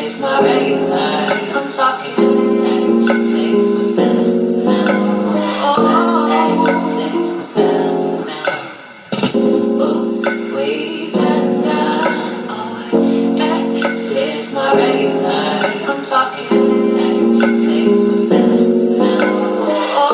It's my regular. I'm talking things for better now. Oh, things for better now. Oh, way better. Oh, it's my regular. I'm talking things for better now. Oh,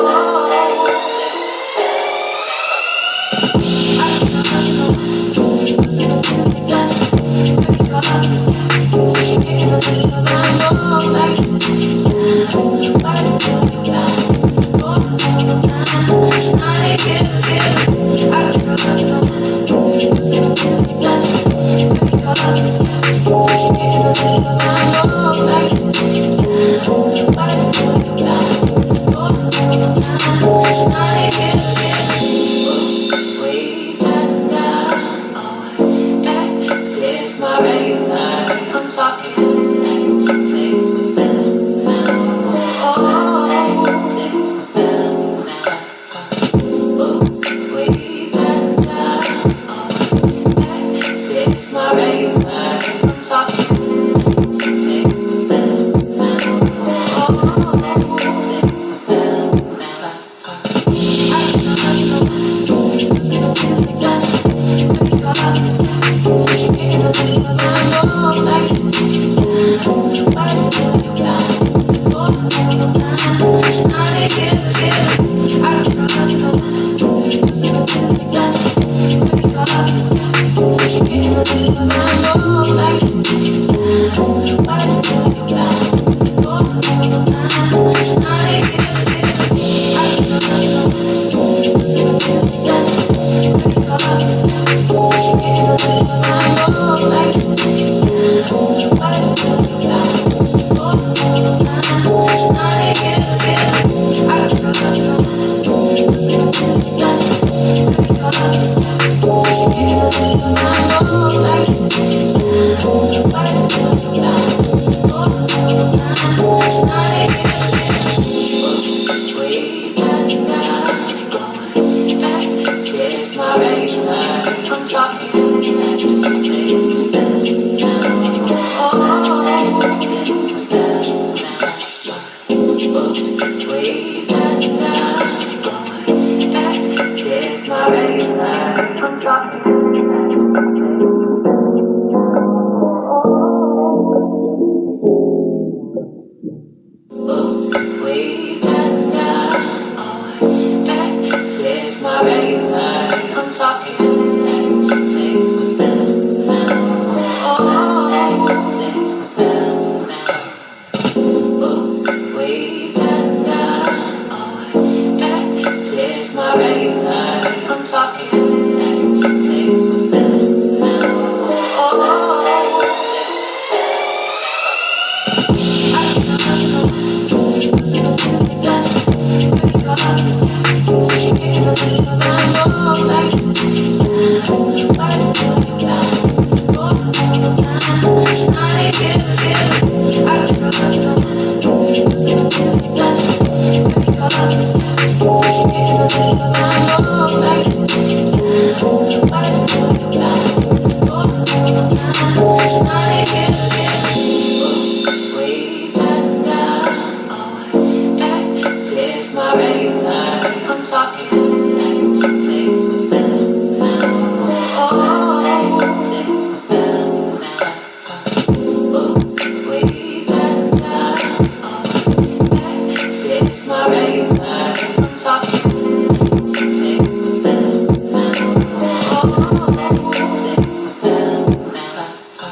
it's my regular. I'm talking things for better now. Oh, things for better now. Oh, way better. Oh, it's my regular. I'm talking things for better now. Oh, things for better now. It's my regular. I'm talking things for better now. Oh, things for better now. Way better. It's my regular. I'm talking. Way better. It's my regular. I'm talking things for better now. Oh, things for better now. Oh, way better. It's my regular. I'm talking things for better now. Oh, it's my regular. I'm talking things for better now. Oh, things for better now. Oh, way better. It's my regular. I'm talking things for better now. Oh, things for better now.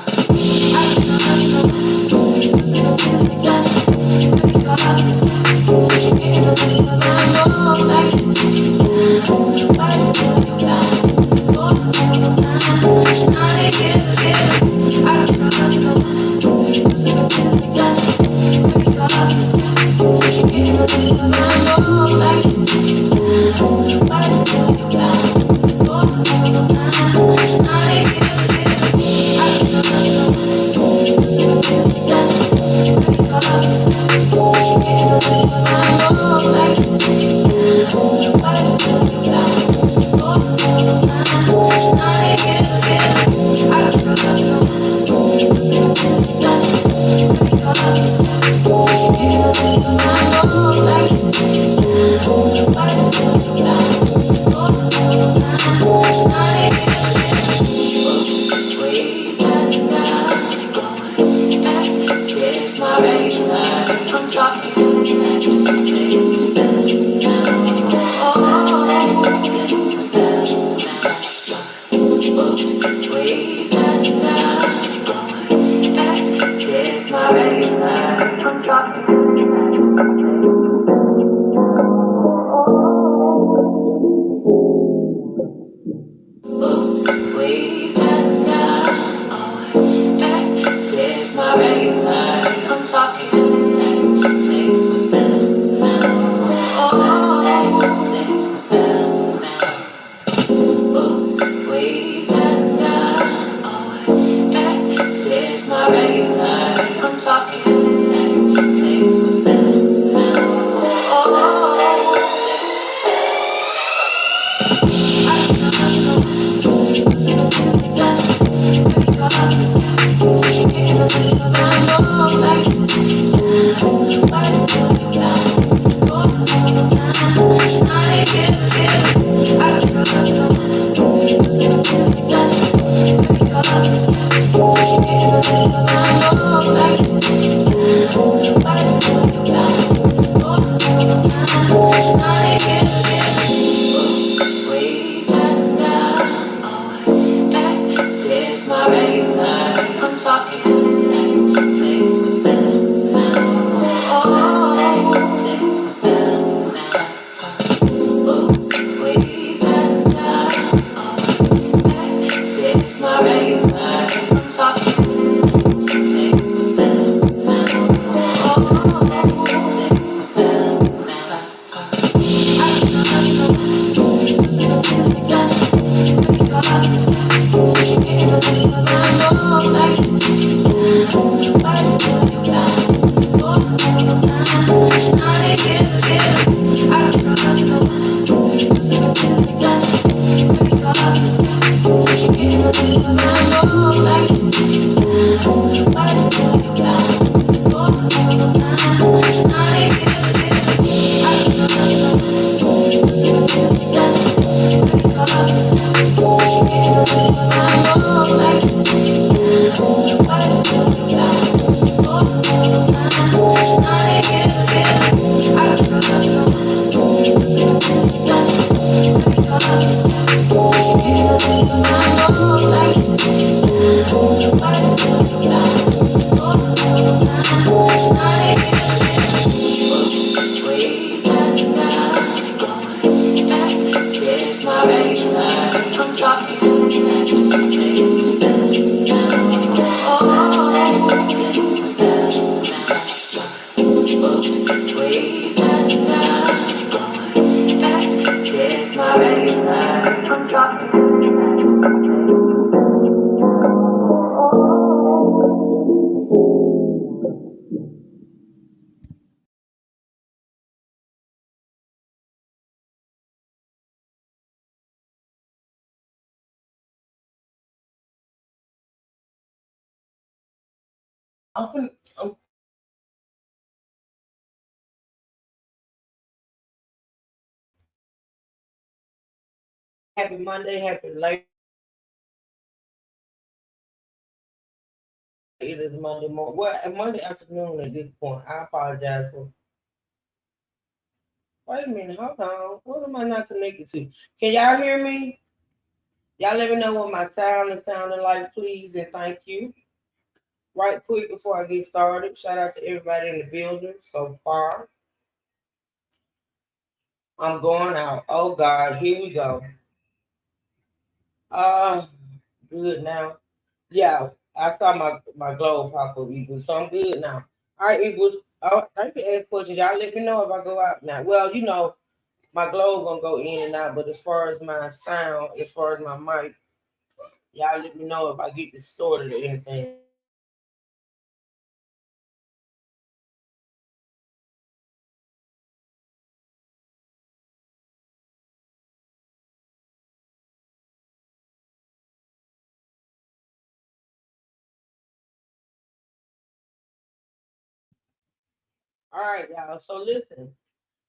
All right, y'all. So listen,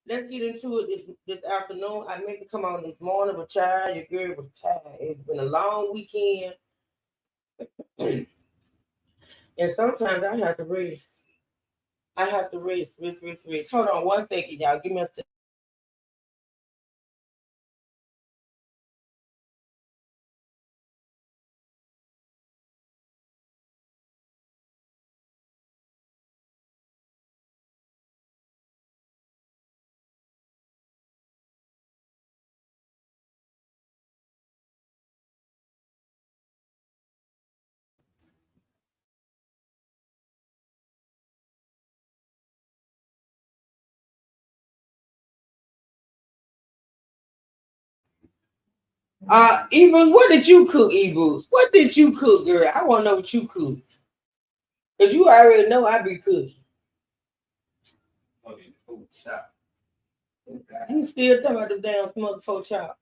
let's get into it this afternoon. I meant to come on this morning, but child, your girl was tired. It's been a long weekend, and sometimes I have to rest. I have to rest. Hold on one second, y'all. Give me a second. Ebooks, what did you cook, Ebooks? What did you cook, girl? I want to know what you cook. Because you already know I be cooking. You still talking about the damn smothered pork chop.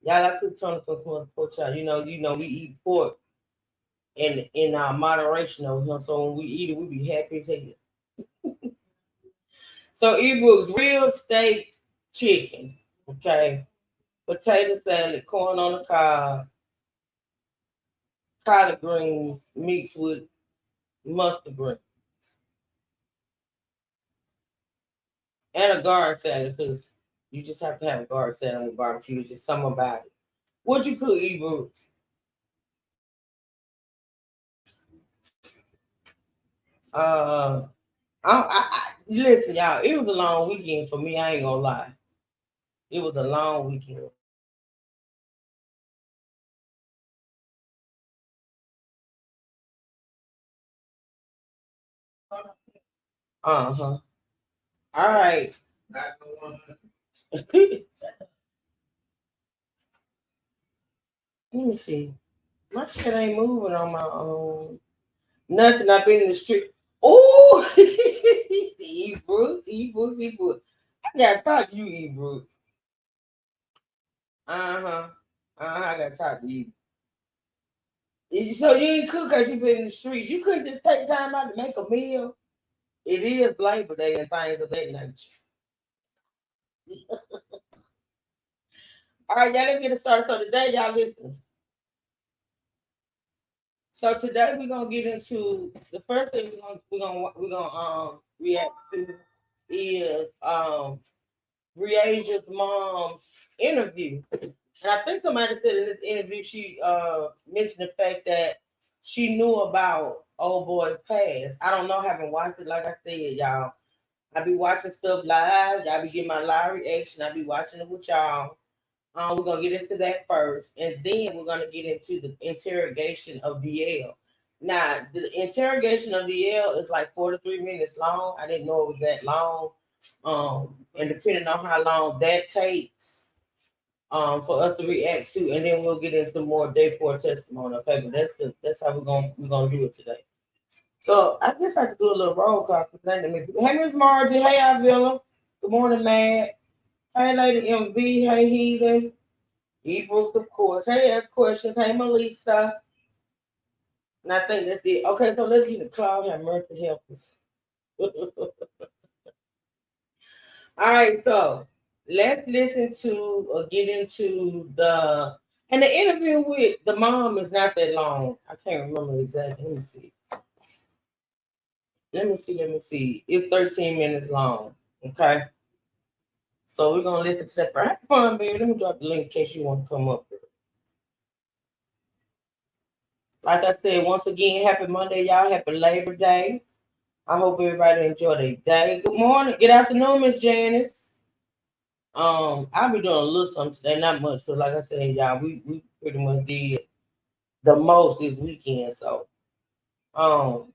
Y'all, I cook tons of smothered pork chop. You know, we eat pork in our moderation over here. So when we eat it, we be happy as hell. So Ebooks, real steak chicken. Okay. Potato salad, corn on the cob, collard greens mixed with mustard greens. And a garden salad because you just have to have a garden salad on the barbecue. It's just something about it. What you cook, Ebro? Uh, listen, y'all. It was a long weekend for me. I ain't gonna lie. It was a long weekend. Uh huh. All right. Let me see. My shit ain't moving on my own. Nothing. I've been in the street. Oh, Ebro. I gotta talk to you, Ebro. Uh huh. I gotta talk to you. So you ain't cook because you been in the streets. You couldn't just take time out to make a meal. It is Labor Day and things of that nature. All right, y'all, let's get it started. So today, y'all listen. So today we're gonna get into the first thing we're gonna react to is Riaja's mom's interview. And I think somebody said in this interview she mentioned the fact that she knew about old boy's past. I don't know, I haven't watched it like I said, y'all. I be watching stuff live. Y'all be getting my live reaction. I be watching it with y'all. We're gonna get into that first, and then we're gonna get into the interrogation of DL. Now, the interrogation of DL is like 4 to 3 minutes long. I didn't know it was that long. And depending on how long that takes, for us to react to, and then we'll get into more day four testimony. Okay, but that's how we're gonna do it today. So I guess I could do a little roll call. Hey, Miss Margie. Hey, Avila. Good morning, Matt. Hey, Lady MV. Hey, Heathen. E. Brooks, of course. Hey, ask questions. Hey, Melissa. And I think that's it. Okay, so let's get the cloud. Have mercy, help us. All right, so let's listen to or get into the and the interview with the mom is not that long. I can't remember exactly. Let me see. Let me see. It's 13 minutes long. Okay. So we're gonna listen to that for have fun, baby. Let me drop the link in case you want to come up. Like I said, once again, happy Monday, y'all. Happy Labor Day. I hope everybody enjoy their day. Good morning. Good afternoon, Miss Janice. I'll be doing a little something today, not much, because like I said, y'all, we pretty much did the most this weekend. So um,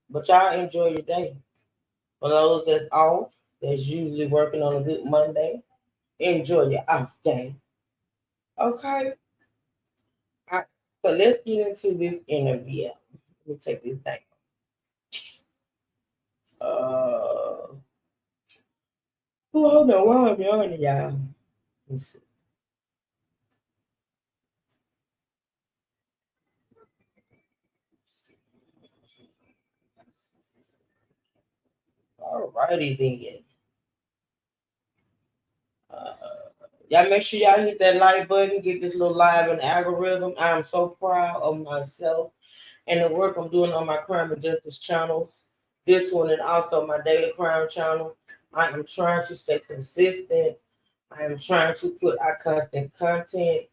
but y'all enjoy your day. For those that's off, that's usually working on a good Monday, enjoy your off day. Okay. All right. So let's get into this interview. Let me take this down. Uh, hold on, why am I on it, y'all? Let's see. Alrighty then. Uh, y'all make sure y'all hit that like button, get this little live in the algorithm. I'm so proud of myself and the work I'm doing on my crime and justice channels. This one and also my daily crime channel. I am trying to stay consistent. I am trying to put out constant content.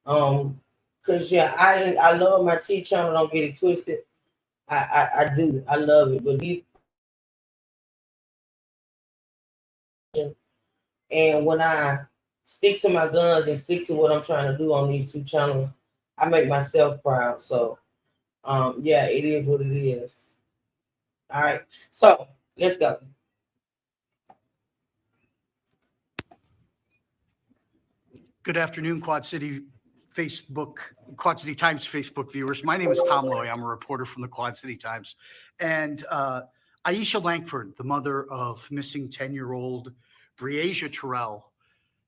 Um, cause yeah, I love my T channel. Don't get it twisted. I do. I love it. But these and when I stick to my guns and stick to what I'm trying to do on these two channels, I make myself proud. So yeah, it is what it is. All right. So let's go. Good afternoon, Quad City Times Facebook viewers. My name is Tom Loy. I'm a reporter from the Quad City Times. And Aisha Langford, the mother of missing 10-year-old Breasia Terrell,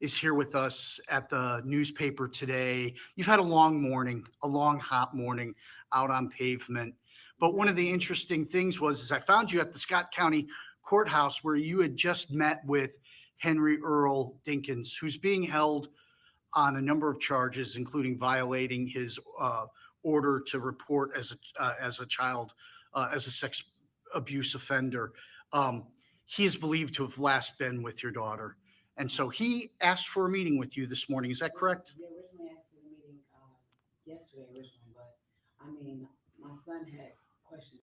is here with us at the newspaper today. You've had a long morning, a long, hot morning out on pavement. But one of the interesting things is I found you at the Scott County Courthouse where you had just met with Henry Earl Dinkins, who's being held on a number of charges, including violating his order to report as a child as a sex abuse offender. He is believed to have last been with your daughter, and so he asked for a meeting with you this morning. Is that correct? They originally asked for the meeting yesterday originally, but I mean, my son had questions.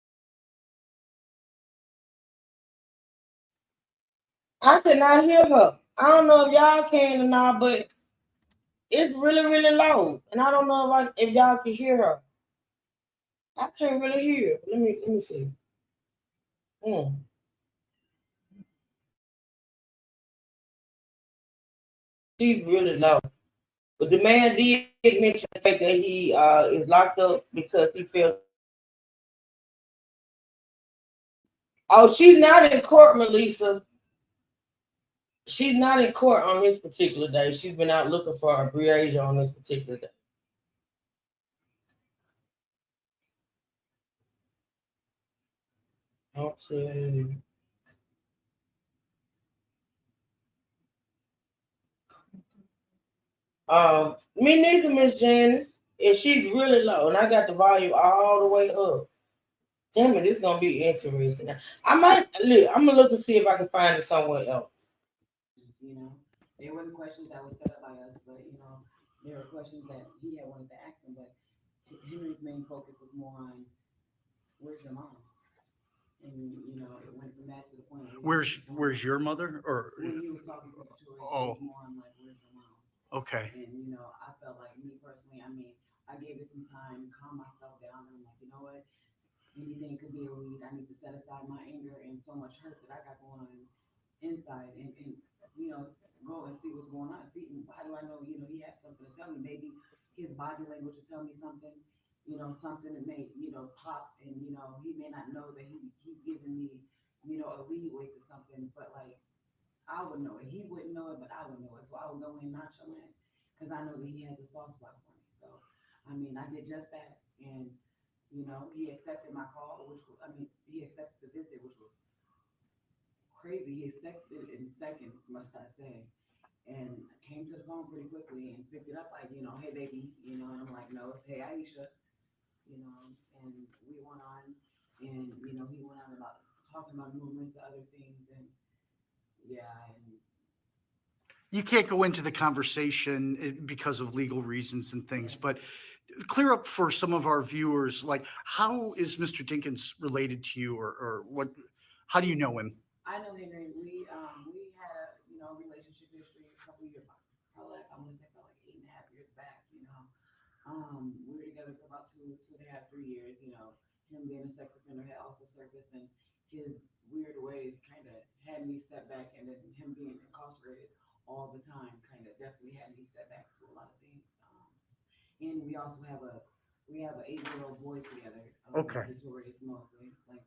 I cannot hear her. I don't know if y'all can or not, but it's really, really low. And I don't know if y'all can hear her. I can't really hear. Let me see. Mm. She's really low. But the man did mention the fact that he is locked up because he feels. Oh, she's not in court, Melissa. She's not in court on this particular day. She's been out looking for a Breasia on this particular day. I'll tell you. Me neither, Miss Janice. And she's really low, and I got the volume all the way up. Damn it, this gonna be interesting. I might look. I'm gonna look to see if I can find it somewhere else. You know, they weren't questions that were set up by us, but you know, there were questions that he had wanted to ask him. But Henry's main focus was more on where's your mom, and you know, it went from that to the point Where's your mother? Or when he was talking to the jury, it oh, was more on like where's your mom. okay. And you know, I felt like me personally, I mean, I gave it some time, calm myself down, and I'm like, you know what? Anything could be a lead. I need to set aside my anger and so much hurt that I got going on inside and you know, go and see what's going on. See, how do I know, you know, he has something to tell me? Maybe his body language will tell me something, you know, something that may, you know, pop and, you know, he may not know that he's giving me, you know, a leeway to something, but like I would know it. He wouldn't know it, but I would know it. So I would go in nonchalant because I know that he has a soft spot for me. So, I mean, I did just that. And, you know, he accepted my call, I mean, he accepted the visit, which was crazy. He accepted it in seconds, must I say. And came to the phone pretty quickly and picked it up like, you know, hey, baby, you know, and I'm like, no, it's hey, Aisha, you know, and we went on and, you know, he went on about talking about numerous other things and, yeah, and You can't go into the conversation because of legal reasons and things, but clear up for some of our viewers, like how is Mr. Dinkins related to you, or what? How do you know him? I know Henry. We had a you know relationship history a couple years back, probably like I'm gonna say about like 8.5 years back. You know, we were together for about 2.5, 3 years. You know, him being a sex offender had also surfaced, and his weird ways kind of had me step back, and then him being incarcerated all the time kind of definitely had me step back to a lot of things. And we have an 8-year-old boy together. Okay. Victorious mostly like.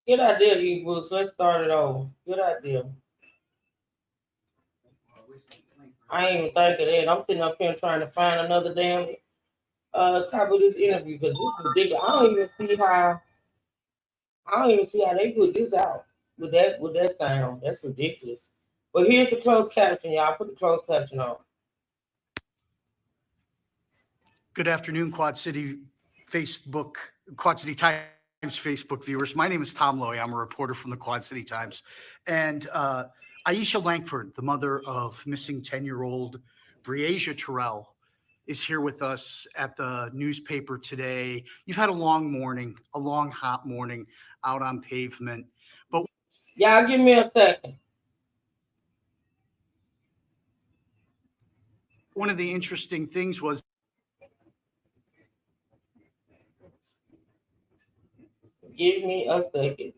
Good idea, ebooks. Let's start it over. Good idea. I ain't even think of that. I'm sitting up here trying to find another damn copy this interview because this is ridiculous. I don't even see how they put this out with that sound. That's ridiculous. But here's the closed caption, y'all. Put the closed caption on. Good afternoon, Quad City Times Facebook viewers. My name is Tom Lowy. I'm a reporter from the Quad City Times. And Aisha Langford, the mother of missing 10-year-old Breasia Terrell, is here with us at the newspaper today. You've had a long morning, a long, hot morning out on pavement. But Y'all give me a second. one of the interesting things was Give me a second.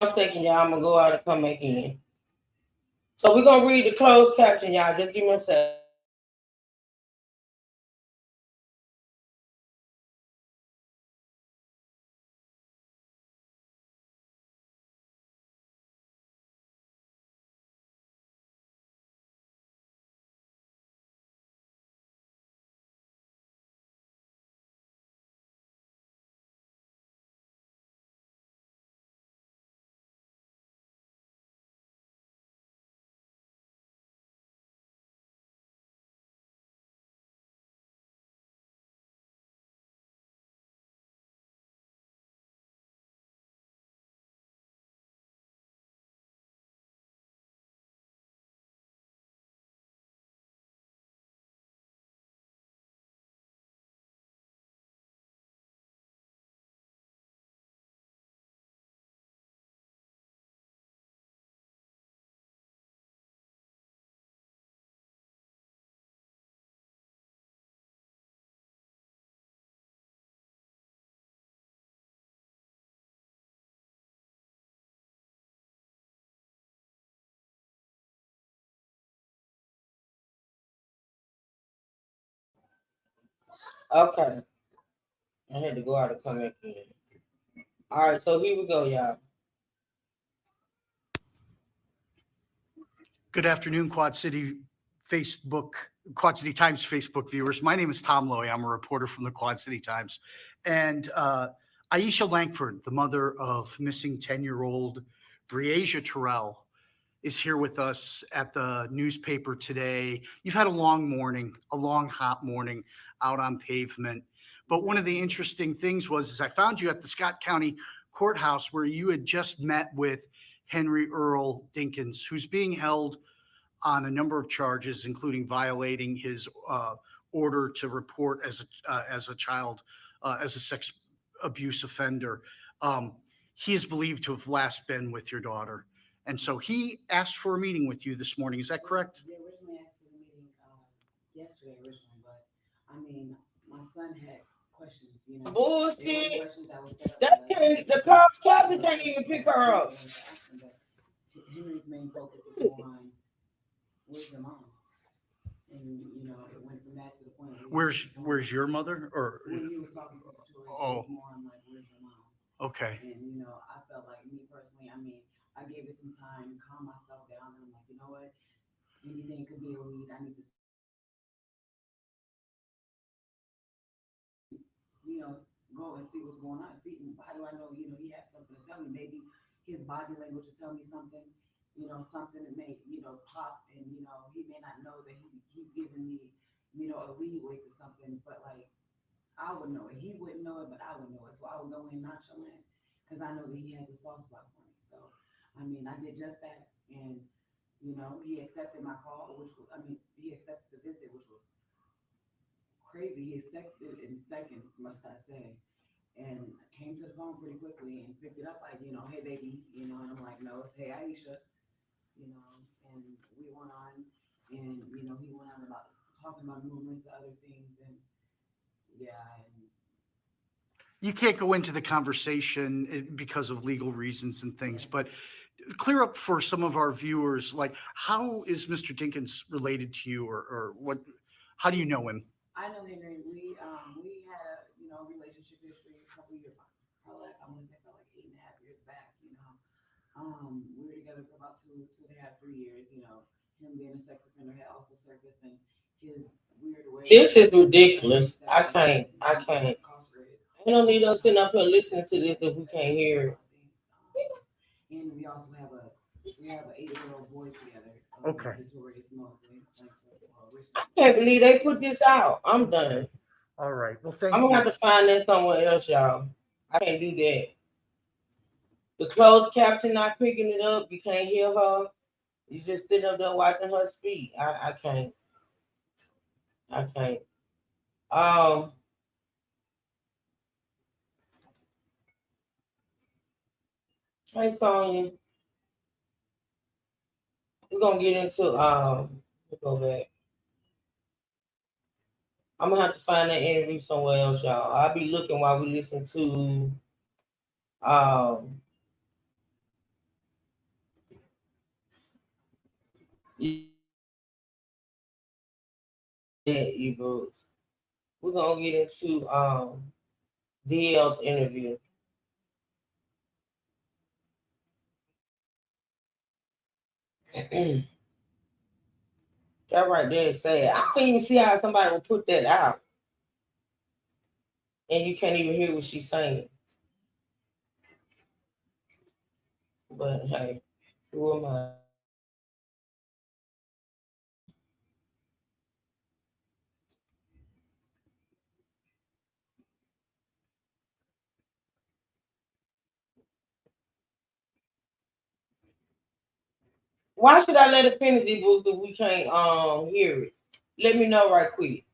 A second, y'all. I'm gonna go out and come back in. So we're gonna read the closed caption, y'all. Just give me a second. Okay. I had to go out and come back in. All right, so here we go, y'all. Good afternoon, Quad City Times Facebook viewers. My name is Tom Lowy. I'm a reporter from the Quad City Times. And Aisha Langford, the mother of missing 10-year-old Breasia Terrell, is here with us at the newspaper today. You've had a long morning, a long, hot morning out on pavement. But one of the interesting things is I found you at the Scott County Courthouse where you had just met with Henry Earl Dinkins, who's being held on a number of charges, including violating his order to report as a child as a sex abuse offender. Um, he is believed to have last been with your daughter, and so he asked for a meeting with you this morning. Is that correct? They originally asked for the meeting yesterday originally, but I mean, my son had questions, you know. They were Bullshit. questions that were set up That by can't, the the closed caption court can't that even pick that her he up. wanted to ask him, but Henry's main focus was more on where's your mom, and you know, it went from that to the point where Where's your mother? Or when he was talking to Detroit, it oh, was more on like where's your mom, okay. and you know, I felt like me personally, I mean, I gave it some time, calm myself down, and I'm like, you know what, anything could be a lead. I need to you know, go and see what's going on. See, how do I know, you know, he has something to tell me? Maybe his body language will tell me something, you know, something that may, you know, pop and, you know, he may not know that he's giving me, you know, a leeway to something, but like, I would know it. He wouldn't know it, but I would know it. So I would go in nonchalant because I know that he has a soft spot for me. So, I mean, I did just that. And, you know, he accepted my call, which was, I mean, he accepted the visit, which was crazy. He accepted in seconds, must I say, and came to the phone pretty quickly and picked it up like, you know, hey baby, you know, and I'm like, no, it's hey Aisha, you know, and we went on and, you know, he went on about talking about numerous other things and yeah, and You can't go into the conversation because of legal reasons and things, yeah. but clear up for some of our viewers, like how is Mr. Dinkins related to you, or what? How do you know him? I know Henry, we had a, you know, relationship history a couple years, probably like, I want to say about like 8.5 years back, you know. We were together for about two and a half, 3 years, you know. him being a sex offender had also surfaced and his weird ways This is kind of had me ridiculous. step back and I him being can't. incarcerated Ain't no need all the us sitting time up here kind of listening to definitely this had if me we step can't back to a hear it. lot of things. And we have an 8 year old boy together, Okay. notorious mostly, like I Richmond can't Lake believe for they his put what this we're working out. on. I'm done. All right. Well, I'm thank gonna have you. to find that somewhere else, y'all. I can't do that. The closed caption not picking it up. You can't hear her. You just sitting up there watching her speak. I can't. I can't. Um, hey Sonya, we're gonna get into let's go back. I'm gonna have to find that interview somewhere else, y'all. I'll be looking while we listen to um yeah, ebooks. We're gonna get into DL's interview. That right there is sad. I don't even see how somebody would put that out and you can't even hear what she's saying. But hey, who am I? Why should I let it finish the booth if we can't hear it? Let me know right quick.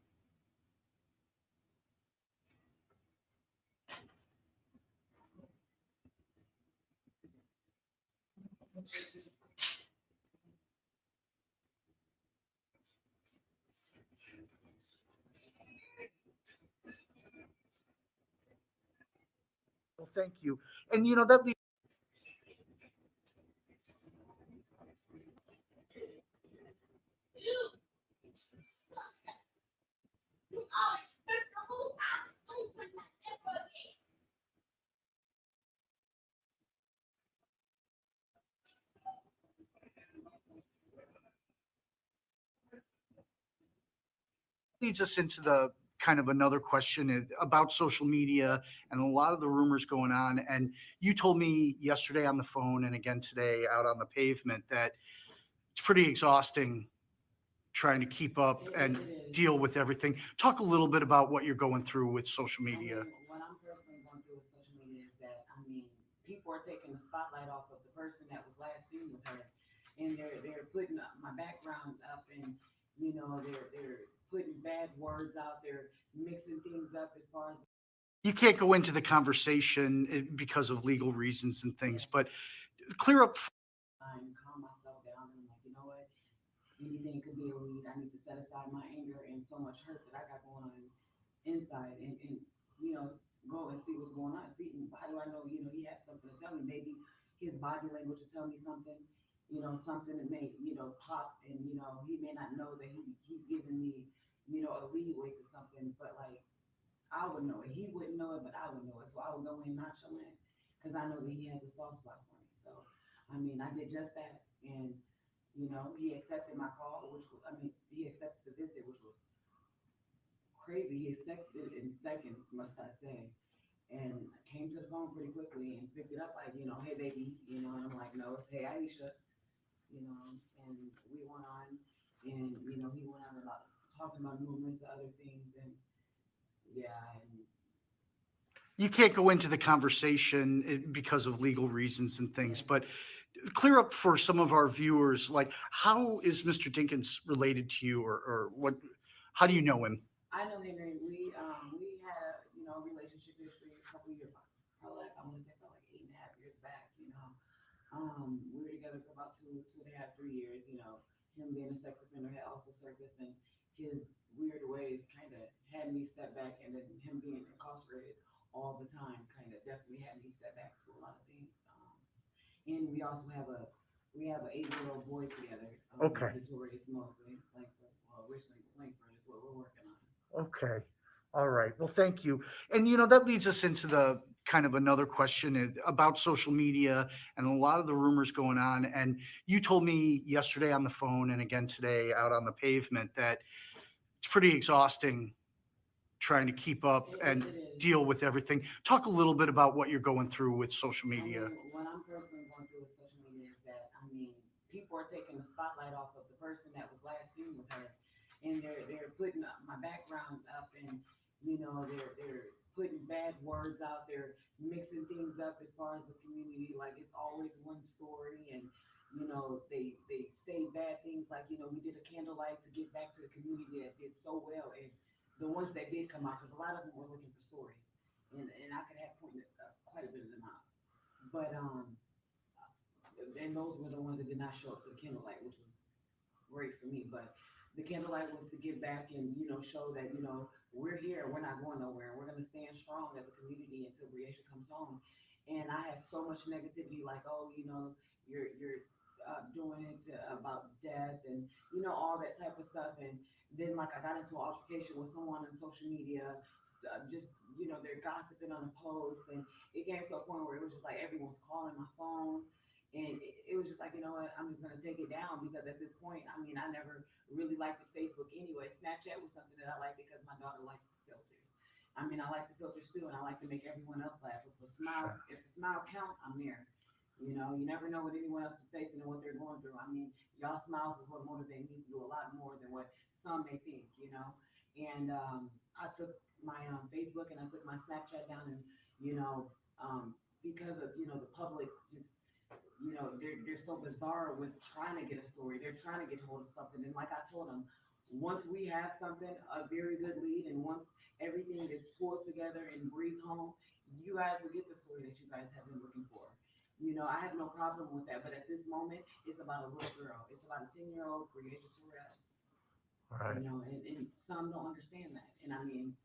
Well, thank you. And that leads. Leads us into the kind of another question about social media and a lot of the rumors going on. And you told me yesterday on the phone and again today out on the pavement that it's pretty exhausting trying to keep up and It is. deal with everything. Talk a little bit about what you're going through with social I media. mean, what I'm personally going through with social media is that people are taking the spotlight off of the person that was last seen with her, and they're putting up my background up, and they're putting bad words out there, mixing things up as far as You can't go into the conversation because of legal reasons and things, but clear up. time, calm myself down, and I'm like, you know what? Anything could be a lead. I need to set aside my anger and so much hurt that I got going on inside, and you know, go and see what's going on. See, how do I know? He has something to tell me. Maybe his body language will tell me something. Something that may pop, and he may not know that he's giving me a leeway to something, but like I would know it. He wouldn't know it, but I would know it. So I would go in nonchalant because I know that he has a soft spot for me. So I did just that, and he accepted my call, he accepted the visit, which was crazy. He accepted it in seconds, must I say. And I came to the phone pretty quickly and picked it up like, hey baby, and I'm like, no, it's hey Aisha, and we went on, and he went on about talking about numerous other things, and yeah, and You can't go into the conversation because of legal reasons and things, yeah. but clear up for some of our viewers, like how is Mr. Dinkins related to you or what, how do you know him? I know Henry. We had a relationship history a couple years, probably like I want to say about like 8.5 years back. We were together for about 2.5, 3 years. Him being a sex offender had also surfaced, and his weird ways kind of had me step back, and then him being incarcerated all the time kind of definitely had me step back to a lot of things. And we have an 8 year old boy together, Okay. notorious mostly, like Richmond Lake is what we're working on. Okay. All right. Well, thank you. And that leads us into the kind of another question about social media and a lot of the rumors going on. And you told me yesterday on the phone and again today out on the pavement that it's pretty exhausting trying to keep up and It is. deal with everything. Talk a little bit about what you're going through with social I media. mean, what I'm personally going through with social media is that, I mean, people are taking the spotlight off of the person that was last seen with her, and they're putting up my background up, and they're putting bad words out there, mixing things up as far as the community. Like it's always one story, and they say bad things. Like we did a candlelight to get back to the community that did so well, and the ones that did come out, because a lot of them were looking for stories, and I could have pointed quite a bit of them out. But and those were the ones that did not show up to the candlelight, which was great for me. But the candlelight was to give back and show that we're here, we're not going nowhere, and we're gonna stand strong as a community until Briasia comes home. And I had so much negativity, like, oh, you're doing it about death and all that type of stuff. And then like I got into an altercation with someone on social media. Just they're gossiping on a post, and it came to a point where it was just like everyone's calling my phone, and it was just like, what, I'm just gonna take it down because at this point, I mean, I never really liked the Facebook anyway. Snapchat was something that I liked because my daughter liked the filters. I mean, I like the filters too, and I like to make everyone else laugh. Sure. If a smile count, I'm there. You never know what anyone else is facing and what they're going through. I mean, y'all smiles is what motivates me to do a lot more than what some may think. And I took my Facebook and I took my Snapchat down, and because of the public just they're so bizarre with trying to get a story. They're trying to get hold of something. And like I told them, once we have something, a very good lead, and once everything is pulled together and breeze home, you guys will get the story that you guys have been looking for. I have no problem with that. But at this moment, it's about a little girl. It's about a 10-year-old Briasia Terrell. Right. And some don't understand that. And I mean,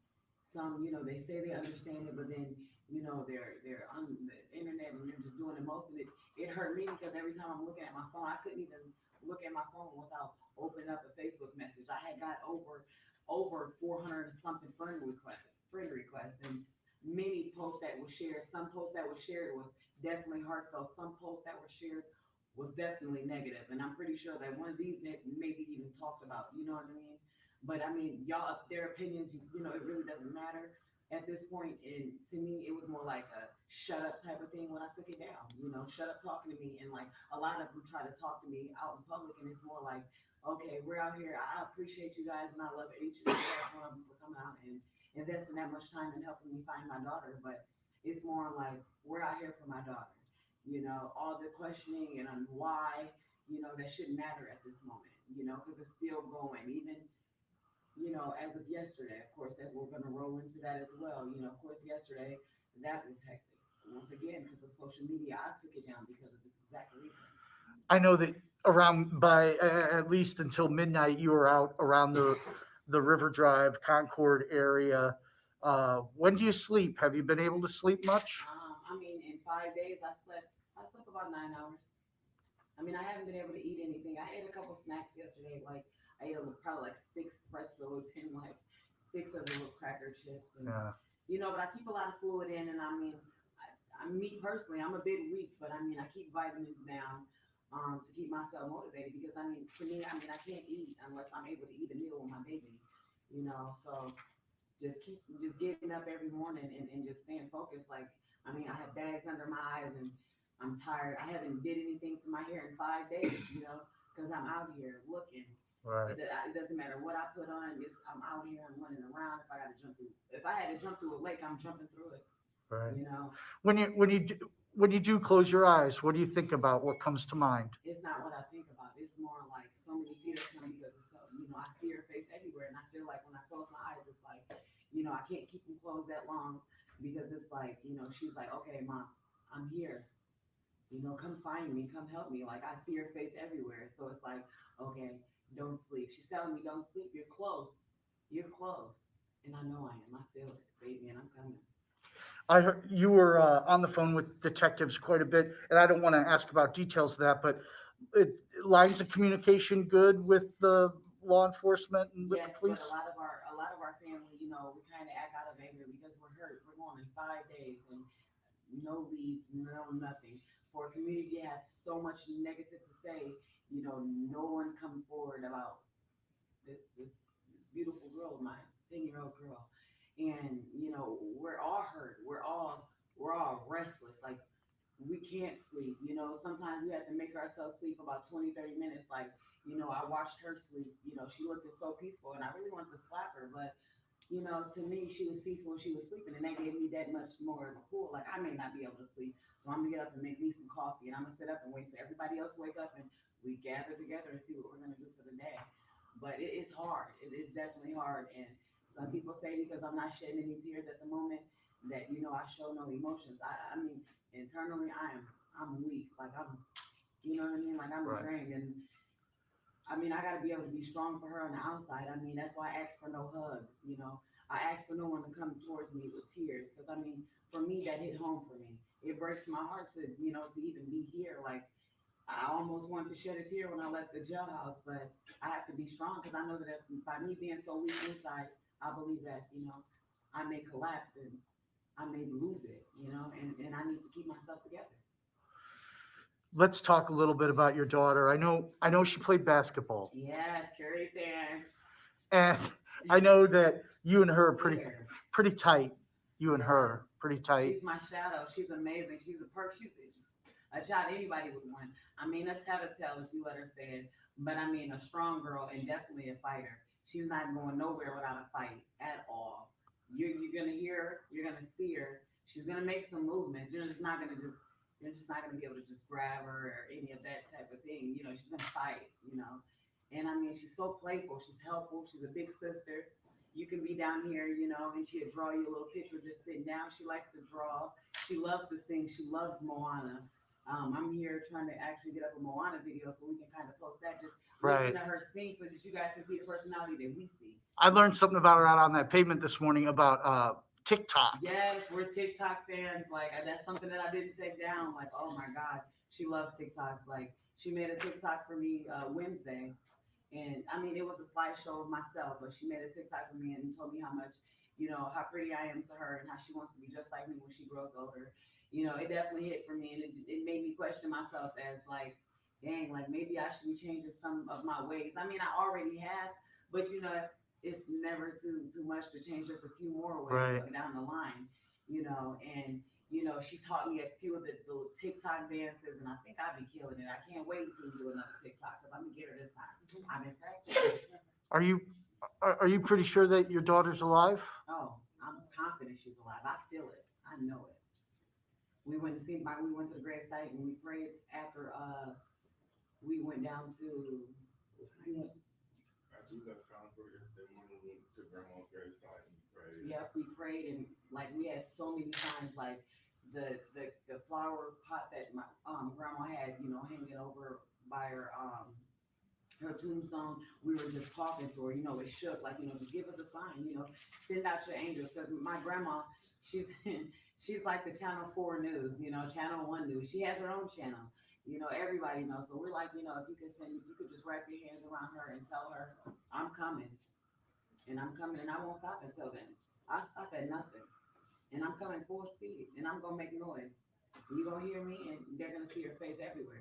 some, they say they understand it, but then, they're on the internet and they're just doing the most. And it hurt me because every time I'm looking at my phone, I couldn't even look at my phone without opening up a Facebook message. I had got over 400 and something friend requests, and many posts that were shared. Some posts that were shared was definitely heartfelt. Some posts that were shared was definitely negative. And I'm pretty sure that one of these maybe even talked about, you know what I mean? But I mean, y'all, their opinions, it really doesn't matter at this point. And to me, it was more like a shut up type of thing when I took it down. Shut up talking to me. And like a lot of them try to talk to me out in public, and it's more like, okay, we're out here. I appreciate you guys, and I love each and every last one of them for coming out and investing that much time in helping me find my daughter. But it's more like we're out here for my daughter. All the questioning and on why, that shouldn't matter at this moment. Because it's still going. Even as of yesterday, of course, that we're going to roll into that as well. Of course, yesterday, that was hectic. Once again, because of social media, I took it down because of this exact reason. I know that around by at least until midnight, you were out around the River Drive, Concord area. When do you sleep? Have you been able to sleep much? I mean, in 5 days, I slept about 9 hours. I mean, I haven't been able to eat anything. I ate a couple snacks yesterday. Like, I ate probably like six pretzels and like six of the little cracker chips. And, Yeah. but I keep a lot of fluid in. And I mean, me personally, I'm a bit weak, but I mean, I keep vitamins down to keep myself motivated because I mean, to me, I mean, I can't eat unless I'm able to eat a meal with my baby. So just getting up every morning and just staying focused. Like, I mean, I have bags under my eyes and I'm tired. I haven't did anything to my hair in 5 days, because I'm out here looking. Right. It doesn't matter what I put on. I'm out here. I'm running around. If I had to jump through a lake, I'm jumping through it. Right. You know, When you do close your eyes, what do you think about? What comes to mind? it's not what I think about. It's more like so many tears come because of stuff. I see her face everywhere, and I feel like when I close my eyes, it's like, I can't keep them closed that long because it's like, she's like, okay, mom, I'm here. Come find me, come help me. Like I see her face everywhere. So it's like, okay, don't sleep. She's telling me, don't sleep. You're close. You're close. And I know I am. I feel it, baby, and I'm coming. I heard you were on the phone with detectives quite a bit, and I don't want to ask about details of that, but it, lines of communication good with the law enforcement and with the Yes, but police. a lot of our family, we kind of act out of anger because we're hurt. We're going in 5 days, and no leads, no nothing. For a community to have so much negative to say, no one comes forward about this beautiful girl of mine, 10-year-old girl. And, we're all hurt. We're all restless. Like, we can't sleep. Sometimes we have to make ourselves sleep about 20, 30 minutes. Like, I watched her sleep. She looked so peaceful, and I really wanted to slap her, but to me, she was peaceful when she was sleeping, and that gave me that much more of a pull. Like, I may not be able to sleep, so I'm gonna get up and make me some coffee, and I'm gonna sit up and wait till everybody else wake up, and we gather together and see what we're gonna do for the day. But it's hard. It is definitely hard, and some people say because I'm not shedding any tears at the moment that I show no emotions. I mean, internally, I'm weak. Like, you know what I mean? Like, I'm Right. drained, and I mean, I gotta be able to be strong for her on the outside. I mean, that's why I ask for no hugs. I ask for no one to come towards me with tears, because I mean, for me, that hit home for me. It breaks my heart to even be here. Like, I almost wanted to shed a tear when I left the jailhouse, but I have to be strong, because I know that by me being so weak inside, I believe that I may collapse and I may lose it. And I need to keep myself together. Let's talk a little bit about your daughter. I know she played basketball, Yes, Carrie fan. and I know that you and her are pretty There. pretty tight. You and Yes. her pretty tight. She's my shadow. She's amazing. She's a perk. She's a child anybody would want. I mean, that's how to tell if you let her say it. But I mean, a strong girl and definitely a fighter. She's not going nowhere without a fight at all. You're gonna hear her. You're gonna see her. She's gonna make some movements. You're just not gonna be able to just grab her or any of that type of thing. She's gonna fight. And I mean, she's so playful. She's helpful. She's a big sister. You can be down here, and she'll draw you a little picture just sitting down. She likes to draw. She loves to sing. She loves Moana. I'm here trying to actually get up a Moana video so we can kind of post that. Just Right. listen to her sing so that you guys can see the personality that we see. I learned something about her out on that pavement this morning about TikTok. Yes, we're TikTok fans. Like, that's something that I didn't take down. Like, oh my God, she loves TikToks. Like, she made a TikTok for me Wednesday. And I mean, it was a slideshow of myself, but she made a TikTok for me and told me how much, how pretty I am to her and how she wants to be just like me when she grows older. It definitely hit for me, and it made me question myself as like, dang, like maybe I should be changing some of my ways. I mean, I already have, but it's never too much to change just a few more ways Right. down the line. And she taught me a few of the little TikTok dances, and I think I'll be killing it. I can't wait until we do another TikTok because I'm gonna get her this time. I've been practicing. Are you are you pretty sure that your daughter's alive? Oh, I'm confident she's alive. I feel it. I know it. We went to the grave site and we prayed after we went down to As we left Concord yesterday morning, we went to Grandma's gravesite and we prayed. yep, we prayed, and like we had so many times, like the flower pot that my grandma had, hanging over by her tombstone. We were just talking to her, it shook, like, just give us a sign, send out your angels. Because my grandma, she's she's like the Channel 4 news, Channel 1 news. She has her own channel, everybody knows. So we're like, if you could just wrap your hands around her and tell her, I'm coming, and I won't stop until then. I stop at nothing, and I'm coming full speed, and I'm gonna make noise. You're gonna hear me, and they're gonna see her face everywhere.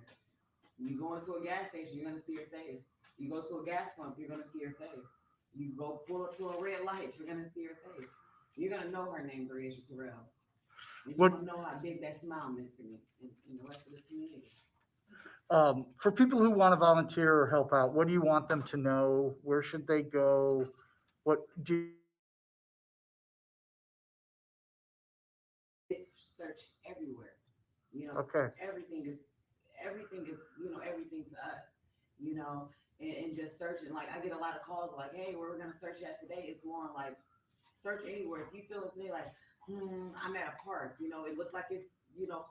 You go into a gas station, you're gonna see her face. You go to a gas pump, you're gonna see her face. You go pull up to a red light, you're gonna see her face. You're gonna know her name, Breasia Terrell. And you're What gonna know how big that smile meant to me and the rest of this community. for people who want to volunteer or help out? What do you want them to know? Where should they go? What do you have a website or anything like that? It's search everywhere. Okay. Everything is everything to us. You know, and just searching. Like, I get a lot of calls like, hey, where we're gonna search at today is going like search anywhere. If you feel it today, like, I'm at a park, it looks like it's,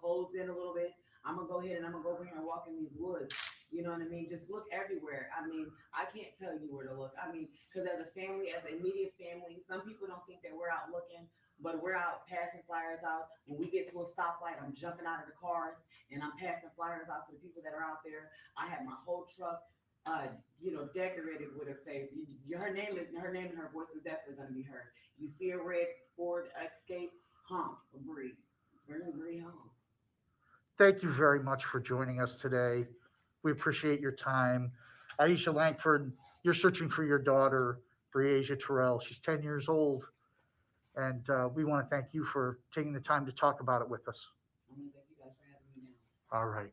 closed in a little bit. I'm gonna go ahead and I'm gonna go over here and walk in these woods. You know what I mean? Just look everywhere. I mean, I can't tell you where to look. I mean, because as a family, as an immediate family, some people don't think that we're out looking, but we're out passing flyers out. When we get to a stoplight, I'm jumping out of the cars and I'm passing flyers out to the people that are out there. I have my whole truck decorated with her face. Her name and her voice is definitely gonna be heard. You see a red Ford Escape, honk, breathe. Bring Bree home. Thank you very much for joining us today. We appreciate your time. Aisha Langford, you're searching for your daughter, Breasia Terrell. She's 10 years old, and we want to thank you for taking the time to talk about it with us. I mean, thank you guys for having me now. All right.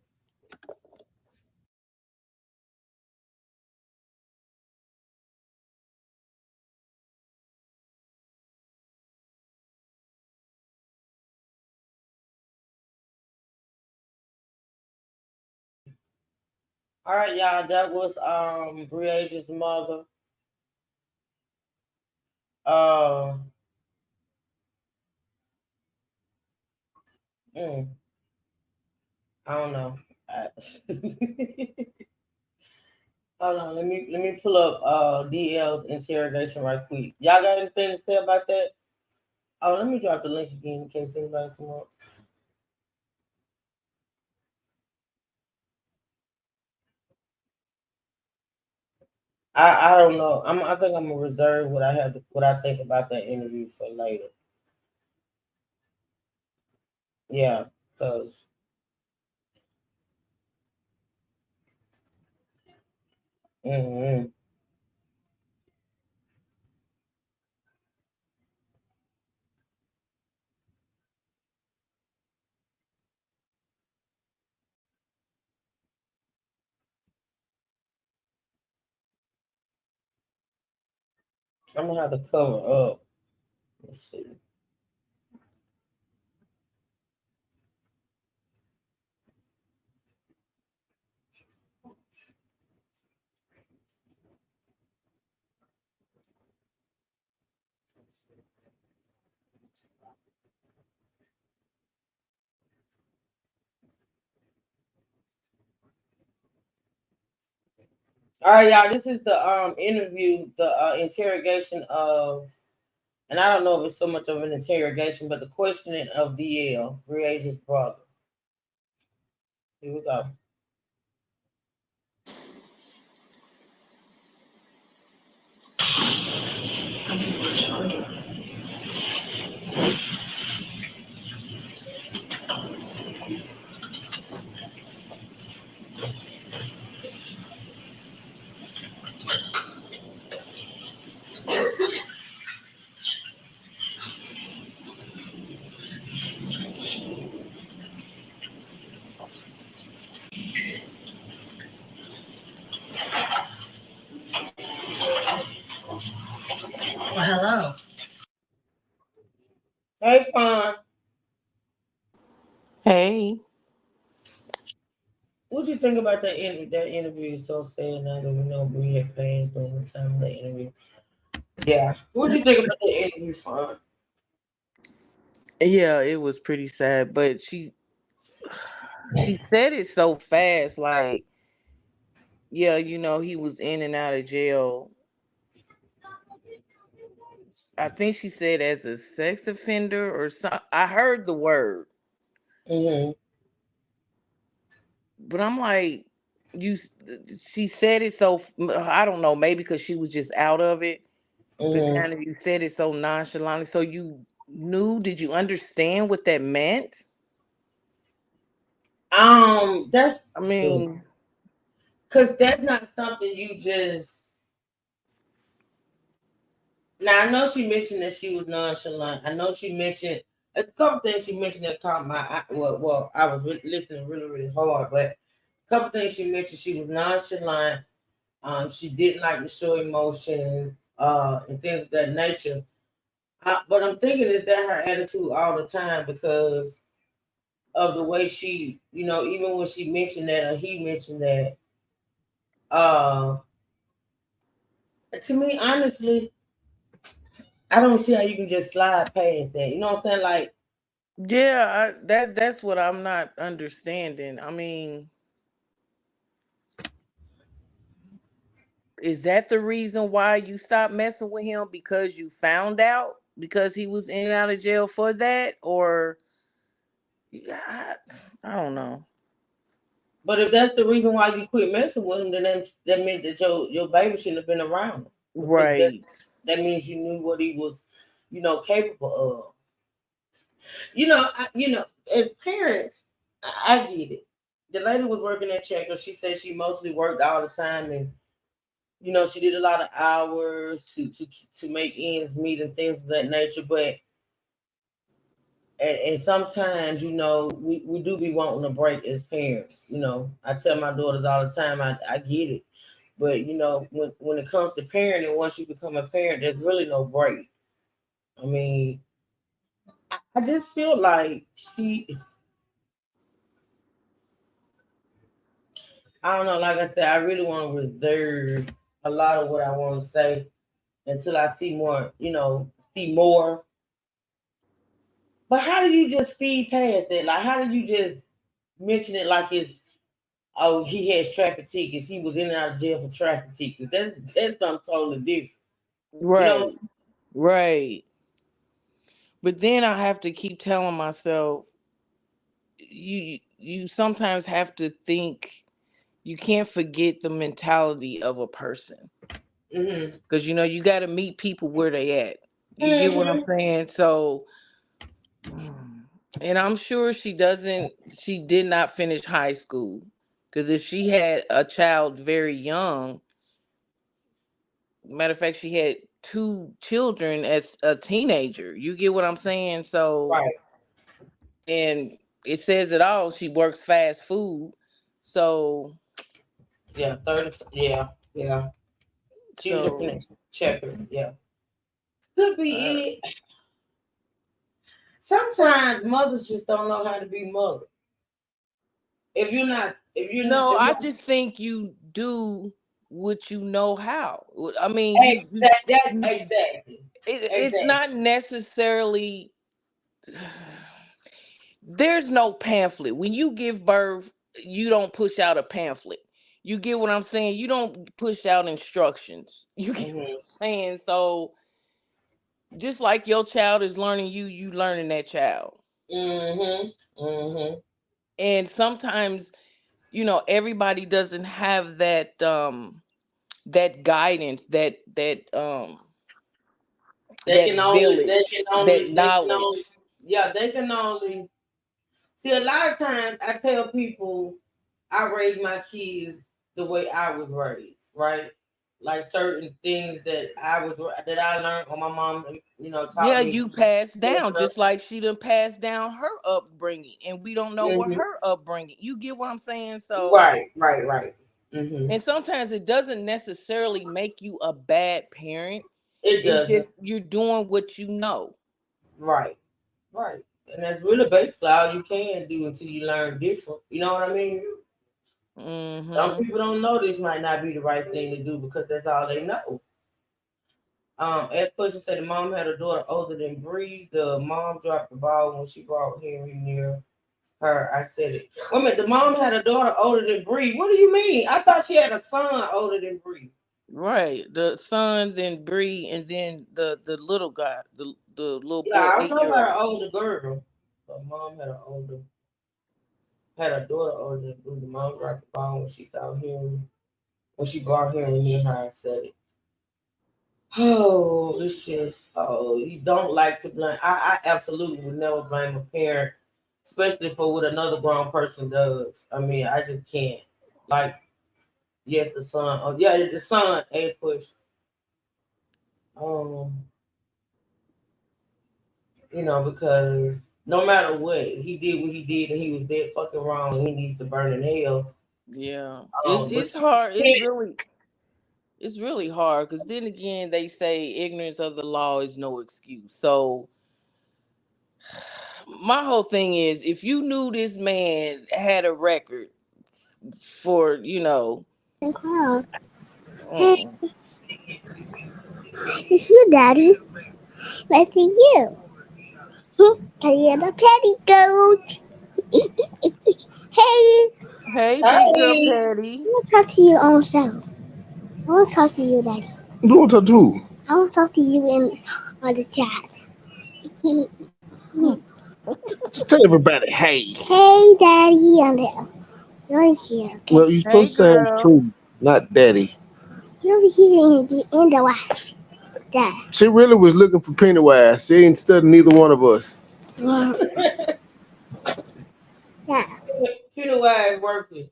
All right, y'all. That was Breage's mother. Uh, mm, I don't know. Hold on, let me pull up DL's interrogation right quick. Y'all got anything to say about that? Oh, let me drop the link again in case anybody come up. I don't know. I think I'm gonna reserve what I think about that interview for later. Yeah, because mm I'm gonna have to cover up. Let's see. All right, y'all. This is the interview, the interrogation of, and I don't know if it's so much of an interrogation, but the questioning of DL, Breage's brother. Here we go. Well, hello. Hey, Fawn. Hey. What you think about that interview? That interview is so sad now that we know Bree had plans during the time of the interview. Yeah. What do you think about the interview, Fawn? Yeah, it was pretty sad, but she said it so fast, like, yeah, he was in and out of jail. I think she said as a sex offender or something. I heard the word, Mm-hmm. but I'm like, you. She said it so. I don't know, maybe because she was just out of it, but Mm-hmm. kind of you said it so nonchalantly. So you knew? Did you understand what that meant? That's I stupid. mean, Cause that's not something you just. Now I know she mentioned that she was nonchalant. I know she mentioned a couple things she mentioned that caught my eye. Well, I was listening really, really hard, but a couple things she mentioned she was nonchalant. She didn't like to show emotion, and things of that nature. But I'm thinking is that her attitude all the time because of the way she, even when she mentioned that or he mentioned that. Uh, to me, honestly, I don't see how you can just slide past that. You know what I'm saying? Like, yeah, that's what I'm not understanding. I mean, is that the reason why you stopped messing with him because you found out because he was in and out of jail for that, or I, I don't know. but if that's the reason why you quit messing with him, then that meant that your baby shouldn't have been around him because Right. that means you knew what he was, capable of. As parents, I get it. The lady was working at Checker. She said she mostly worked all the time, and she did a lot of hours to make ends meet and things of that nature. But and sometimes, we do be wanting a break as parents. I tell my daughters all the time, I get it. But when it comes to parenting, once you become a parent, there's really no break. I mean, I just feel like I don't know, like I said, I really want to reserve a lot of what I want to say until I see more, see more. But how do you just speed past that? Like, how do you just mention it like it's, oh, he has traffic tickets. He was in and out of jail for traffic tickets. That's something totally different. You know? Right. Right. But then I have to keep telling myself, you sometimes have to think, you can't forget the mentality of a person, Mm-hmm. because you got to meet people where they at. You get what I'm Mm-hmm. saying? So, and I'm sure she did not finish high school, because if she had a child very young, matter of fact, she had two children as a teenager. You get what I'm saying? So, Right. and it says it all. She works fast food. So, Yeah. 30. Yeah. Yeah. She was looking so, at checker. Yeah. Could uh, be it. Sometimes mothers just don't know how to be mothers. If you're not, no, the I mother, just think you do what you know how. I mean, you exactly. it's not Exactly. necessarily, there's no pamphlet. When you give birth, you don't push out a pamphlet. You get what I'm saying? You don't push out instructions. You get what Mm-hmm. I'm saying? So just like your child is learning you, you learning that child. Mm-hmm. Mm-hmm. And sometimes, everybody doesn't have that guidance, that village, that They can only, knowledge. yeah, they can only see. A lot of times, I tell people I raise my kids the way I was raised, right? Like certain things that I learned or my mom, Yeah, taught me. you pass down just like she done passed down her upbringing, and we don't know what Mm-hmm. her upbringing. You get what I'm saying? So, Right, right, right. Mm-hmm. and sometimes it doesn't necessarily make you a bad parent. It It's doesn't. just you're doing what you know. Right, right. And that's really basically all you can do until you learn different. You know what I mean? Some Mm-hmm. people don't know this might not be the right thing to do because that's all they know. As Pusha said, the mom had a daughter older than Bree. The mom dropped the ball when she brought Henry near her. I said it. Wait a minute, the mom had a daughter older than Bree. What do you mean? I thought she had a son older than Bree. Right. The son, then Bree, and then the little guy, the little Yeah, boy, I don't know 8 year about an old. older girl. But mom had a daughter older than Bree. The mom dropped the ball when she thought Henry when she brought Henry near her. I said it. Oh, it's just, you don't like to blame. I absolutely would never blame a parent, especially for what another grown person does. I mean, I just can't. Like, yes, the son. Oh, yeah, the son. Age push. Um, because no matter what he did, and he was dead fucking wrong. And he needs to burn in hell. Yeah. But It's you hard. can't. It's really hard, because then again they say ignorance of the law is no excuse. So my whole thing is, if you knew this man had a record for, Hey, mm-mm. it's you, Daddy. Let's see you. Are you the petticoat? Hey, Hey, big girl Hey, Patty. I want to talk to you also. I want to talk to you, Daddy. You want to talk to who? I want to talk to you in on the chat. Tell everybody, hey. Hey, Daddy, on the you're here, okay? Well, you're Hey, supposed to say girl. true, not daddy. You're over here in the wash. Dad. She really was looking for Pennywise. She ain't studying neither one of us. Pennywise working.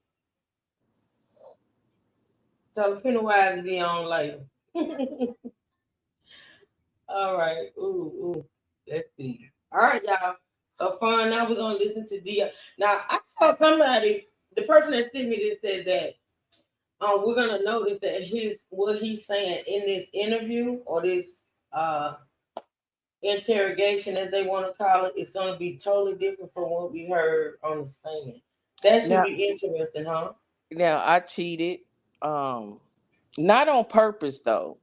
Tell Pennywise to be on later. All right. Ooh, ooh. Let's see. All right, y'all. So fun. Now we're gonna listen to Dia. Now I saw somebody, the person that sent me this said that we're gonna notice that his what he's saying in this interview or this uh interrogation, as they want to call it, is gonna be totally different from what we heard on the stand. That should Now, be interesting, huh? now I cheated. Um, not on purpose though.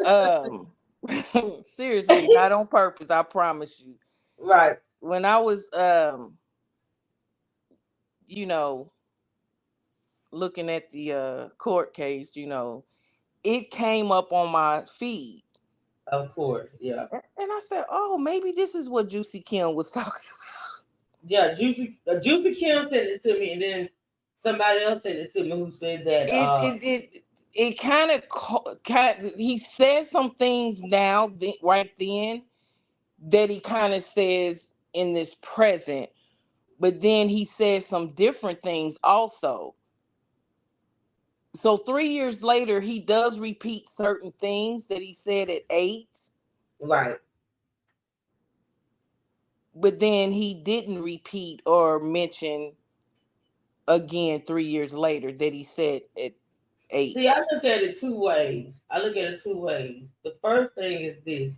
Um, seriously, not on purpose. I promise you. Right. When I was, you know, looking at the court case, it came up on my feed, Of course. Yeah. and I said, "Oh, maybe this is what Juicy Kim was talking." Yeah. Juicy Kim sent it to me, and then somebody else sent it to me who said that It it it it kind of he said some things now right then that he kind of says in this present, but then he says some different things also. So 3 years later, he does repeat certain things that he said at 8, right. but then he didn't repeat or mention again 3 years later that he said at 8. See, I look at it two ways. The first thing is this: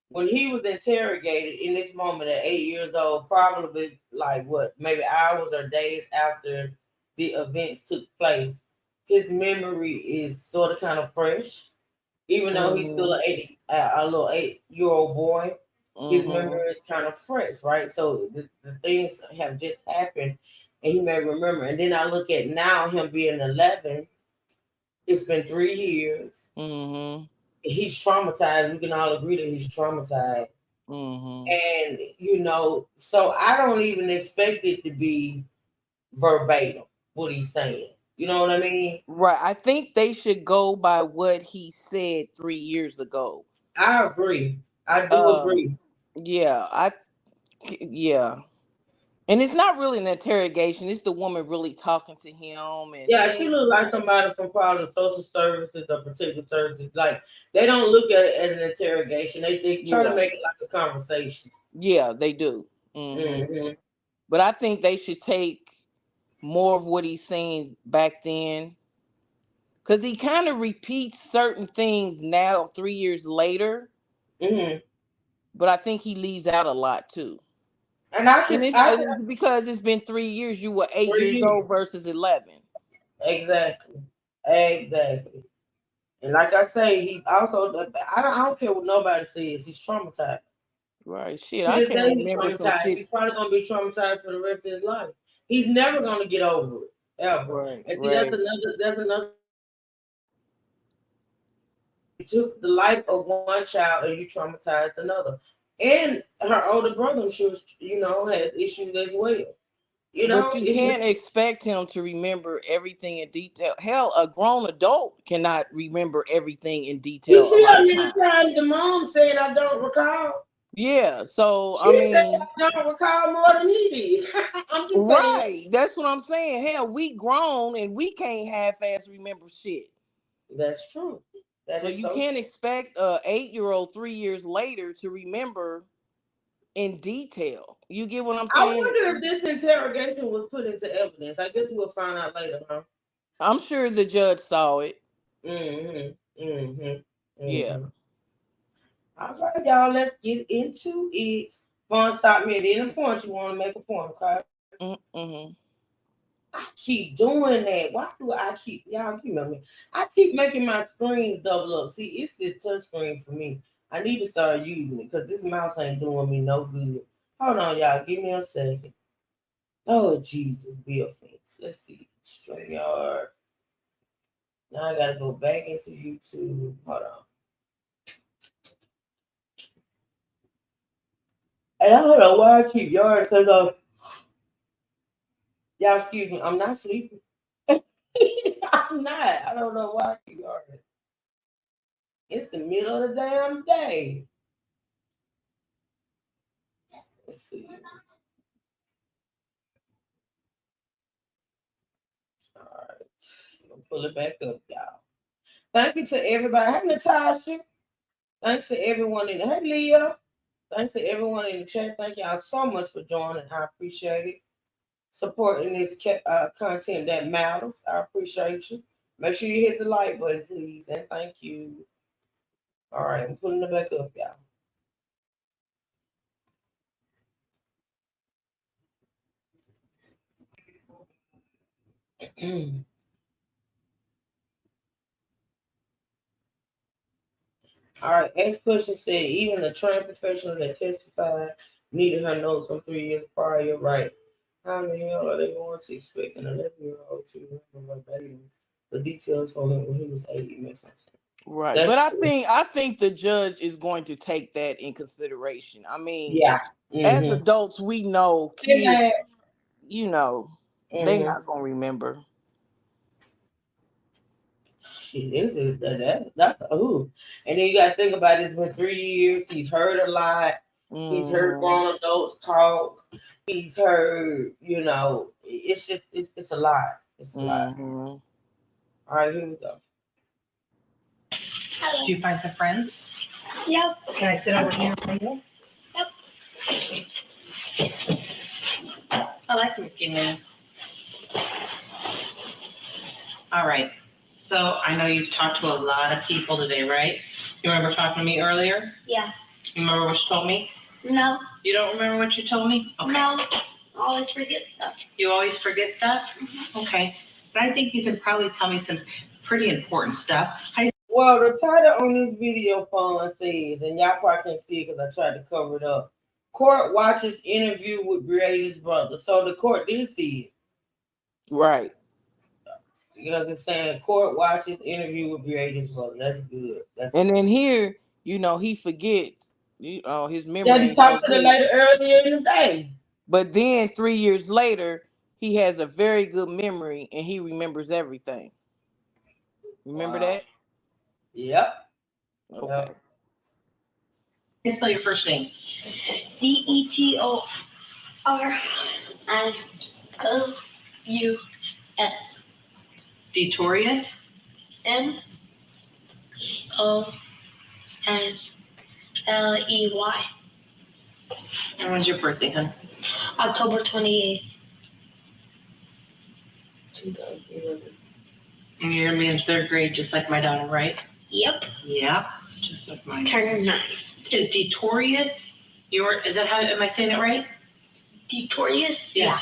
when he was interrogated in this moment at 8 years old, probably like what, maybe hours or days after the events took place, his memory is sort of kind of fresh. Even though he's still Mhm. a little 8-year old boy, his Mhm. memory is kind of fresh, right? So the things have just happened, and he may remember. And then I look at now him being 11. It's been 3 years. Mhm. He's traumatized. We can all agree that he's traumatized. Mhm. And so I don't even expect it to be verbatim what he's saying. You know what I mean? Right. I think they should go by what he said 3 years ago. I agree. I do Um. agree. Yeah. Yeah. And it's not really an interrogation. It's the woman really talking to him and Yeah, she looks like somebody from probably social services or protective services. Like they don't look at it as an interrogation. They try to yeah. make it like a conversation. Yeah, they do. Hmm. But I think they should take more of what he's saying back then, because he kind of repeats certain things now 3 years later, Hmm. but I think he leaves out a lot too. And I And just it's, I and it's because it's been 3 years. You were eight for years you old versus 11. exactly, exactly. And like I say, he's also I don't care what nobody says. He's traumatized. Right. Shit, To I this can't day, he's remember some traumatized. shit. He's probably gonna be traumatized for the rest of his life. He's never gonna get over it ever. Right. And see, Right. that's another. You took the life of one child and you traumatized another. And her older brother, I'm sure, has issues as well. But you It's just can't expect him to remember everything in detail. Hell, a grown adult cannot remember everything in you detail a see lot how of many times. times the mom said I don't recall. Yeah, so I She said mean, I don't recall more than he did. I'm just saying right. That's what I'm saying. Hell, we grown and we can't half-ass remember shit. that's true. That So is you so can't true. expect a 8-year-old 3 years later to remember in detail. You get what I'm I saying? wonder if this interrogation was put into evidence. I guess we'll find out later, huh? I'm sure the judge saw it. Mm-hmm. Mm-hmm. Yeah. Mm-hmm. All right, y'all, let's get into it. Fun, stop me at any point you want to make a point, okay? Mm-hmm. I keep doing that. Why do I keep y'all give me? I keep making my screens double up. See, it's this touch screen for me. I need to start using it because this mouse ain't doing me no good. Hold on, y'all. Give me a second. Oh Jesus, be offense. Let's see. StreamYard. Now I gotta go back into YouTube. Hold on. And I don't know why I keep yarning because y'all excuse me, I'm not sleeping. I'm not. I don't know why I keep yarning. It's the middle of the damn day. Let's see. All right. We'll pull it back up, y'all. Thank you to everybody. Hey, Natasha. Thanks to everyone in the hey Leah. Thanks to everyone in the chat. Thank y'all so much for joining. I appreciate it. Supporting this content that matters. I appreciate you. Make sure you hit the like button, please, and thank you. All right, I'm putting it back up, y'all. All right, next question said even the trained professional that testified needed her notes from 3 years prior, right? How in the hell are they going to expect an 11-year-old to remember verbatim the details from him when he was 8? It makes no sense. Right. That's But true. I think the judge is going to take that in consideration. I mean, Yeah. as Mm-hmm. adults, we know kids, they Mm-hmm. not gonna remember. Shit, this is that's ooh. And then you gotta think about this for 3 years. He's heard a lot. He's heard Hmm. grown adults talk. He's heard, it's just it's a lot. It's a lot. Hmm. All right, here we go. Hello. Did you find some friends? Yep. Can I sit over here with you? I like Mickey Mouse. All right. So I know you've talked to a lot of people today, right? You remember talking to me earlier? Yeah. You remember what you told me? No. You don't remember what you told me? Okay. No. I always forget stuff. You always forget stuff? Okay. But I think you could probably tell me some pretty important stuff. Well, the title on this video phone says, and y'all probably can't see it because I tried to cover it up. Court watches interview with Brea's brother. So the court did see it. Right. Because it's saying court watches interview with Brea's brother. That's good. That's And good. then here, he forgets. His Yeah, memory he ain't so talked to the good. lady earlier in the day. But then 3 years later, he has a very good memory and he remembers everything. Remember Wow. that? Yep. Okay. Yep. Please spell your first name. DETORIOUS. Detorius. MOSLEY. And when's your birthday, hon? October 28th. 2011. And you're gonna be in third grade, just like my daughter, right? Yep. Yep. Just like mine. Turning 9. Is Detorius is that how, am I saying it right? DETORIOUS? Yeah.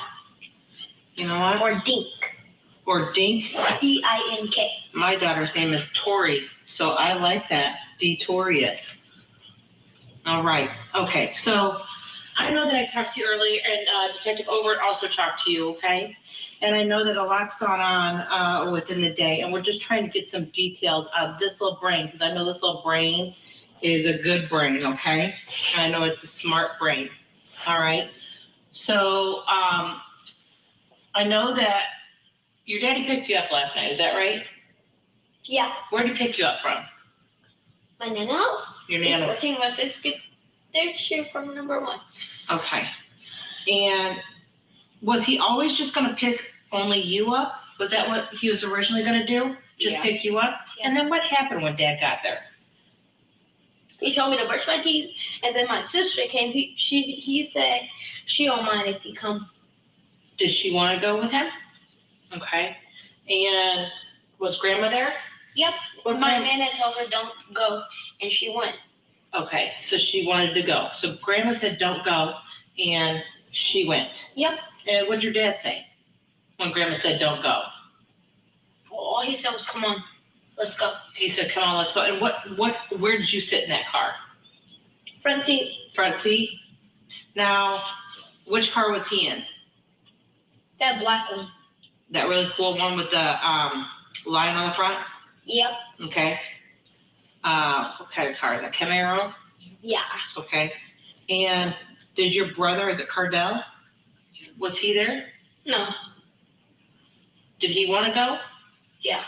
You know what? Or Dink. Or Dink. DINK. My daughter's name is Tori, so I like that. Detorius. All right. Okay. So I know that I talked to you earlier, and Detective Overt also talked to you, okay? And I know that a lot's gone on within the day, and we're just trying to get some details out of this little brain, because I know this little brain is a good brain, okay? And I know it's a smart brain. All right. So I know that your daddy picked you up last night. Is that right? Yeah. Where did he pick you up from? My nana house. Your nana. 14 West 6th. Third street from number 1. Okay. And was he always just going to pick only you up? Was that what he was originally going to do? Just Yeah. pick you up? Yeah. And then what happened when Dad got there? He told me to brush my teeth, and then my sister came. He said she don't mind if he come. Did she want to go with him? Okay. And was Grandma there? Yep. What My kind- nana told her don't go, and she went. Okay, so she wanted to go. So Grandma said don't go, and she went. Yep. And what'd your dad say when Grandma said don't go? All he said was, "Come on, let's go." He said, come on, let's go. And where did you sit in that car? Front seat. Front seat? Now, which car was he in? That black one. That really cool one with the line on the front? Yep. Okay. What kind of car is that? Camaro? Yeah. Okay. And did your brother, is it Cardell? Was he there? No. Did he want to go? Yeah.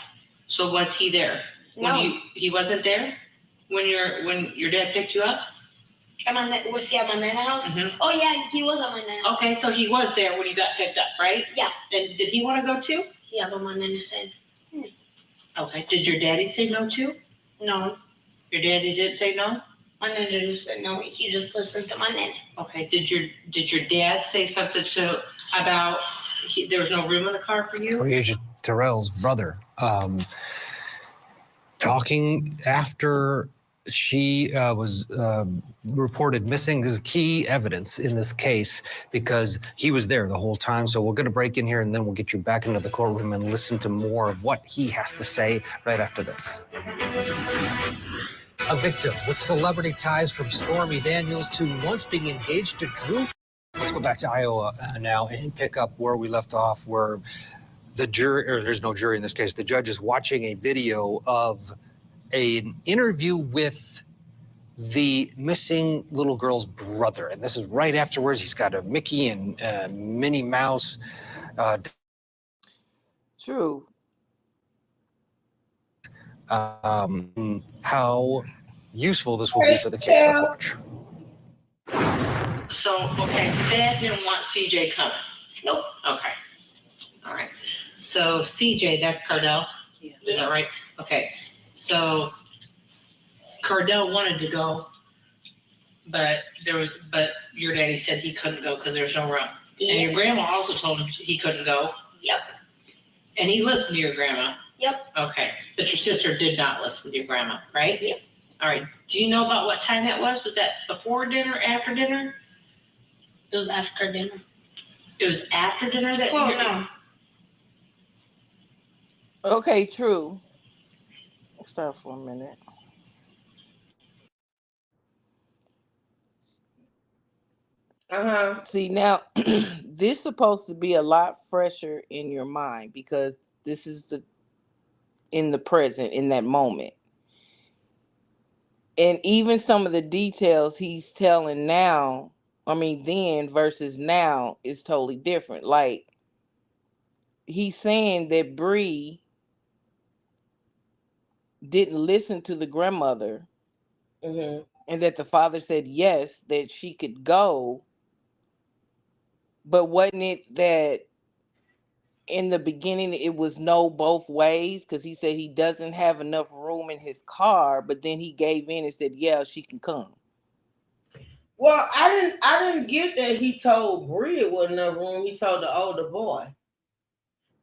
So was he there? No. He wasn't there when your dad picked you up? Was he at my nana house? Mhm. Oh yeah, he was at my nana house. Okay, so he was there when you got picked up, right? Yeah. And did he want to go too? Yeah, but my nana said Okay. Did your daddy say no too? no. Your daddy did say no? My nana just said no. He just listened to my nana. Okay. Did your dad say something about there was no room in the car for you? Breasia Terrell's brother, talking after she was reported missing is key evidence in this case because he was there the whole time. So we're going to break in here and then we'll get you back into the courtroom and listen to more of what he has to say right after this. A victim with celebrity ties from Stormy Daniels to once being engaged to Drew. Let's go back to Iowa now and pick up where we left off, where the jury, or there's no jury in this case, the judge is watching a video of an interview with the missing little girl's brother. And this is right afterwards. He's got a Mickey and Minnie Mouse. True. How useful this will be for the kids. Let's watch. So, okay, so Dad didn't want CJ coming. Nope. Okay. All right. So CJ, that's Cardell? Yeah. Is that right? Okay. So Cardell wanted to go, but your daddy said he couldn't go because there was no room. Yeah. And your grandma also told him he couldn't go. Yep. And he listened to your grandma. Yep. Okay. But your sister did not listen to your grandma, right? Yep. All right. Do you know about what time that was? Was that before dinner, after dinner? It was after dinner. It was after dinner that Well, no. Okay, true. Stop for a minute. See, now this supposed to be a lot fresher in your mind because this is in the present, in that moment. And even some of the details he's telling now, then versus now is totally different. Like he's saying that Bree didn't listen to the grandmother, and that the father said yes, that she could go. But wasn't it that in the beginning it was no both ways? Because he said he doesn't have enough room in his car, but then he gave in and said, yeah, she can come. Well, I didn't get that he told Bree it wasn't enough room. He told the older boy,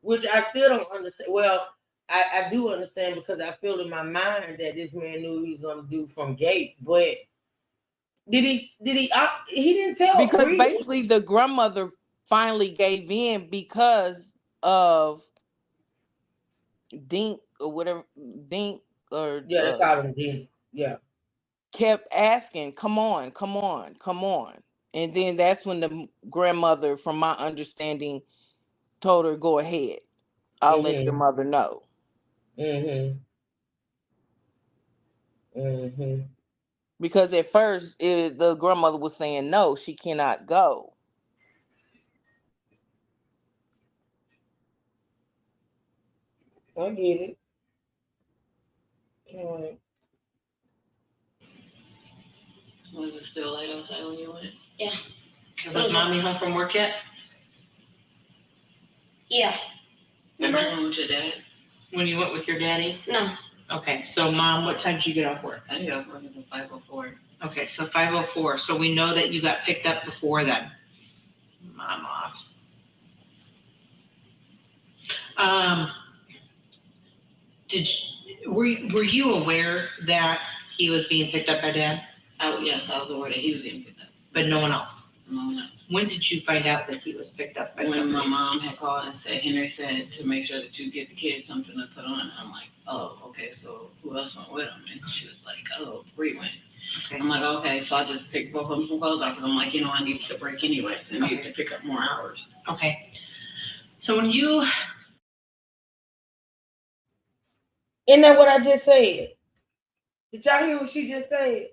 which I still don't understand. Well, I do understand because I feel in my mind that this man knew he was going to do from gate, but did he? He didn't tell Because Bree. basically the grandmother finally gave in because of Dink or whatever, Dink or Yeah, they called him Dink. Yeah. Kept asking, come on. And then that's when the grandmother, from my understanding, told her, go ahead. I'll let your mother know. Because at first the grandmother was saying, no, she cannot go. I get it. All right. Was it still light outside when you went? Yeah. Okay, was Mommy home from work yet? Yeah. Remember when you went with your dad? When you went with your daddy? No. Okay, so Mom, what time did you get off work? I didn't get off work until 5:04. Okay, so 5:04. So we know that you got picked up before then. Mom off. Were you aware that he was being picked up by Dad? Oh, yes, I was aware that he was getting picked up. But no one else? No one else. When did you find out that he was picked up by When somebody? my mom had called and said, Henry said to make sure that you get the kids something to put on. I'm like, oh, okay, so who else went with him? And she was like, oh, Bree went. Okay. I'm like, okay, so I just picked both of them some clothes off because I'm like, I need to break anyways. I need to pick up more hours. Okay. So when you... Isn't that what I just said? Did y'all hear what she just said?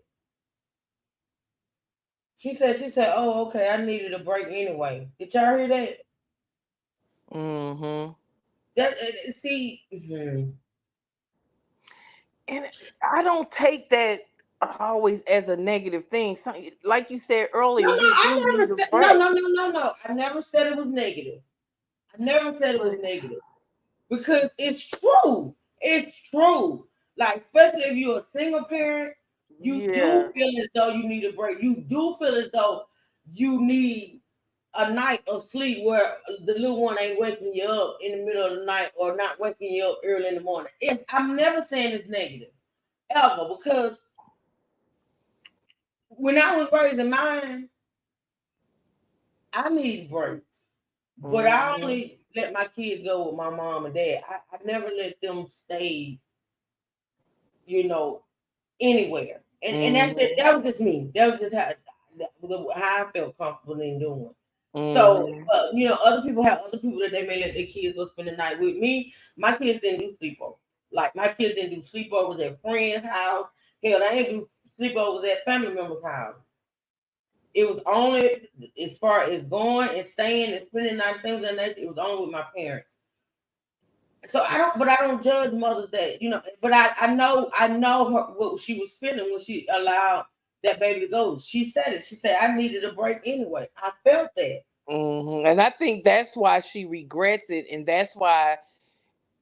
She said, oh, okay, I needed a break anyway. Did y'all hear that? That see. And I don't take that always as a negative thing. Like you said earlier, No, you do I need never a said break. no. I never said it was negative. I never said it was negative because it's true. It's true. Like especially if you're a single parent, you do Yeah. feel as though you need a break. You do feel as though you need a night of sleep where the little one ain't waking you up in the middle of the night or not waking you up early in the morning. I'm never saying it's negative ever because when I was raising mine, I need breaks, but I Mhm. only let my kids go with my mom and dad. I never let them stay, you know, anywhere. And that's it. Mhm. That was just me. That was just how I felt comfortable in doing. So, Mhm. other people have other people that they may let their kids go spend the night with. Me, my kids didn't do sleepovers. Like my kids didn't do sleepovers at friends' house. Hell, they didn't do sleepovers at family members' house. It was only as far as going and staying and spending night things like that. It was only with my parents. So I don't judge mothers that but I know her what she was feeling when she allowed that baby to go. She said it. She said I needed a break anyway. I felt that. And I think that's why she regrets it, and that's why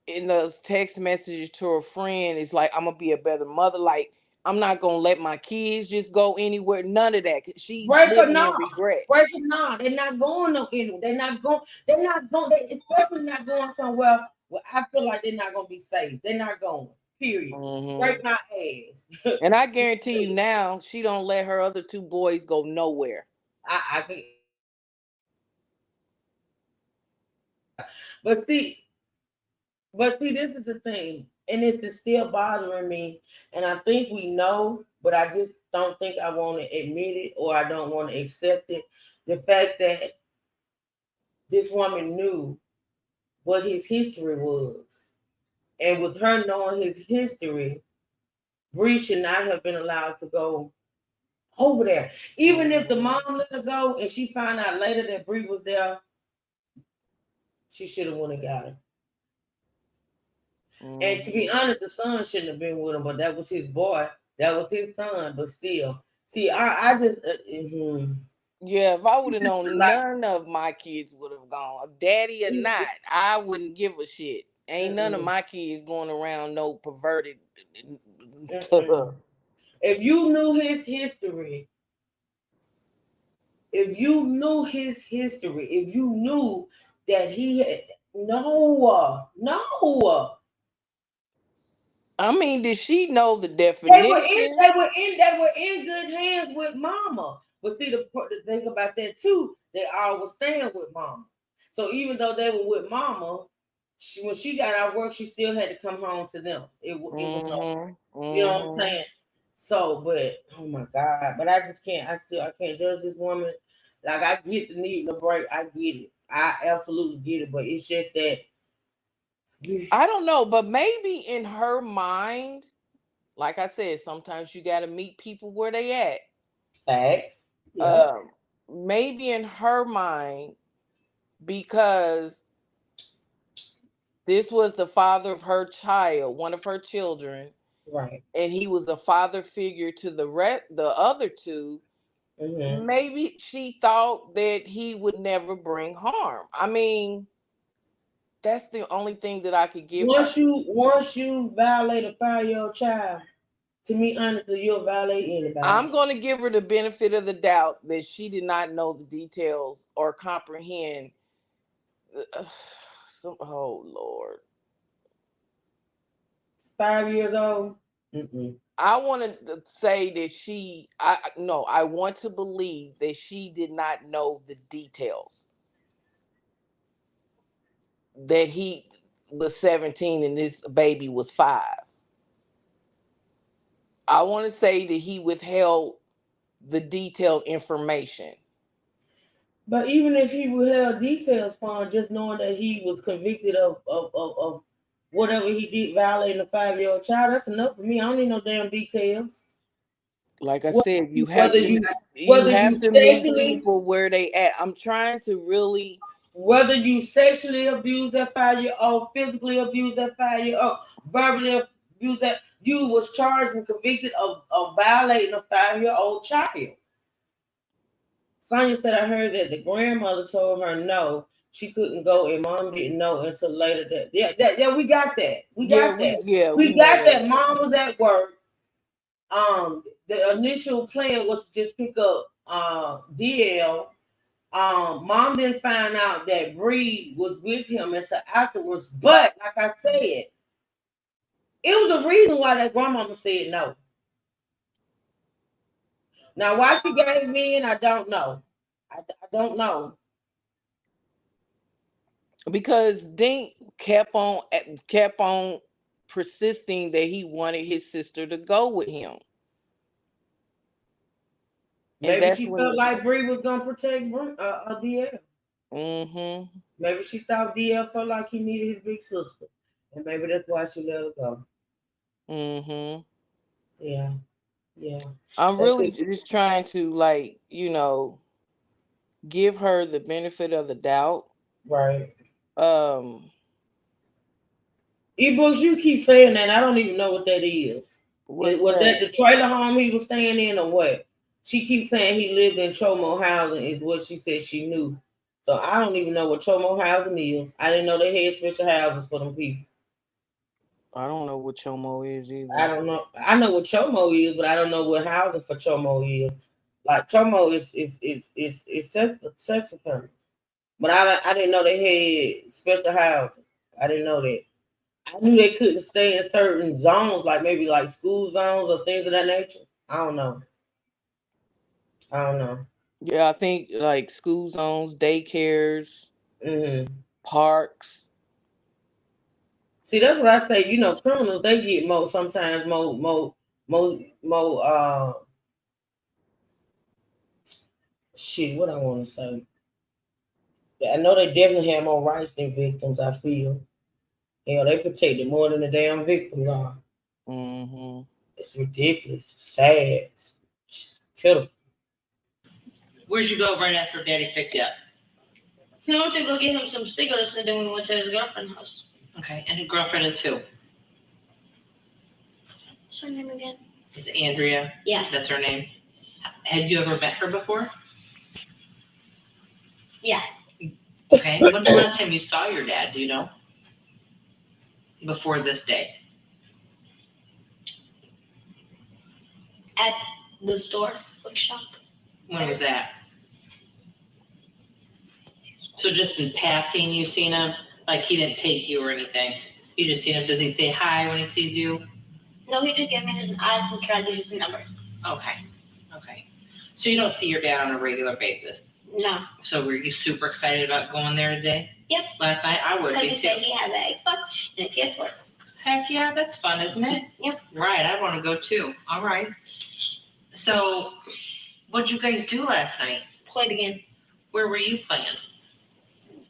in those text messages to her friend, it's like I'm gonna be a better mother. Like I'm not gonna let my kids just go anywhere. None of that. 'Cause she's Break or living in not, regret. break or not, they're not going no anywhere. They're not going. They're not going. They especially not going somewhere where I feel like they're not gonna be safe. They're not going. Period. Hmm. Break my ass. And I guarantee you now, she don't let her other two boys go nowhere. I can. But see, this is the thing, and it's still bothering me. And I think we know, but I just don't think I want to admit it, or I don't want to accept it. The fact that this woman knew what his history was, and with her knowing his history, Bree should not have been allowed to go over there. Even if the Hmm. mom let her go, and she found out later that Bree was there, she should have went and got her. And to be Hmm. honest, the son shouldn't have been with him, but that was his boy. That was his son. But still, see, I just, Yeah, if I would have just known like, none of my kids would have gone, daddy or not, I wouldn't give a shit. Ain't none of mm-mm, my kids going around no perverted. mm-mm. If you knew his history, if you knew that he had no, I mean, did she know the they were in definition? good hands with mama. But see the thing about that too, they all were staying with mama. So even though they were with mama, when she got out of work, she still had to come home to them. It was no, Hmm. you know what I'm Hmm. saying? So, but oh my God, but I just can't. I can't judge this woman. Like I get the need a break. I get it. I absolutely get it. But it's just that I don't know, but maybe in her mind, like I said, sometimes you got to meet people where they at. facts. Yep. Um, Maybe in her mind, because this was the father of her child, one of her children, Right. and he was a father figure to the other two. Hmm. Maybe she thought that he would never bring harm. I mean, that's the only thing that I could give her. Once you violate a 5-year-old child, to me, honestly, you'll violate anybody. I'm going to give her the benefit of the doubt that she did not know the details or comprehend. Oh Lord, 5 years old. Mm-mm. I want to say that she. I no. I want to believe that she did not know the details. That he was 17 and this baby was 5. I want to say that he withheld the detailed information. But even if he withheld details from just knowing that he was convicted of whatever he did violating a 5-year-old child, that's enough for me. I don't need no damn details. Like I Whether said, you whether you you whether you have to meet sexually people where they at. I'm trying to really. whether you sexually abuse that 5-year old, physically abuse that 5-year old, verbally abuse that, you was charged and convicted of violating a 5-year-old child. Sonia said, I heard that the grandmother told her no, she couldn't go, and mom didn't know until later. Yeah, we got that. We got that. We We know got that. that. Mom was at work. The initial plan was to just pick up DL. Mom didn't find out that Bree was with him until afterwards. But like I said, it was a reason why that grandmama said no. Now, why she gave me in, I don't know. I don't know. Because Dink kept on persisting that he wanted his sister to go with him. And Maybe that's she felt when like Bree was gonna protect DL. mm-hmm. Maybe she thought DL felt like he needed his big sister, and maybe that's why she let her go. Mm-hmm. Yeah, yeah. I'm That really could be just trying to like, give her the benefit of the doubt. right. Um Ebooks, you keep saying that. I don't even know what that is. what's Was that that? the trailer home he was staying in, or what? She keeps saying he lived in Chomo housing, is what she said she knew. So I don't even know what Chomo housing is. I didn't know they had special houses for them people. I don't know what Chomo is I either. don't know. I know what Chomo is, but I don't know what housing for Chomo is. Like Chomo is sex offenders, but I didn't know they had special housing. I didn't know that. I knew they couldn't stay in certain zones, like maybe like school zones or things of that nature. I don't know. I don't know. Yeah, I think like school zones, daycares, Hmm. parks. See, that's what I say. Criminals they get more sometimes more shit. What I want to say. I know they definitely have more rights than victims. I feel. Hell, they protected more than the damn victims are. Mm-hmm. It's ridiculous. Sad. It's pitiful. Where'd you go right after Daddy picked you up? We went to go get him some cigarettes and then we went to his girlfriend's house. Okay, and his girlfriend is who? What's her name again? Is it Andrea? Yeah. That's her name. Had you ever met her before? Yeah. Okay. When's the last time you saw your dad? Do you know? Before this day. At the store, bookshop. When was that? So just in passing, you've seen him? Like he didn't take you or anything? You just seen him? Does he say hi when he sees you? No, he just gave me his eyes and tried to use the number. Okay. Okay. So you don't see your dad on a regular basis? No. So were you super excited about going there today? Yep. Last night? I would Because be he too. said he had the Xbox and a PS4. Heck yeah, that's fun, isn't it? Yep. Right, I want to go too. All right. So, what'd you guys do last night? Played again. Where were you playing?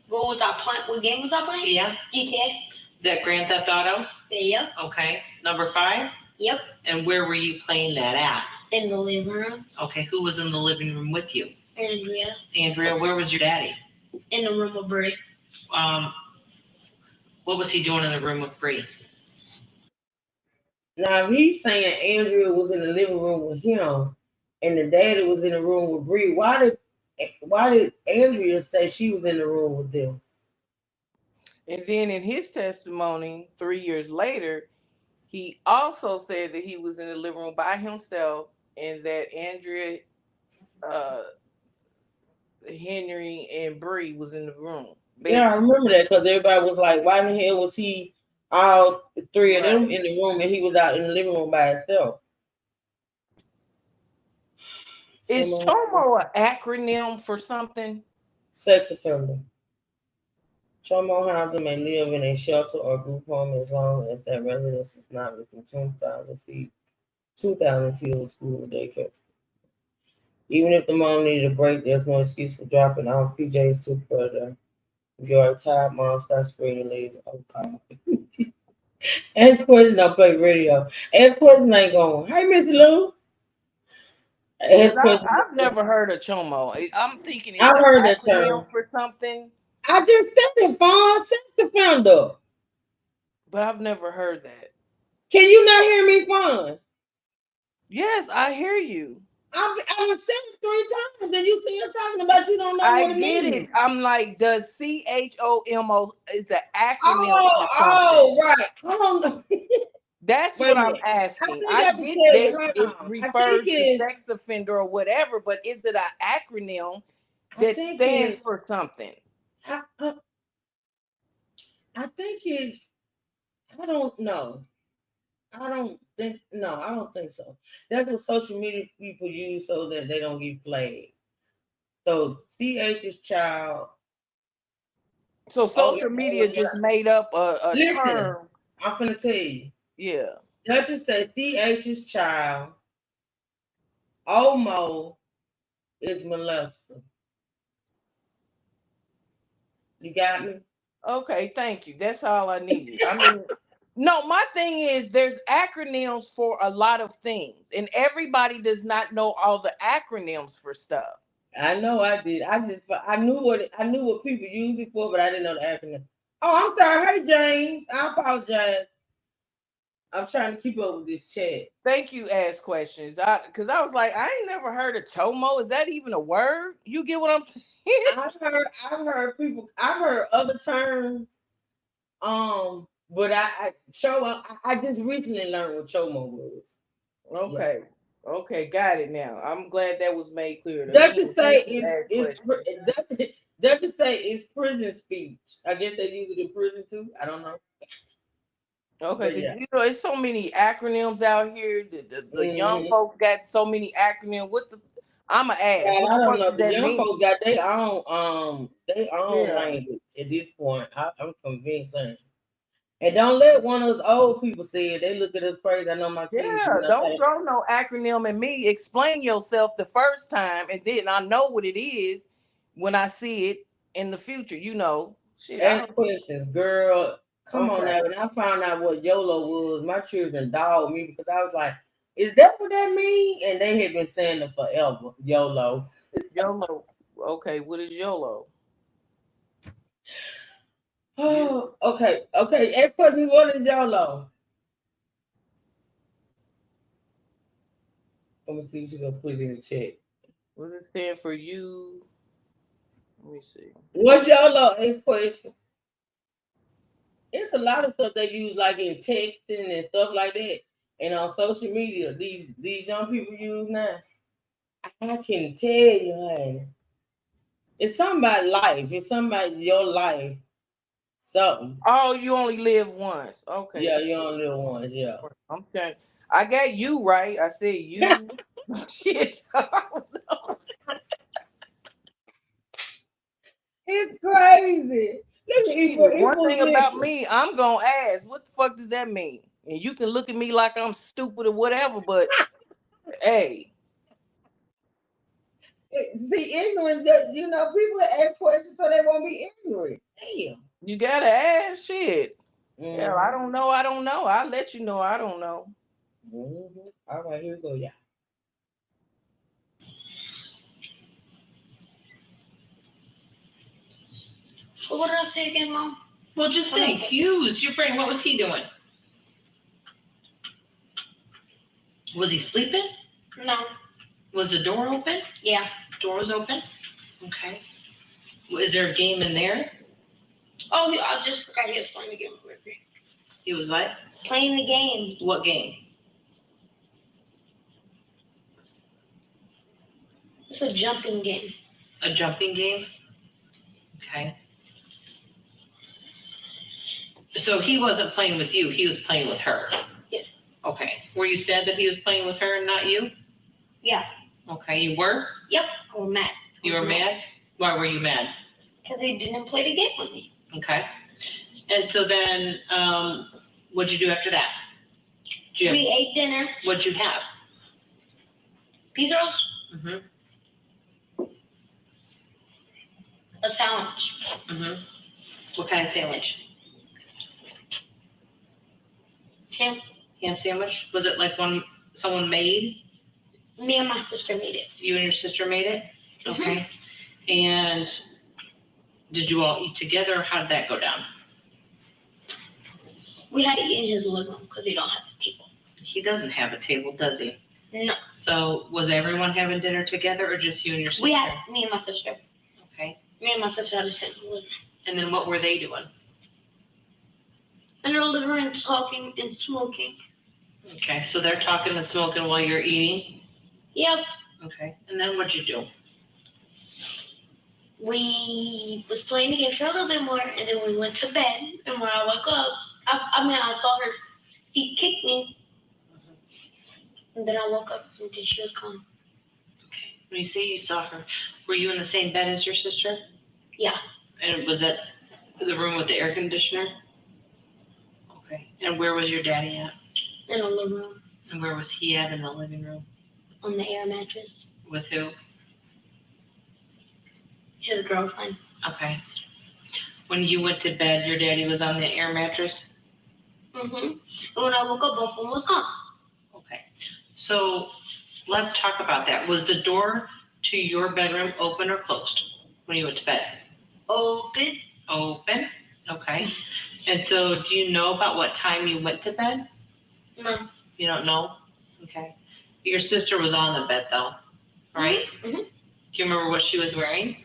What game was I playing? Yeah. GTA. Is that Grand Theft Auto? Yep. Okay. Number 5? Yep. And where were you playing that at? In the living room. Okay, who was in the living room with you? Andrea. Andrea, where was your daddy? In the room with Bree. What was he doing in the room with Bree? Now, if he's saying Andrea was in the living room with him, and the daddy was in the room with Bree, why did Andrea say she was in the room with them? And then in his testimony, 3 years later, he also said that he was in the living room by himself and that Andrea, uh, Henry, and Bree was in the room. Yeah, I remember that because everybody was like, "Why in the hell was he all three of them Right. in the room and he was out in the living room by himself?" Is Chomo an acronym for something? Sex offender. Chomo housing may live in a shelter or group home as long as that residence is not within 2,000 feet of a school or daycare. Even if the mom needed a break, there's no excuse for dropping off PJs too further. If you are tired, mom, stop spreading legs. Oh, God. Ask questions, don't play radio. Ask questions ain't going. Hey, Mr. Lou. Ask questions. I've never heard of Chomo. I'm thinking it's I've an heard that acronym term. for something, I just said it, Vaughn. Sex offender. but I've never heard that. Can you not hear me fine? Yes, I hear you. I was saying it 3 times, and you still talking about you don't know what I it get means. it. I'm like, does CHOMO is an acronym Oh, for something? right. I don't know. That's Wait what a I'm minute. I asking. think I I can get tell you. that Hold it on. I think refers to it's. sex offender or whatever, but is it an acronym I that think stands it's. for something? I, I, I think it's. I don't know. I don't think. No, I don't think so. That's what social media people use so that they don't get flagged. So CH is child. So Oh, social media just made up a listen. term. I'm finna tell you. Yeah. Duchess say CH is child. Omo is molester. You got me? Okay, thank you. That's all I needed. I mean, no, my thing is there's acronyms for a lot of things, and everybody does not know all the acronyms for stuff. I know I did. I knew what people use it for, but I didn't know the acronym. Oh, I'm sorry. Hey James, I apologize. I'm trying to keep up with this chat. Thank you, ask questions. Because I was like, I ain't never heard of chomo. Is that even a word? You get what I'm saying? I've heard other terms. But I just recently learned what chomo was. Yeah. Okay. Okay, got it now. I'm glad that was made clear. Does it Again, say thank you, ask questions. does it say it's prison speech? I guess they use it in prison too. I don't know. Okay, But because yeah. you know, it's so many acronyms out here. The young Mhm. folks got so many acronyms. What the? I'ma ask. Yeah, What I the don't fuck know. does The that young mean? folks got their own Yeah. language at this point. I'm convinced. And don't let one of those old people say it. They look at us crazy. I know my kids do. Yeah, And I don't say, throw no acronym at me. Explain yourself the first time, and then I know what it is when I see it in the future. You know, shit. I ask don't. questions, girl. Come on Okay. now. When I found out what YOLO was, my children dogged me because I was like, is that what that means? And they had been saying it forever. YOLO. YOLO. Okay, what is YOLO? You, Oh, okay. Okay. Ask questions. What is YOLO? Let me see if she's gonna put it in the chat. what is it stand for you? Let me see. What's YOLO? Ask question. It's a lot of stuff they use like in texting and stuff like that. And on social media, these young people use now. I can tell you, honey. It's something about life. It's something about your life. Something. Oh, you only live once. Okay, Yeah, you shit. on little ones, yeah. I'm trying. I got you right. I said you. Shit. It's crazy. Look at Shit. One Equal thing about listen. me, I'm gonna ask, what the fuck does that mean? And you can look at me like I'm stupid or whatever, but hey, See, ignorance that people ask questions so they won't be ignorant. Damn. you gotta ask shit. Hell, I Mm-hmm. don't know. I don't know. I'll let you know. I don't know. Mm-hmm. All right, here we go, yeah. So what did I say again, Mom? Well, just think, use your brain. What was he doing? Was he sleeping? No. Was the door open? Yeah. Door was open? Okay. Is there a game in there? Oh, I just forgot he was playing the game with me. He was what? Playing the game. What game? It's a jumping game. A jumping game? Okay. So he wasn't playing with you, he was playing with her? Yes. Okay. Were you sad that he was playing with her and not you? Yeah. Okay, you were? Yep. I was mad. You were mad? Why were you mad? Because he didn't play the game with me. Okay. And so then, what'd you do after that? We ate dinner. What'd you have? Pizza rolls. Mm-hmm. A sandwich. Mm-hmm. What kind of sandwich? Ham. Ham sandwich? Was it like one someone made? Me and my sister made it. You and your sister made it? Mm-hmm. Okay. And did you all eat together? Or how did that go down? We had to eat in his living room because he don't have a TV. He doesn't have a table, does he? No. So was everyone having dinner together or just you and your sister? We had me and my sister. Okay. Me and my sister had a sit in the living room. And then what were they doing? In the living room, talking and smoking. Okay, so they're talking and smoking while you're eating? Yep. Okay, and then what'd you do? We was playing the game for a little bit more, and then we went to bed. And when I woke up, I saw her feet kick me, and then I woke up and then she was gone. Okay, when you say you saw her, were you in the same bed as your sister? Yeah. And was that the room with the air conditioner? Okay, and where was your daddy at? In the living room, And where was he at in the living room? on the air mattress. With who? His girlfriend. Okay. When you went to bed, your daddy was on the air mattress? Mm-hmm. And when I woke up, both of them was gone. Okay, so let's talk about that. Was the door to your bedroom open or closed when you went to bed? Open. Open, okay. And so do you know about what time you went to bed? No. You don't know? Okay. Your sister was on the bed though, right? Mm-hmm. Do you remember what she was wearing?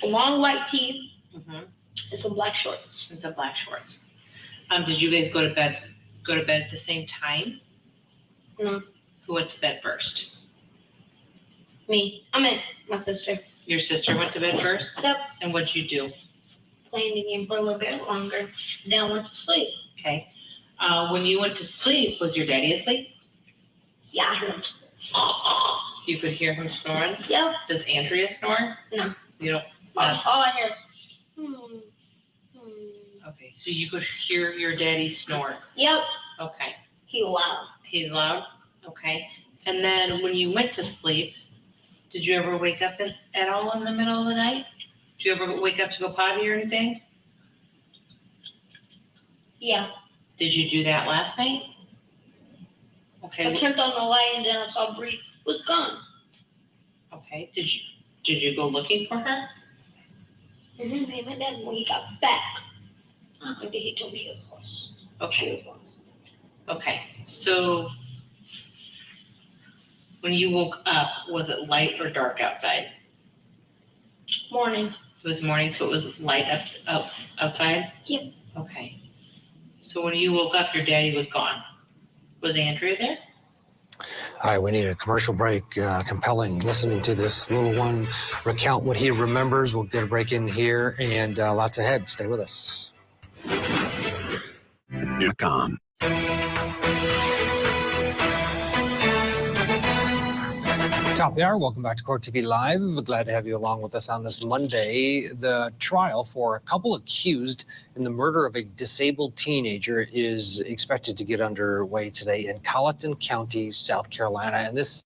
Long white tee Mm-hmm. and some black shorts. And some black shorts. Did you guys go to bed at the same time? No. Who went to bed first? Me. My sister. Your sister went to bed first? Yep. And what'd you do? Playing the game for a little bit longer. Then I went to sleep. Okay. When you went to sleep, was your daddy asleep? Yeah, I heard him. You could hear him snoring? Yep. Does Andrea snore? No. You don't? All I hear. Okay, so you could hear your daddy snore. Yep. Okay. He loud. He's loud? Okay. And then when you went to sleep, did you ever wake up at all in the middle of the night? Did you ever wake up to go potty or anything? Yeah. Did you do that last night? Okay. I turned on the light and then I saw Bree was gone. Okay. Did you go looking for her? Mm-hmm. Me and my dad, when he got back, and then he told me he was lost. Okay. Okay. So when you woke up, was it light or dark outside? Morning. It was morning, so it was light up outside? Yep. Okay. So when you woke up, your daddy was gone. Was Andrea there? All right, we need a commercial break. Compelling listening to this little one recount what he remembers. We'll get a break in here and lots ahead. Stay with us. .com. Top of the hour. Welcome back to Court TV Live. Glad to have you along with us on this Monday. The trial for a couple accused in the murder of a disabled teenager is expected to get underway today in Colleton County, South Carolina. And this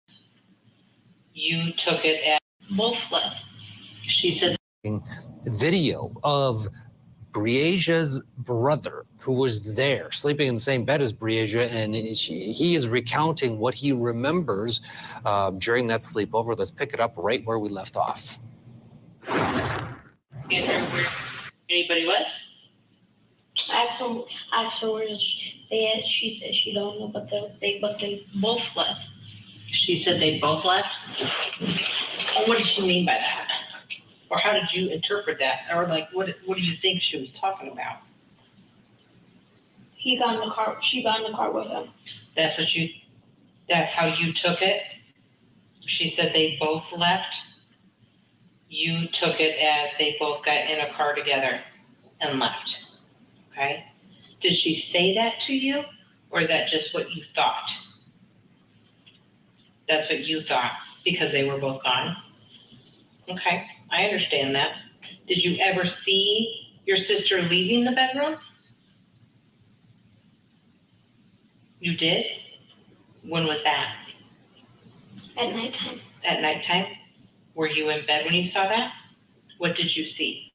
You took it at Both left. she said video of Breasia's brother, who was there sleeping in the same bed as Breasia, and he is recounting what he remembers during that sleepover. Let's pick it up right where we left off. where anybody was? I asked her where she said she don't know, but they both left. She said they both left? And what did she mean by that? Or how did you interpret that? Or like, what do you think she was talking about? He got in the car. She got in the car with him. That's how you took it? She said they both left? You took it as they both got in a car together and left, okay? Did she say that to you, or is that just what you thought? That's what you thought, because they were both gone? Okay, I understand that. Did you ever see your sister leaving the bedroom? You did? When was that? At nighttime. At nighttime? Were you in bed when you saw that? What did you see?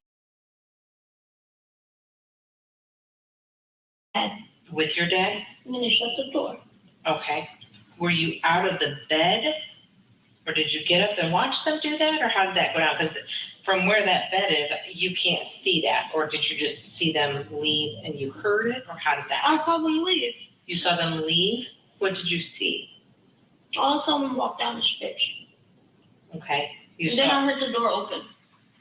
Dad. With your dad? And then he shut the door. Okay. Were you out of the bed? Or did you get up and watch them do that? Or how did that go down? Because from where that bed is, you can't see that. Or did you just see them leave and you heard it? Or how did that? I saw them leave. You saw them leave? What did you see? I saw someone walk down the stairs. Okay. You And then saw. I heard the door open.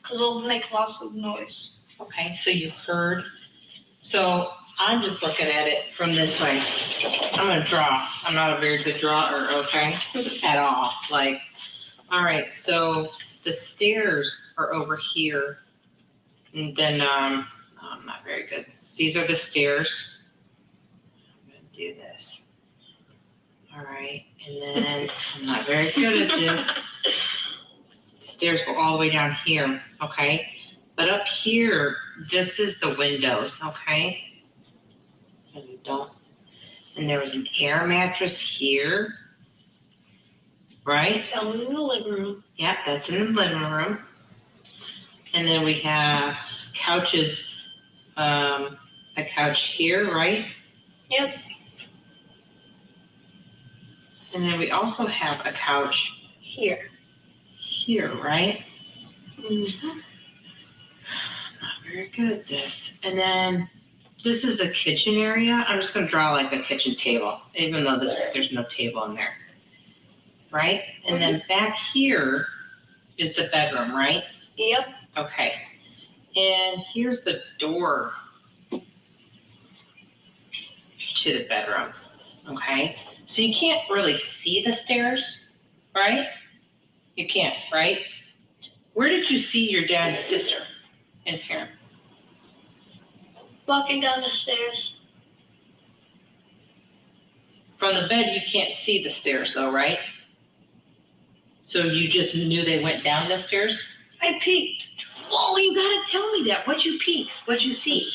Because it'll make lots of noise. Okay, so you heard. So I'm just looking at it from this way. I'm gonna draw. I'm not a very good drawer, okay, at all. Like, all right, so the stairs are over here. And then, I'm not very good. These are the stairs. I'm gonna do this. All right, and then I'm not very good at this. The stairs go all the way down here, okay? But up here, this is the windows, okay? And you don't. And there was an air mattress here, right? Down in the living room. Yeah, that's in the living room. And then we have couches, a couch here, right? Yep. And then we also have a couch Here. here, right? Mm-hmm. Not very good at this. And then this is the kitchen area. I'm just gonna draw like a kitchen table, even though there's no table in there. Right? And then back here is the bedroom, right? Yep. Okay. And here's the door to the bedroom. Okay? So you can't really see the stairs, right? You can't, right? Where did you see your dad's sister in here? Walking down the stairs. From the bed, you can't see the stairs though, right? So you just knew they went down the stairs? I peeked. Oh, you gotta tell me that. What'd you peek? What'd you see?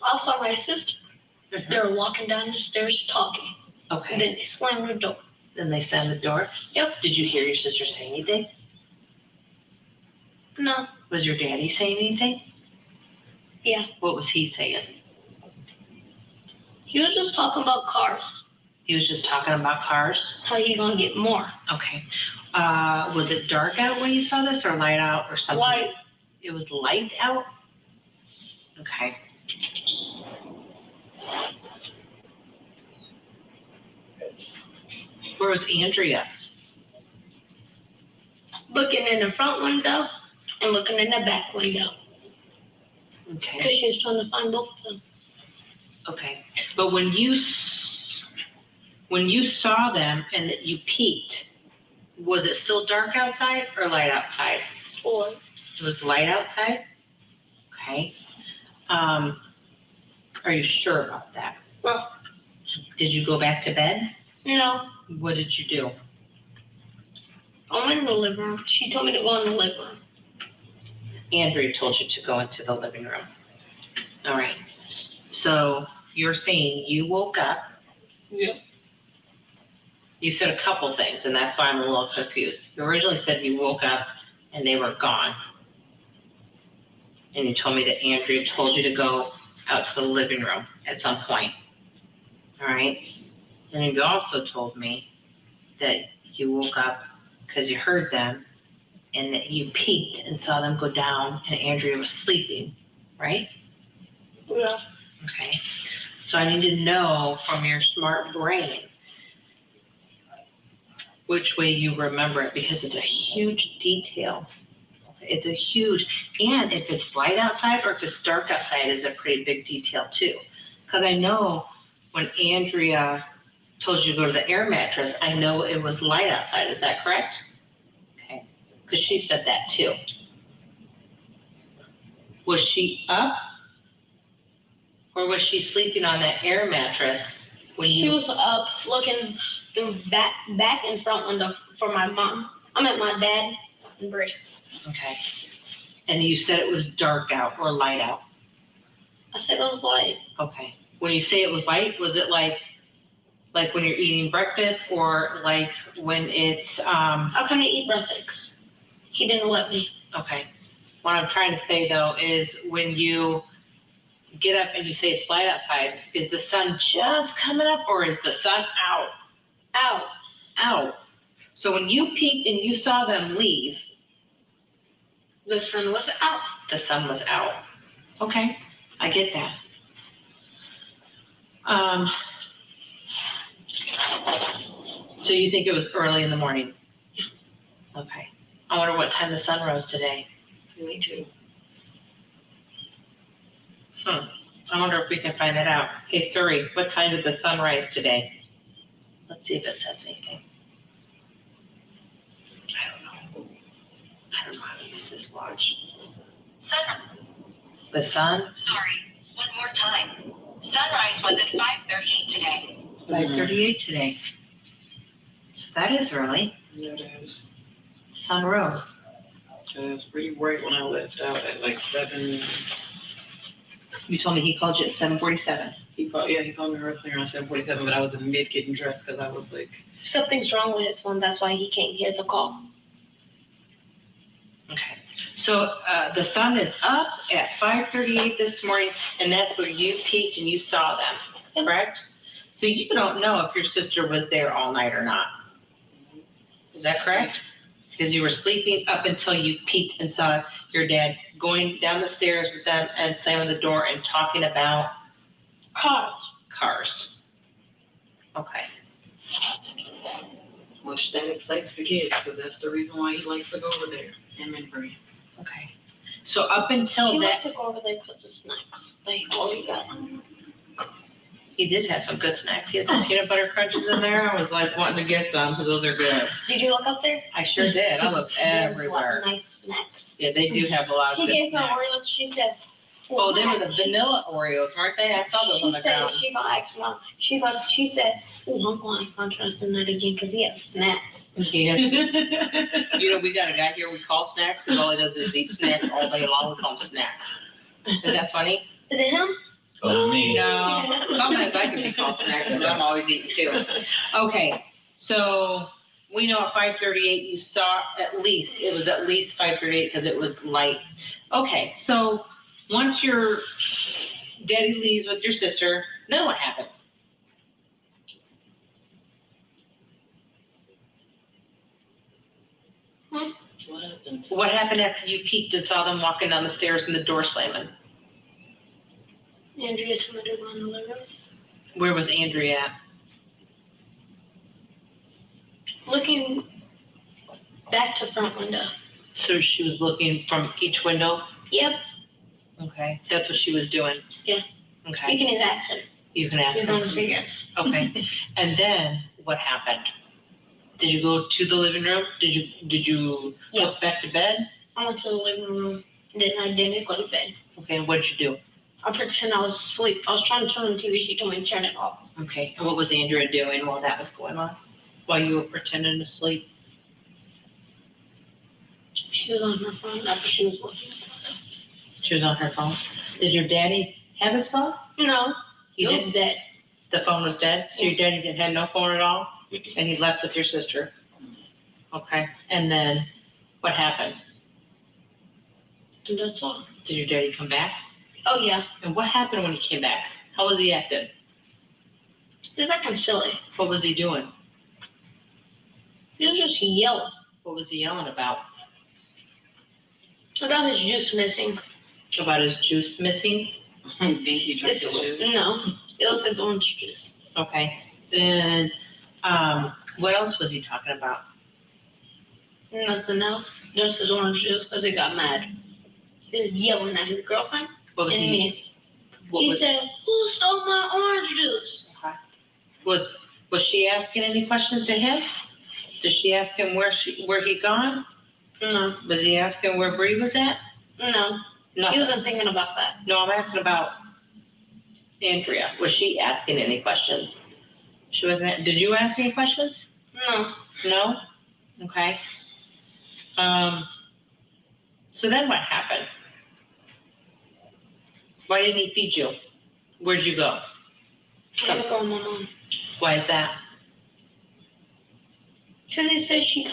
I saw my sister. They were walking down the stairs talking. And Okay. then they slammed the door. Then they slammed the door? Yep. Did you hear your sister say anything? No. Was your daddy saying anything? Yeah. What was he saying? He was just talking about cars. He was just talking about cars? How he gonna get more. Okay. Was it dark out when you saw this or light out or something? Light. It was light out? Okay. Where was Andrea? Looking in the front window and looking in the back window. Okay. Because she was trying to find both of them. Okay. But when you saw them and that you peeked, was it still dark outside or light outside? Or It was light outside? Okay. Are you sure about that? well, Did you go back to bed? no. What did you do? I went in the living room. She told me to go in the living room. Andrea told you to go into the living room. All right. So you're saying you woke up. Yep. You said a couple things, and that's why I'm a little confused. You originally said you woke up and they were gone. And you told me that Andrea told you to go out to the living room at some point. All right. And then you also told me that you woke up because you heard them and that you peeked and saw them go down and Andrea was sleeping, right? Yeah. Okay. So I need to know from your smart brain which way you remember it because it's a huge detail. It's a huge, and if it's light outside or if it's dark outside is a pretty big detail too. Because I know when Andrea told you to go to the air mattress, I know it was light outside. Is that correct? Okay. Because she said that too. Was she up? Or was she sleeping on that air mattress when She you? was up looking through back and front window for my mom. I meant my dad and Brie. Okay. And you said it was dark out or light out? I said it was light. Okay. When you say it was light, was it like when you're eating breakfast or like when it's, I couldn't eat breakfast. He didn't let me. okay. What I'm trying to say though is when you get up and you say it's light outside, is the sun just coming up or is the sun out? Out. Out. So when you peeked and you saw them leave, The sun was out. the sun was out. Okay, I get that. So you think it was early in the morning? Okay. I wonder what time the sun rose today. Me too. I wonder if we can find that out. Hey Siri, what time did the sun rise today? Let's see if it says anything. I don't know how to use this watch. Sun. The sun? Sorry, one more time. Sunrise was at 5:38 today. 5:38 today. So that is early. Yeah, it is. Sun rose. It was pretty bright when I left out at like 7. You told me he called you at 7:47. He called me earlier around 7:47, but I was in mid getting dressed because I was like, Something's wrong with his phone. That's why he can't hear the call. Okay. So the sun is up at 5:38 this morning, and that's where you peeked and you saw them, correct? So you don't know if your sister was there all night or not. Is that correct? Because you were sleeping up until you peeked and saw your dad going down the stairs with them and slamming the door and talking about cars. Okay. which that excites the kids because that's the reason why he likes to go over there and Minbury. Okay. So up until He that, liked to go over there because of snacks. Like, what we got. he did have some good snacks. He had some peanut butter crunches in there. I was like wanting to get some because those are good. Did you look up there? I sure did. I looked There's everywhere. a lot of nice snacks. Yeah, they do have a lot of He good gave her snacks. Oreos. She said, Oh, they were the She- vanilla Oreos, weren't they? I saw those on the She said ground. she gonna ask Mom. She said, "Oh, I'm gonna ask Mom trust him that again because he has snacks." Yeah. You know, we got a guy here we call Snacks because all he does is eat snacks all day long. We call him Snacks. Isn't that funny? Is it him? No, sometimes I can be called Snacks because I'm always eating too. Okay, so we know at 5:38 you saw it was at least 5:38 because it was light. Okay, so once your daddy leaves with your sister, then what happens? What happens? What happened after you peeked and saw them walking down the stairs and the door slamming? Andrea told me to go in the living room. Where was Andrea at? Looking back to front window. So she was looking from each window? Yep. Okay, that's what she was doing? Yeah. Okay, You can even ask her. you can ask She's her. gonna say yes. Okay, and then what happened? Did you go to the living room? Did you Yeah. go back to bed? I went to the living room. Then I didn't go to bed. Okay, and what did you do? I pretend I was asleep. I was trying to turn on the TV. She told me to turn it off. Okay, and what was Andrea doing while that was going on? While you were pretending to sleep? She was on her phone after she was working. She was on her phone. Did your daddy have his phone? No, He it was didn't? dead. The phone was dead? So your daddy didn't have no phone at all? And he left with your sister? Okay, and then what happened? And that's all. Did your daddy come back? Oh yeah, And what happened when he came back? How was he acting? he's acting silly. What was he doing? He was just yelling. What was he yelling about? About his juice missing. About his juice missing? Think he drank It's, the juice? no, it was his orange juice. Okay, then, what else was he talking about? Nothing else. Just his orange juice because he got mad. He was yelling at his girlfriend What was and he, me. what He was, said, "Who stole my orange juice?" was she asking any questions to him? Did she ask him where he'd gone? No, Was he asking where Bree was at? no. He Nothing. wasn't thinking about that. No, I'm asking about Andrea. Was she asking any questions? She wasn't, did you ask any questions? No. No? Okay. So then what happened? Why didn't he feed you? Where'd you go? I gotta go with my mom. Why is that? So they said she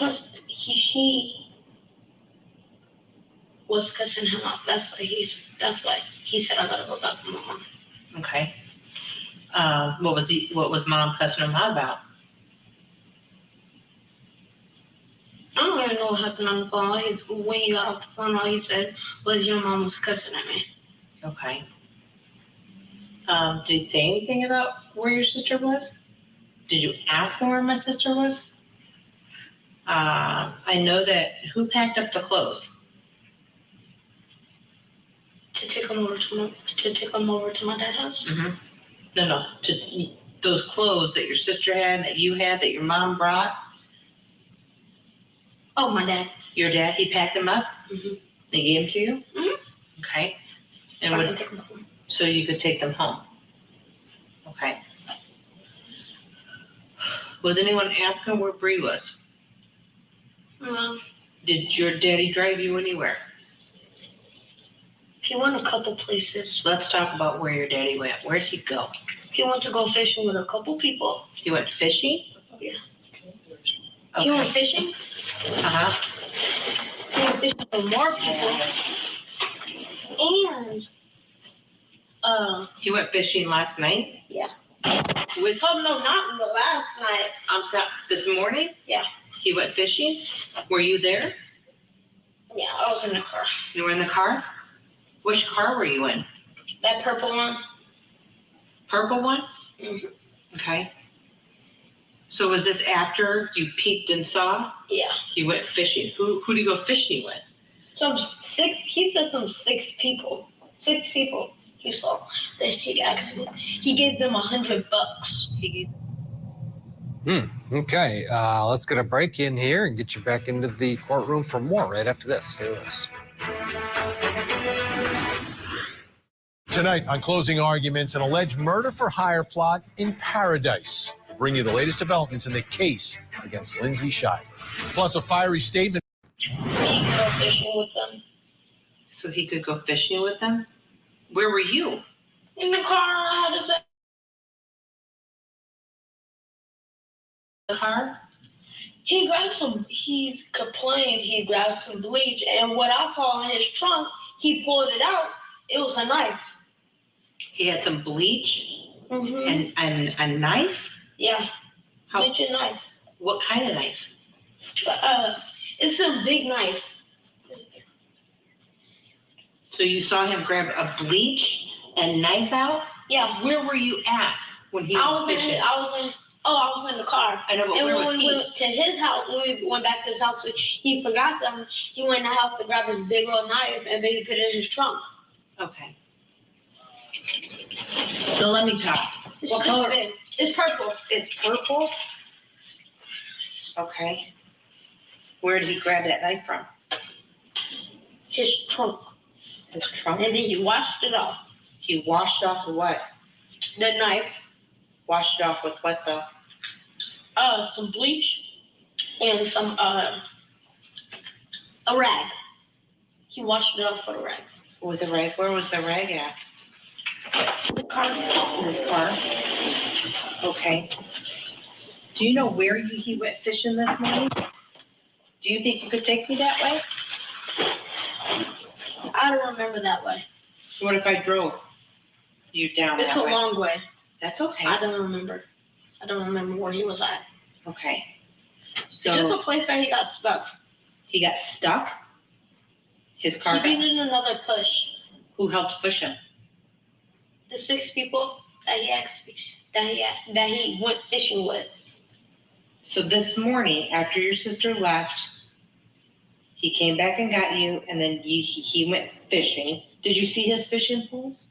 was cussing him out. That's why he said I gotta go back with my mom. Okay. What was mom cussing him out about? I don't even know what happened on the phone. When he got off the phone, all he said was your mom was cussing at me. Okay. Did he say anything about where your sister was? Did you ask him where my sister was? I know that, who packed up the clothes? To take them over to my dad's house. Mm-hmm. No, those clothes that your sister had, that you had, that your mom brought. Oh, my dad. Your dad, he packed them up? Mm-hmm. They gave them to you? Mm-hmm. Okay. And I what, can take them home. so you could take them home? Okay. Was anyone asking where Bree was? No. Did your daddy drive you anywhere? He went a couple places. Let's talk about where your daddy went. Where'd he go? He went to go fishing with a couple people. He went fishing? Yeah. Okay. He went fishing. Uh-huh. He went fishing with more people. And, He went fishing last night? yeah. With, Oh, no, not in the last night. I'm sorry, this morning? Yeah. He went fishing? Were you there? Yeah, I was in the car. You were in the car? Which car were you in? That purple one. Purple one? Mm-hmm. Okay. So was this after you peeked and saw? Yeah. He went fishing. Who did he go fishing with? He said some 6 people. 6 people he saw. That he gave them $100. He Okay, let's get a break in here and get you back into the courtroom for more right after this. Stay with us. Tonight on Closing Arguments, an alleged murder-for-hire plot in Paradise. We'll bring you the latest developments in the case against Lindsay Shiver. Plus a fiery statement. He could go fishing with them. So he could go fishing with them? Where were you? In the car, I had to say. The car? He complained he grabbed some bleach, and what I saw in his trunk, he pulled it out. It was a knife. He had some bleach Mm-hmm. and a knife? Yeah. How- Bleach and knife. What kind of knife? It's some big knives. So you saw him grab a bleach and knife out? Yeah. Where were you at when he I was was fishing? in the car. I know, but And where when was we he? went to his house, when we went back to his house, he forgot something. He went in the house to grab his big old knife, and then he put it in his trunk. Okay. So let me talk. It's What color? big. It's purple. It's purple? Okay. Where did he grab that knife from? His trunk. His trunk? And then he washed it off. He washed off what? The knife, Washed it off with what though? some bleach, and some, a rag. He washed it off with a rag. With the rag? Where was the rag at? The car. In his car? Okay. Do you know where he went fishing this morning? Do you think you could take me that way? I don't remember that way. What if I drove you down It's that a way? long way. That's okay. I don't remember. I don't remember where he was at. Okay. Just So a place that he got stuck. he got stuck? His car He got, needed another push. who helped push him? The 6 people that he went fishing with. So this morning, after your sister left, he came back and got you, and then he went fishing. Did you see his fishing poles?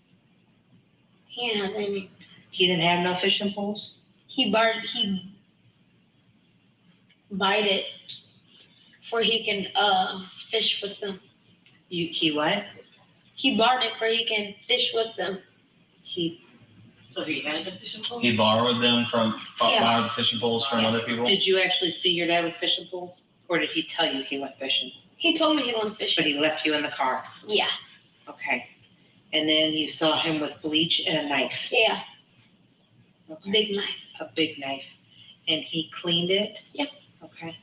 He didn't have any. He didn't have no fishing poles? He bite it for he can fish with them. He what? He barred it for he can fish with them. So he had the fishing pole? He borrowed them Yeah. borrowed fishing poles from other people? Did you actually see your dad with fishing poles? Or did he tell you he went fishing? He told me he went But fishing. he left you in the car? Yeah. Okay. And then you saw him with bleach and a knife? Yeah. Okay. Big knife. A big knife. And he cleaned it? Yep. Okay.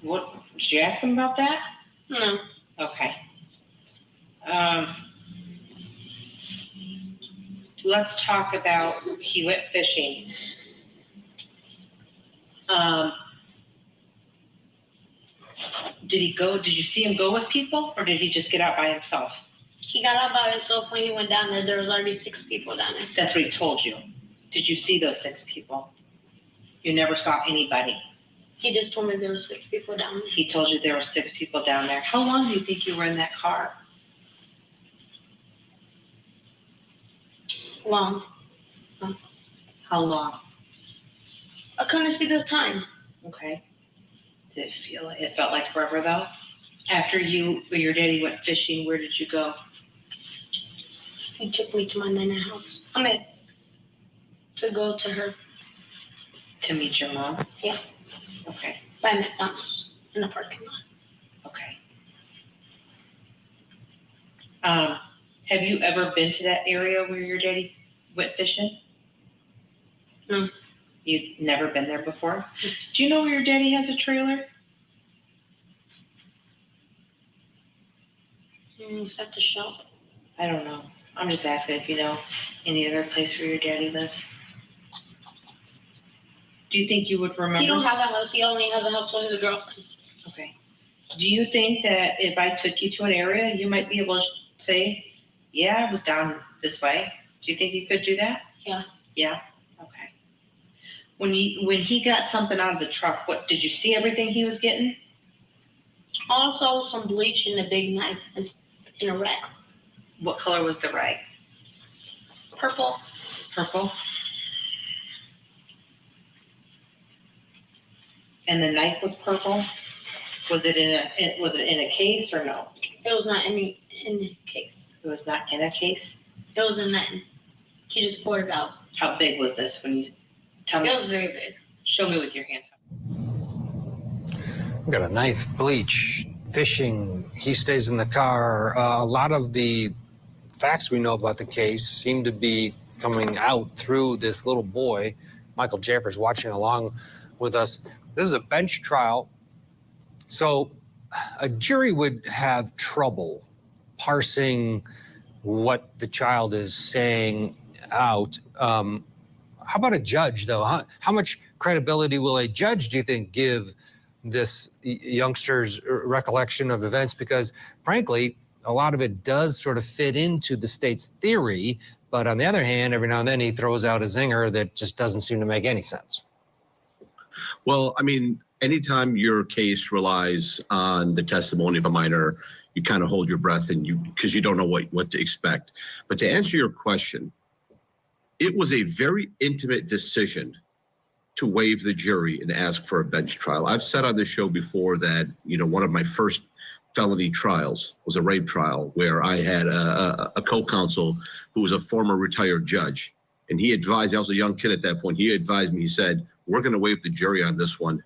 What, did you ask him about that? No. Okay. Let's talk about, he went fishing. Did you see him go with people, or did he just get out by himself? He got out by himself when he went down there. There was already 6 people down there. That's what he told you. Did you see those 6 people? You never saw anybody. He just told me there were 6 people down there. He told you there were 6 people down there. How long do you think you were in that car? Long. How long? I couldn't see the time. Okay. Did it felt like forever though? After your daddy went fishing, where did you go? He took me to my nana house. To go to her. To meet your mom? Yeah. Okay. By McDonald's in the parking lot. Okay. Have you ever been to that area where your daddy went fishing? No. You've never been there before? Do you know where your daddy has a trailer? It's at the shop. I don't know. I'm just asking if you know any other place where your daddy lives. Do you think you would remember? He don't have a house. He only has a house with his girlfriend. Okay. Do you think that if I took you to an area, you might be able to say, yeah, I was down this way? Do you think you could do that? Yeah. Yeah? Okay. When he got something out of the truck, what, did you see everything he was getting? Also, some bleach and a big knife in a rack. What color was the rag? Purple. Purple? And the knife was purple? Was it in a case or no? It was not in the case. It was not in a case? It was in that. He just poured it out. How big was this when you tell me? It was very big. Show me with your hands. We got a knife, bleach, fishing. He stays in the car. A lot of the facts we know about the case seem to be coming out through this little boy. Michael Jeffers watching along with us. This is a bench trial. So a jury would have trouble parsing what the child is saying out. How about a judge, though? How much credibility will a judge, do you think, give this youngster's recollection of events? Because, frankly, a lot of it does sort of fit into the state's theory. But on the other hand, every now and then he throws out a zinger that just doesn't seem to make any sense. Well, I mean, anytime your case relies on the testimony of a minor, you kind of hold your breath and because you don't know what to expect. But to answer your question, it was a very intimate decision to waive the jury and ask for a bench trial. I've said on this show before that, one of my first felony trials was a rape trial where I had a co-counsel who was a former retired judge. And he advised, I was a young kid at that point, he advised me, he said, we're going to waive the jury on this one.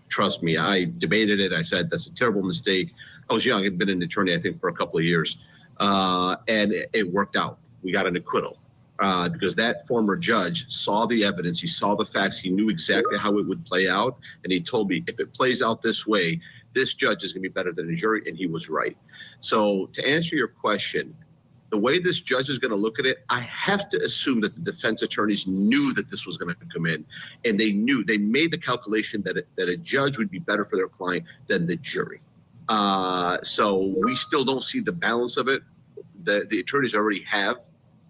Trust me. I debated it. I said, that's a terrible mistake. I was young. I'd been an attorney, I think, for a couple of years. And it worked out. We got an acquittal because that former judge saw the evidence. He saw the facts. He knew exactly how it would play out. And he told me, if it plays out this way, this judge is going to be better than a jury. And he was right. So to answer your question, the way this judge is going to look at it, I have to assume that the defense attorneys knew that this was going to come in, and they made the calculation that a judge would be better for their client than the jury. So we still don't see the balance of it. The attorneys already have,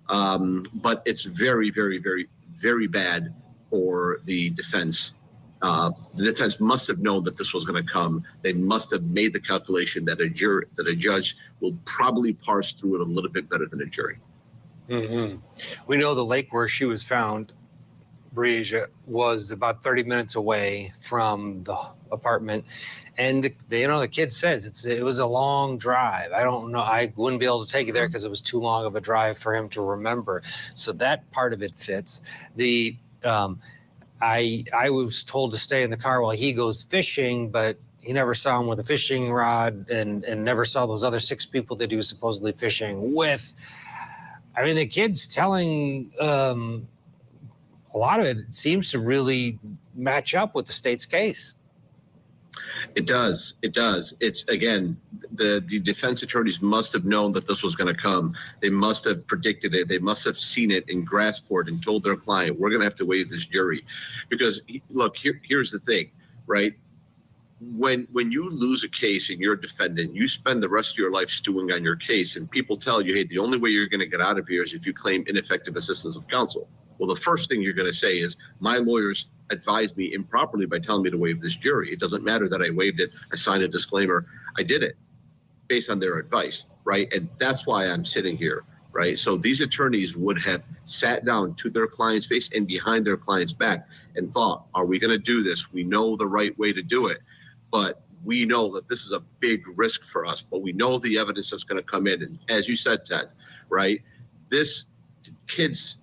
but it's very, very, very, very bad for the defense. The defense must have known that this was going to come. They must have made the calculation that a judge will probably parse through it a little bit better than a jury. Mm-hmm. We know the lake where she was found, Breasia, was about 30 minutes away from the apartment. And the kid says it was a long drive. I don't know. I wouldn't be able to take you there because it was too long of a drive for him to remember. So that part of it fits. I was told to stay in the car while he goes fishing, but he never saw him with a fishing rod and never saw those other 6 people that he was supposedly fishing with. I mean, the kid's telling a lot of it seems to really match up with the state's case. It does. It does. It's, again, the defense attorneys must have known that this was going to come. They must have predicted it. They must have seen it and grasped for it and told their client, we're going to have to waive this jury. Because, look, here's the thing, right? When you lose a case and you're a defendant, you spend the rest of your life stewing on your case, and people tell you, hey, the only way you're going to get out of here is if you claim ineffective assistance of counsel. Well, the first thing you're going to say is, my lawyers advised me improperly by telling me to waive this jury. It doesn't matter that I waived it. I signed a disclaimer. I did it based on their advice, right? And that's why I'm sitting here, right? So these attorneys would have sat down to their client's face and behind their client's back and thought, are we going to do this? We know the right way to do it, but we know that this is a big risk for us, but we know the evidence that's going to come in. And as you said, Ted, right, this kid's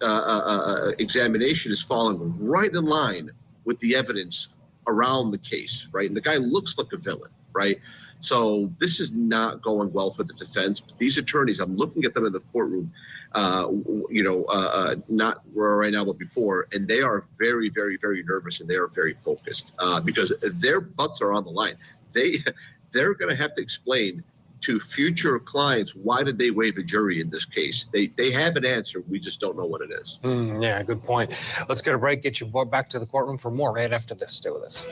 examination is falling right in line with the evidence around the case, right? And the guy looks like a villain, right? So this is not going well for the defense. But these attorneys, I'm looking at them in the courtroom, not right now, but before, and they are very, very, very nervous, and they are very focused because their butts are on the line. They're going to have to explain to future clients why did they waive a jury in this case. They have an answer. We just don't know what it is. Yeah, good point. Let's get a break. Get you back to the courtroom for more right after this. Stay with us.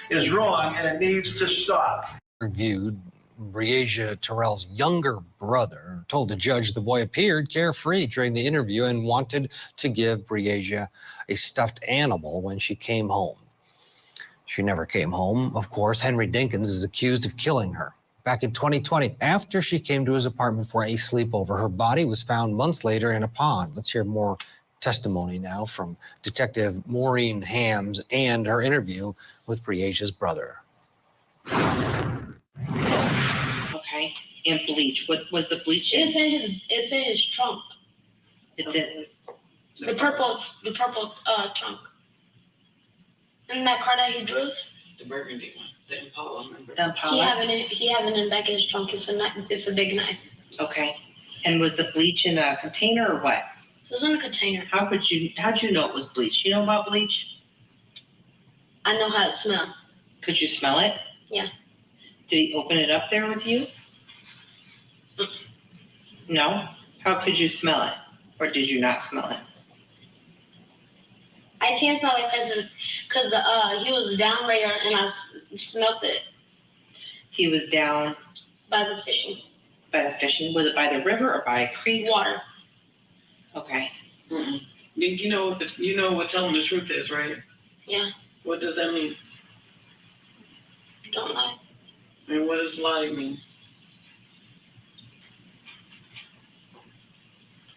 Is wrong and it needs to stop. Reviewed, Breasia Terrell's younger brother told the judge the boy appeared carefree during the interview and wanted to give Breasia a stuffed animal when she came home. She never came home. Of course, Henry Dinkins is accused of killing her. Back in 2020, after she came to his apartment for a sleepover, her body was found months later in a pond. Let's hear more testimony now from Detective Maureen Hams and her interview with Breasia's brother. Okay, and bleach. What was the bleach? It's in his trunk. It's in The purple trunk. In that car that he drove. The burgundy one, the Impala, remember? the Impala? He have it in the back of his trunk. It's a big knife. Okay, and was the bleach in a container or what? It was in a container. How'd you know it was bleach? You know about bleach? I know how it smells. Could you smell it? Yeah. Did he open it up there with you? No? How could you smell it? Or did you not smell it? I can't smell it because he was down there and I smelled it. He was down by the fishing. By the fishing? Was it by the river or by a creek? Water. Okay. You know what telling the truth is, right? Yeah. What does that mean? Don't lie. And what does lie mean?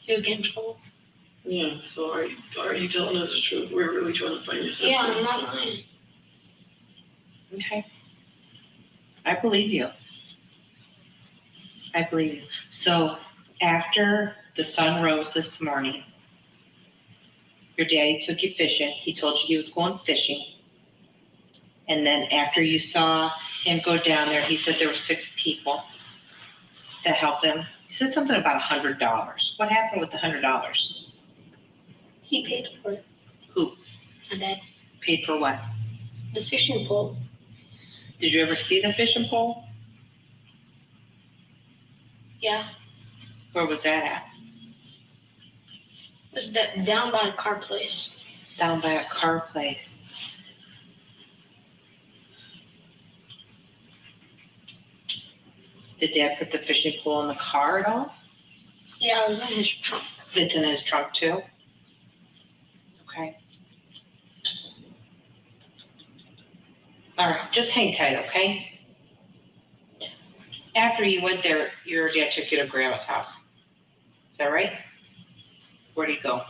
You'll get in trouble. Yeah, so are you telling us the truth? We're really trying to find yourself. Yeah, I'm not lying. Okay. I believe you. I believe you. So after the sun rose this morning, your daddy took you fishing. He told you he was going fishing. And then after you saw him go down there, he said there were 6 people that helped him. You said something about $100. What happened with the $100? He paid for it. Who? My dad. Paid for what? The fishing pole. Did you ever see the fishing pole? Yeah. Where was that at? It was down by a car place. Down by a car place. Did Dad put the fishing pole in the car at all? Yeah, it was in his trunk. It's in his trunk too? Okay. All right, just hang tight, okay? After you went there, your dad took you to Grandma's house. Is that right? Where'd he go?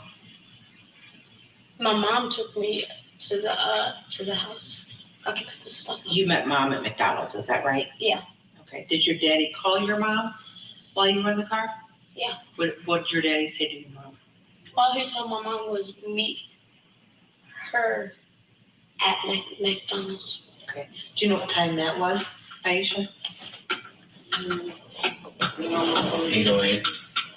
My mom took me to the house. I could put the stuff on. You met Mom at McDonald's, is that right? Yeah. Okay. Did your daddy call your mom while you were in the car? Yeah. What did your daddy say to your mom? All he told my mom was meet her at McDonald's. Okay. Do you know what time that was, Aisha? 8:08.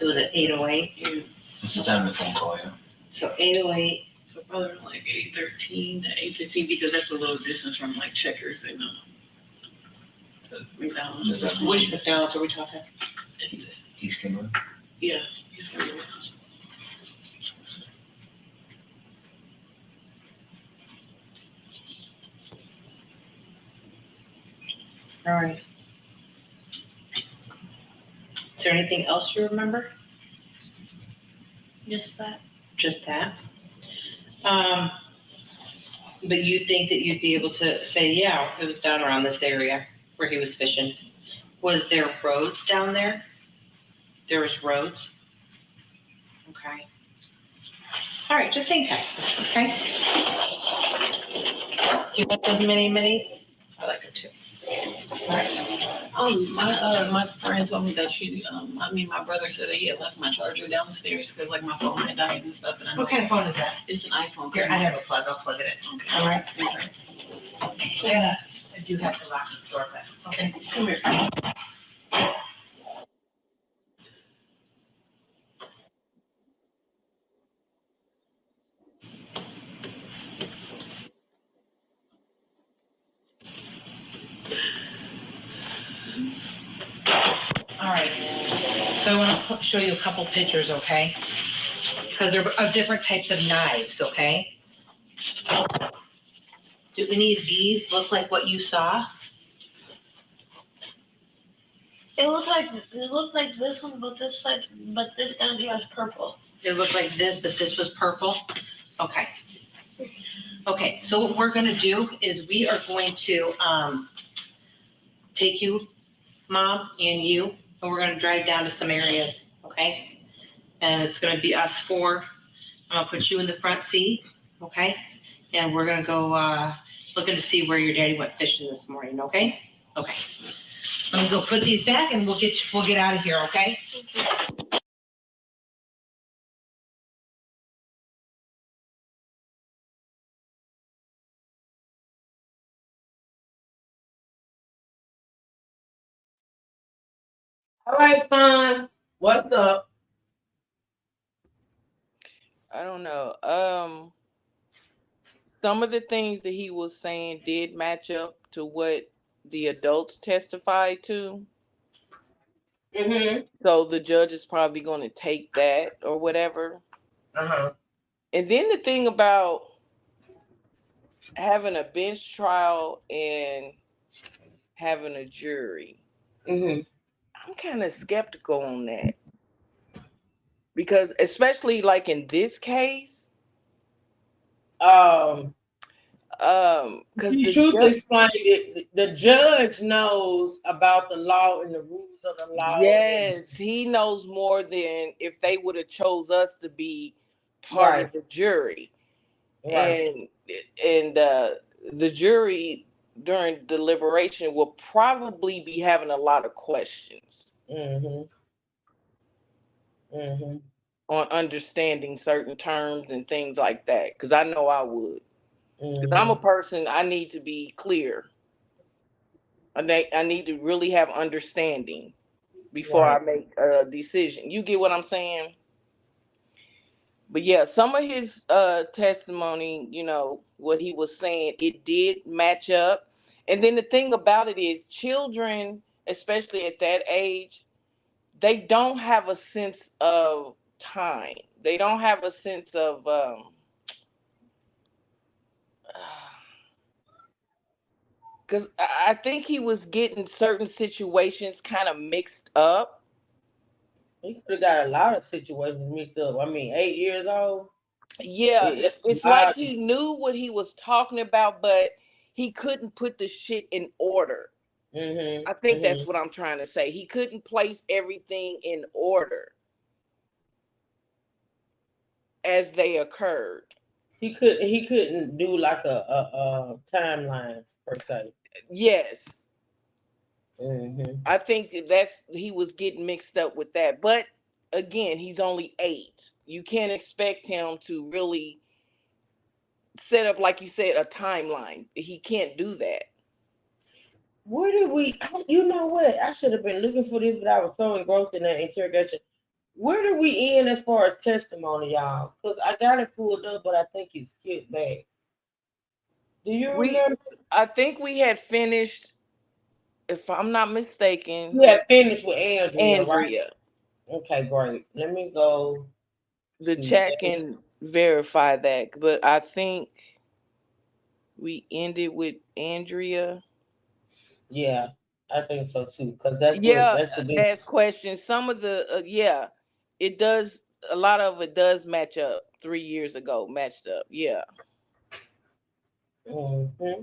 It was at 8:08? What's the time of the phone call, yeah? So 8:08. So probably like 8:13 to 8:15 because that's a little distance from like Checkers and McDonald's. Which McDonald's are we talking? East Kimberly. Yeah, he's gonna do it. All right. Is there anything else you remember? Just that. Just that. But you think that you'd be able to say, yeah, it was down around this area where he was fishing. Was there roads down there? There was roads? Okay. All right, just hang tight, okay? You like those mini minis? I like them too. All right. My friend told me that my brother said that he had left my charger downstairs because like my phone had died and stuff. And I know What kind of phone is that? it's an iPhone. Here, I have a plug. I'll plug it in. Okay. All right. I do have to lock the door, but okay. Come here. All right. So I want to show you a couple pictures, okay? Because they're of different types of knives, okay? Do any of these look like what you saw? It looked like this one, but this down here is purple. It looked like this, but this was purple? Okay. Okay, so what we're gonna do is we are going to take you, Mom, and you, and we're gonna drive down to some areas, okay? And it's gonna be us four. I'm gonna put you in the front seat, okay? And we're gonna go looking to see where your daddy went fishing this morning, okay? Okay. Let me go put these back and we'll get out of here, okay? All right, son. What's up? I don't know. Some of the things that he was saying did match up to what the adults testified to. Mm-hmm. So the judge is probably going to take that or whatever. Uh-huh. And then the thing about having a bench trial and having a jury, Mm-hmm. I'm kind of skeptical on that. Because especially like in this case, because The truth explained it, the judge knows about the law and the rules of the law. yes, he knows more than if they would have chose us to be part Right. of the jury. Right. And the jury during deliberation will probably be having a lot of questions Mm-hmm. Mm-hmm. on understanding certain terms and things like that. Because I know I would. Because I'm a person, I need to be clear. I need to really have understanding before I Right. make a decision. You get what I'm saying? But yeah, some of his testimony, what he was saying, it did match up. And then the thing about it is children, especially at that age, they don't have a sense of time. They don't have a sense of because I think he was getting certain situations kind of mixed up. He could have got a lot of situations mixed up. I mean, 8 years old. Yeah, It's it's a like lot. he knew what he was talking about, but he couldn't put the shit in order. Mm-hmm. I think Mm-hmm. that's what I'm trying to say. He couldn't place everything in order as they occurred. He couldn't do like a timeline per se. Yes, Mm-hmm. I think he was getting mixed up with that. But again, he's only 8. You can't expect him to really set up, like you said, a timeline. He can't do that. Where did we? You know what? I should have been looking for this, but I was so engrossed in that interrogation. Where did we end as far as testimony, y'all? Because I got it pulled up, but I think it skipped back. Do you remember? I think we had finished, if I'm not mistaken, You had finished with Andrea, right? Andrea. Okay, great. Let me go The to chat that. can verify that, but I think we ended with Andrea. Yeah, I think so too. Because that's Yeah, that's the big. ask questions. Some of the it does a lot of it does match up. 3 years ago, matched up. Yeah. Mm-hmm.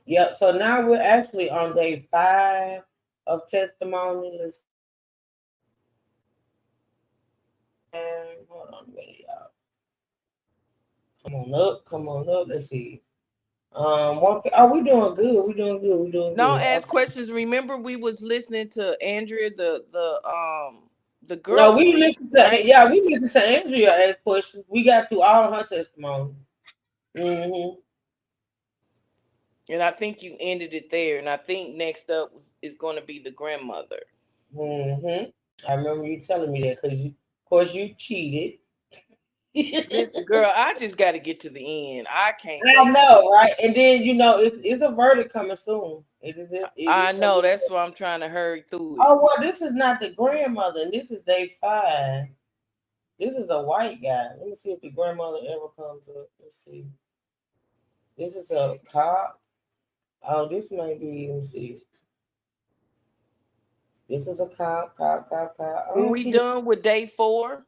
Yep. So now we're actually on day 5 of testimony. Let's hold on a minute, y'all. Come on up. Come on up. Let's see. Oh, we doing good. We doing good. We doing Now good. ask Okay. questions. Remember, we was listening to Andrea, the No, we girlfriend, listened to right? yeah, we listened to Andrea ask questions. We got through all her testimony. Mm-hmm. And I think you ended it there. And I think next up is going to be the grandmother. Mm-hmm. I remember you telling me that because, of course, you cheated. Listen, girl, I just got to get to the end. I can't I wait. know, right? And then it's a verdict coming soon. It I is gonna know. be. That's why I'm trying to hurry through it. Oh well, this is not the grandmother, and this is day 5. This is a white guy. Let me see if the grandmother ever comes up. Let's see. This is a cop. Oh, this may be. Let me see. This is a cop. I Were don't we see. done with day 4?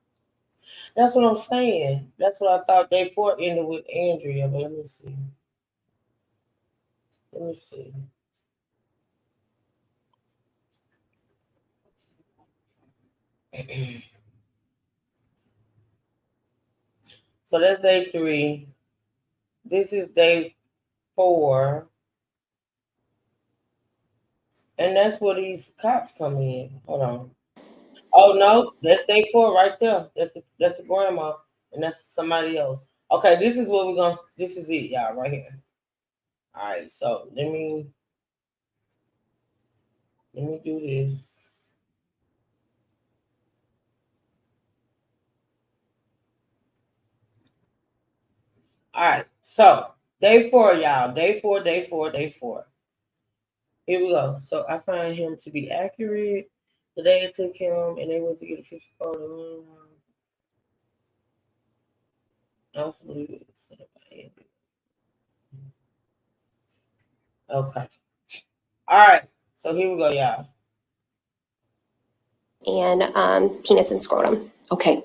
That's what I'm saying. That's what I thought. Day 4 ended with Andrea, but let me see. Let me see. So that's day 3. This is day 4. And that's where these cops come in. Hold on. Oh no, that's day 4 right there. That's the grandma, and that's somebody else. Okay, this is what we're gonna. This is it, y'all, right here. All right, so let me do this. All right, so day 4, y'all. Day 4, day 4, day 4. Here we go. So I find him to be accurate. The day it took him, and they went to get a physical photo. Absolutely. Okay. All right. So here we go, y'all. And penis and scrotum. Okay.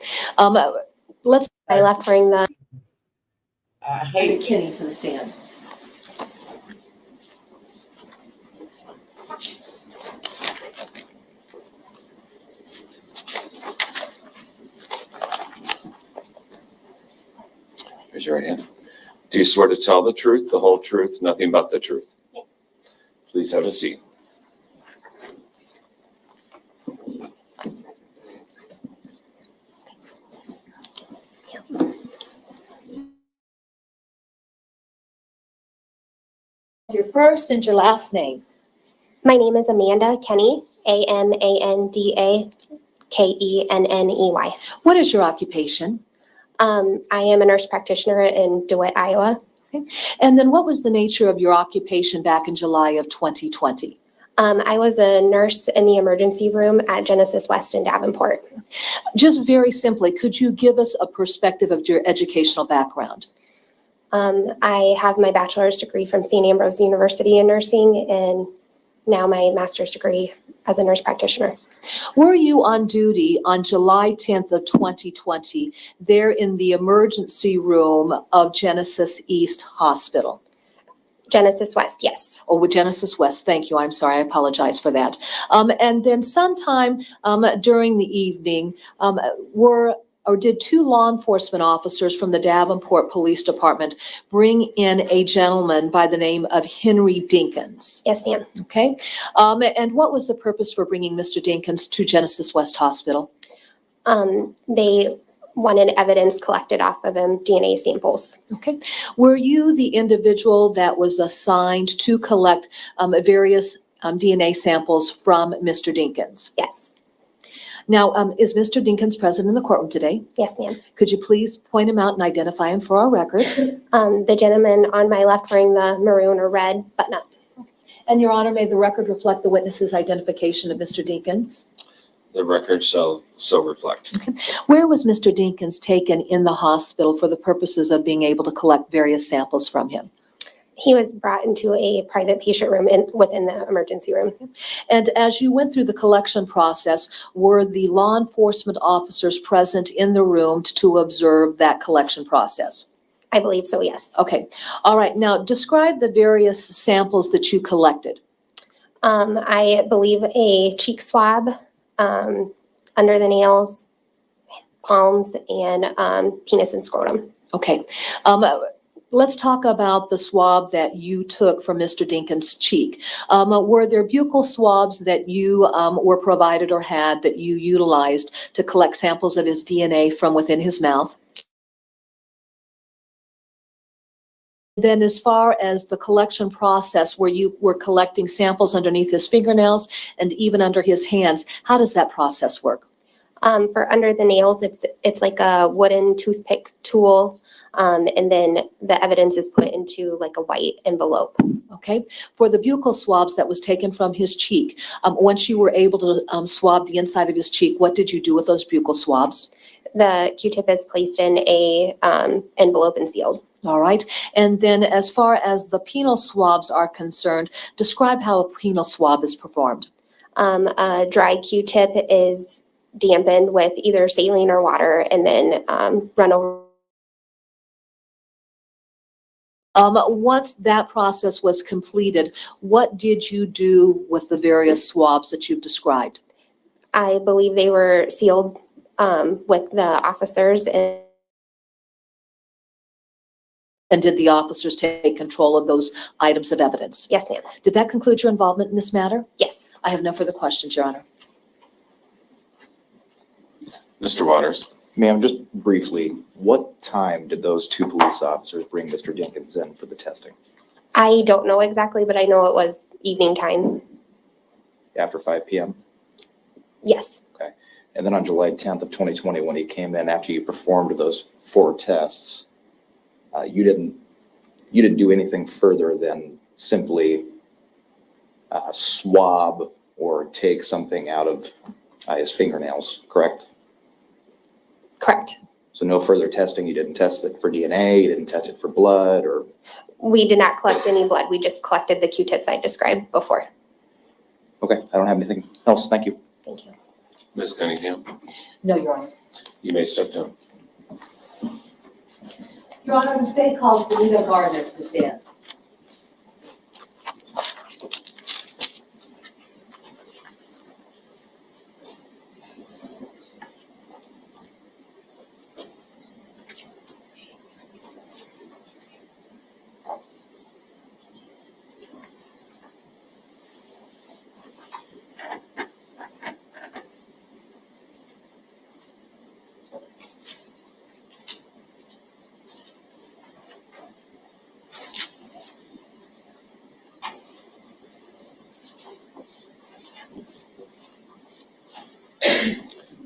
Let's. I left during the. I hate Kenny to the stand. Raise your right hand. Do you swear to tell the truth, the whole truth, nothing but the truth? Yes. Please have a seat. Your first and your last name. My name is Amanda Kenny, AmandaKenney. What is your occupation? I am a nurse practitioner in DeWitt, Iowa. Okay. And then what was the nature of your occupation back in July of 2020? I was a nurse in the emergency room at Genesis West in Davenport. Just very simply, could you give us a perspective of your educational background? I have my bachelor's degree from St. Ambrose University in nursing and now my master's degree as a nurse practitioner. Were you on duty on July 10th of 2020 there in the emergency room of Genesis East Hospital? Genesis West, yes. Oh, with Genesis West, thank you. I'm sorry, I apologize for that. And then sometime during the evening, did 2 law enforcement officers from the Davenport Police Department bring in a gentleman by the name of Henry Dinkins? Yes, ma'am. Okay. And what was the purpose for bringing Mr. Dinkins to Genesis West Hospital? They wanted evidence collected off of him, DNA samples. Okay. Were you the individual that was assigned to collect various DNA samples from Mr. Dinkins? Yes. Now, is Mr. Dinkins present in the courtroom today? Yes, ma'am. Could you please point him out and identify him for our record? The gentleman on my left wearing the maroon or red button-up. And Your Honor, may the record reflect the witness's identification of Mr. Dinkins? The record shall so reflect. Okay. Where was Mr. Dinkins taken in the hospital for the purposes of being able to collect various samples from him? He was brought into a private patient room within the emergency room. And as you went through the collection process, were the law enforcement officers present in the room to observe that collection process? I believe so, yes. Okay. All right. Now, describe the various samples that you collected. I believe a cheek swab, under the nails, palms, and penis and scrotum. Okay. Let's talk about the swab that you took from Mr. Dinkins' cheek. Were there buccal swabs that you were provided or had that you utilized to collect samples of his DNA from within his mouth? Then as far as the collection process where you were collecting samples underneath his fingernails and even under his hands, how does that process work? For under the nails, it's like a wooden toothpick tool, and then the evidence is put into like a white envelope. Okay. For the buccal swabs that was taken from his cheek, once you were able to swab the inside of his cheek, what did you do with those buccal swabs? The Q-tip is placed in a envelope and sealed. All right. And then as far as the penile swabs are concerned, describe how a penile swab is performed. A dry Q-tip is dampened with either saline or water and then run over. Once that process was completed, what did you do with the various swabs that you've described? I believe they were sealed with the officers. And did the officers take control of those items of evidence? Yes, ma'am. Did that conclude your involvement in this matter? Yes. I have no further questions, Your Honor. Mr. Waters. Ma'am, just briefly, what time did those two police officers bring Mr. Dinkins in for the testing? I don't know exactly, but I know it was evening time. After 5 p.m.? Yes. Okay. And then on July 10th of 2020, when he came in after you performed those 4 tests, you didn't do anything further than simply swab or take something out of his fingernails, correct? Correct. So no further testing. You didn't test it for DNA. You didn't test it for blood, or We did not collect any blood. We just collected the Q-tips I described before. okay. I don't have anything else. Thank you. Thank you. Ms. Cunningham, No, Your Honor. you may step down. Your Honor, the state calls Danita Gardner to the stand.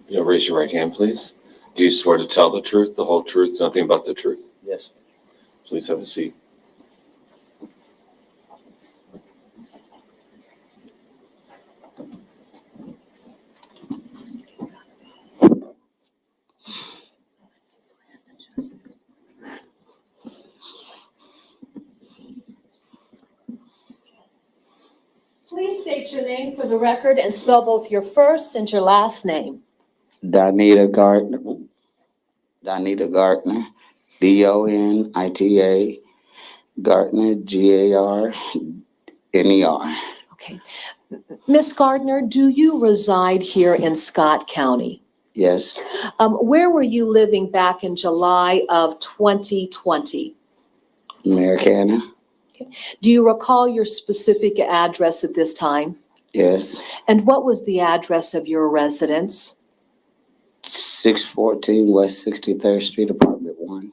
You'll raise your right hand, please. Do you swear to tell the truth, the whole truth, nothing but the truth? Yes. Please have a seat. Please state your name for the record and spell both your first and your last name. Donita Gardner. Donita Gardner. Donita Gardner. Gardner. Okay. Miss Gardner, do you reside here in Scott County? Yes. Where were you living back in July of 2020? Americana. Do you recall your specific address at this time? Yes. And what was the address of your residence? 614 West 63rd Street, Apartment 1.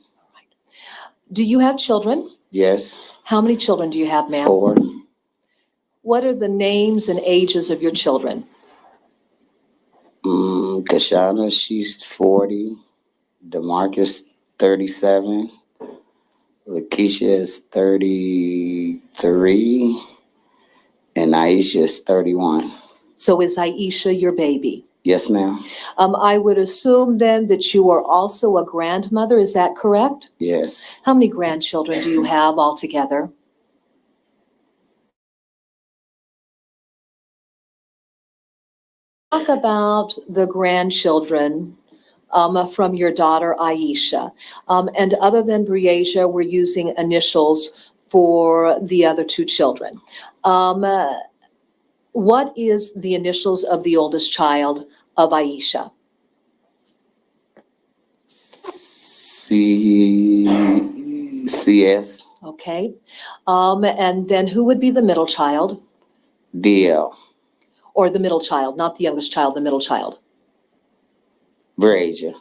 Do you have children? Yes. How many children do you have, ma'am? 4. What are the names and ages of your children? Kashana, she's 40. DeMarcus, 37. Lakeisha is 33. And Aisha is 31. So is Aisha your baby? Yes, ma'am. I would assume then that you are also a grandmother. Is that correct? Yes. How many grandchildren do you have altogether? talk about the grandchildren from your daughter Aisha. And other than Breasia, we're using initials for the other two children. What is the initials of the oldest child of Aisha? CS. Okay. And then who would be the middle child? DL. Or the middle child, not the youngest child, the middle child. Brazier.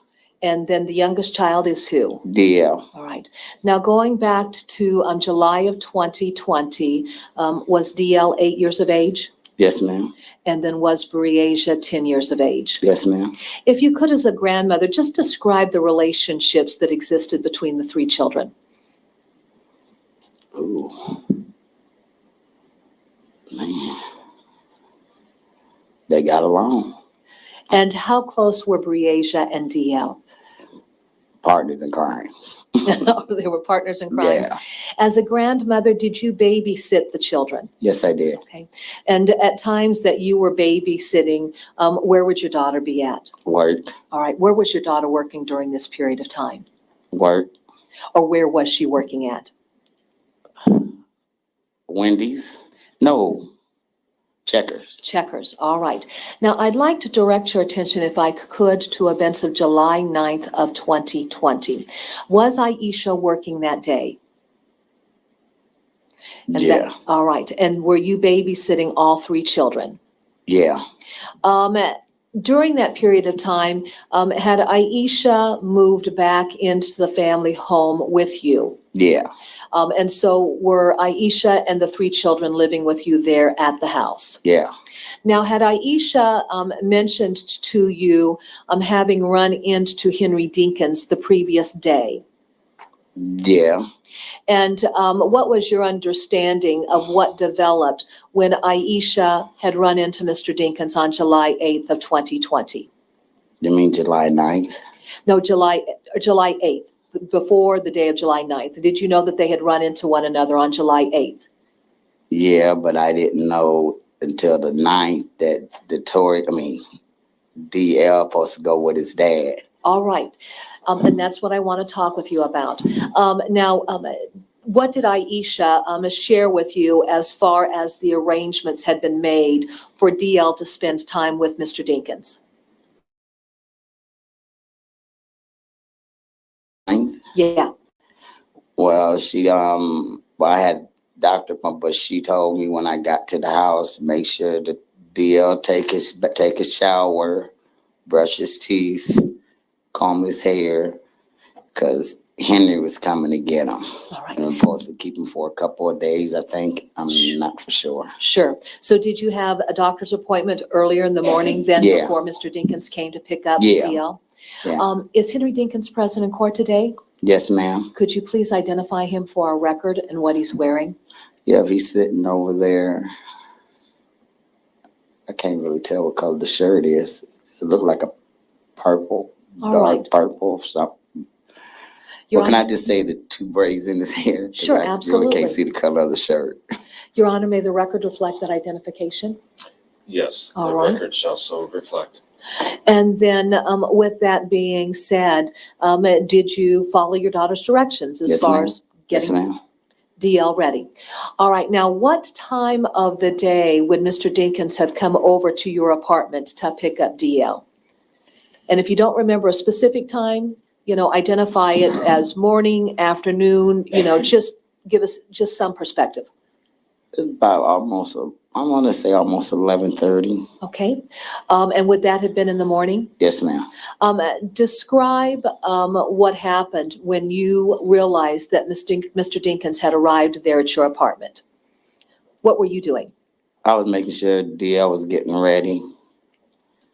And then the youngest child is who? DL. All right. Now going back to July of 2020, was DL 8 years of age? Yes, ma'am. And then was Breasia 10 years of age? Yes, ma'am. If you could, as a grandmother, just describe the relationships that existed between the three children. Ooh. Man. They got along. And how close were Breasia and DL? Partners in crimes. They were partners in crimes. Yeah. As a grandmother, did you babysit the children? Yes, I did. Okay. And at times that you were babysitting, where would your daughter be at? Work. All right. Where was your daughter working during this period of time? Work. Or where was she working at? Wendy's. No. Checkers. Checkers. All right. Now, I'd like to direct your attention, if I could, to events of July 9th of 2020. Was Aisha working that day? And Yeah. All right. And were you babysitting all three children? Yeah. During that period of time, had Aisha moved back into the family home with you? Yeah. And so were Aisha and the three children living with you there at the house? Yeah. Now, had Aisha mentioned to you having run into Henry Dinkins the previous day? Yeah. And what was your understanding of what developed when Aisha had run into Mr. Dinkins on July 8th of 2020? You mean July 9th? No, July 8th, before the day of July 9th. Did you know that they had run into one another on July 8th? Yeah, but I didn't know until the 9th that DL supposed to go with his dad. All right. And that's what I want to talk with you about. Now, what did Aisha share with you as far as the arrangements had been made for DL to spend time with Mr. Dinkins? Yeah. Well, I had doctor pump, but she told me when I got to the house, make sure that DL take his shower, brush his teeth, comb his hair, because Henry was coming to get him. All right. And I'm supposed to keep him for a couple of days, I think. I'm not for sure. Sure. So did you have a doctor's appointment earlier in the morning then Yeah. before Mr. Dinkins came to pick up Yeah. DL? Yeah. Is Henry Dinkins present in court today? Yes, ma'am. Could you please identify him for our record and what he's wearing? Yeah, he's sitting over there. I can't really tell what color the shirt is. It looked like a purple, All dark right. purple, something. Your Or can I Honor- just say the two braids in his hair? 'Cause Sure, I absolutely. really can't see the color of the shirt. Your Honor, may the record reflect that identification? Yes, All the right. record shall so reflect. And then with that being said, did you follow your daughter's directions as Yes, far ma'am. as Yes, getting ma'am. DL ready? All right. Now, what time of the day would Mr. Dinkins have come over to your apartment to pick up DL? And if you don't remember a specific time, identify it as morning, afternoon, just give us just some perspective. It's about I want to say almost 11:30. Okay. And would that have been in the morning? Yes, ma'am. Describe what happened when you realized that Mr. Dinkins had arrived there at your apartment. What were you doing? I was making sure DL was getting ready.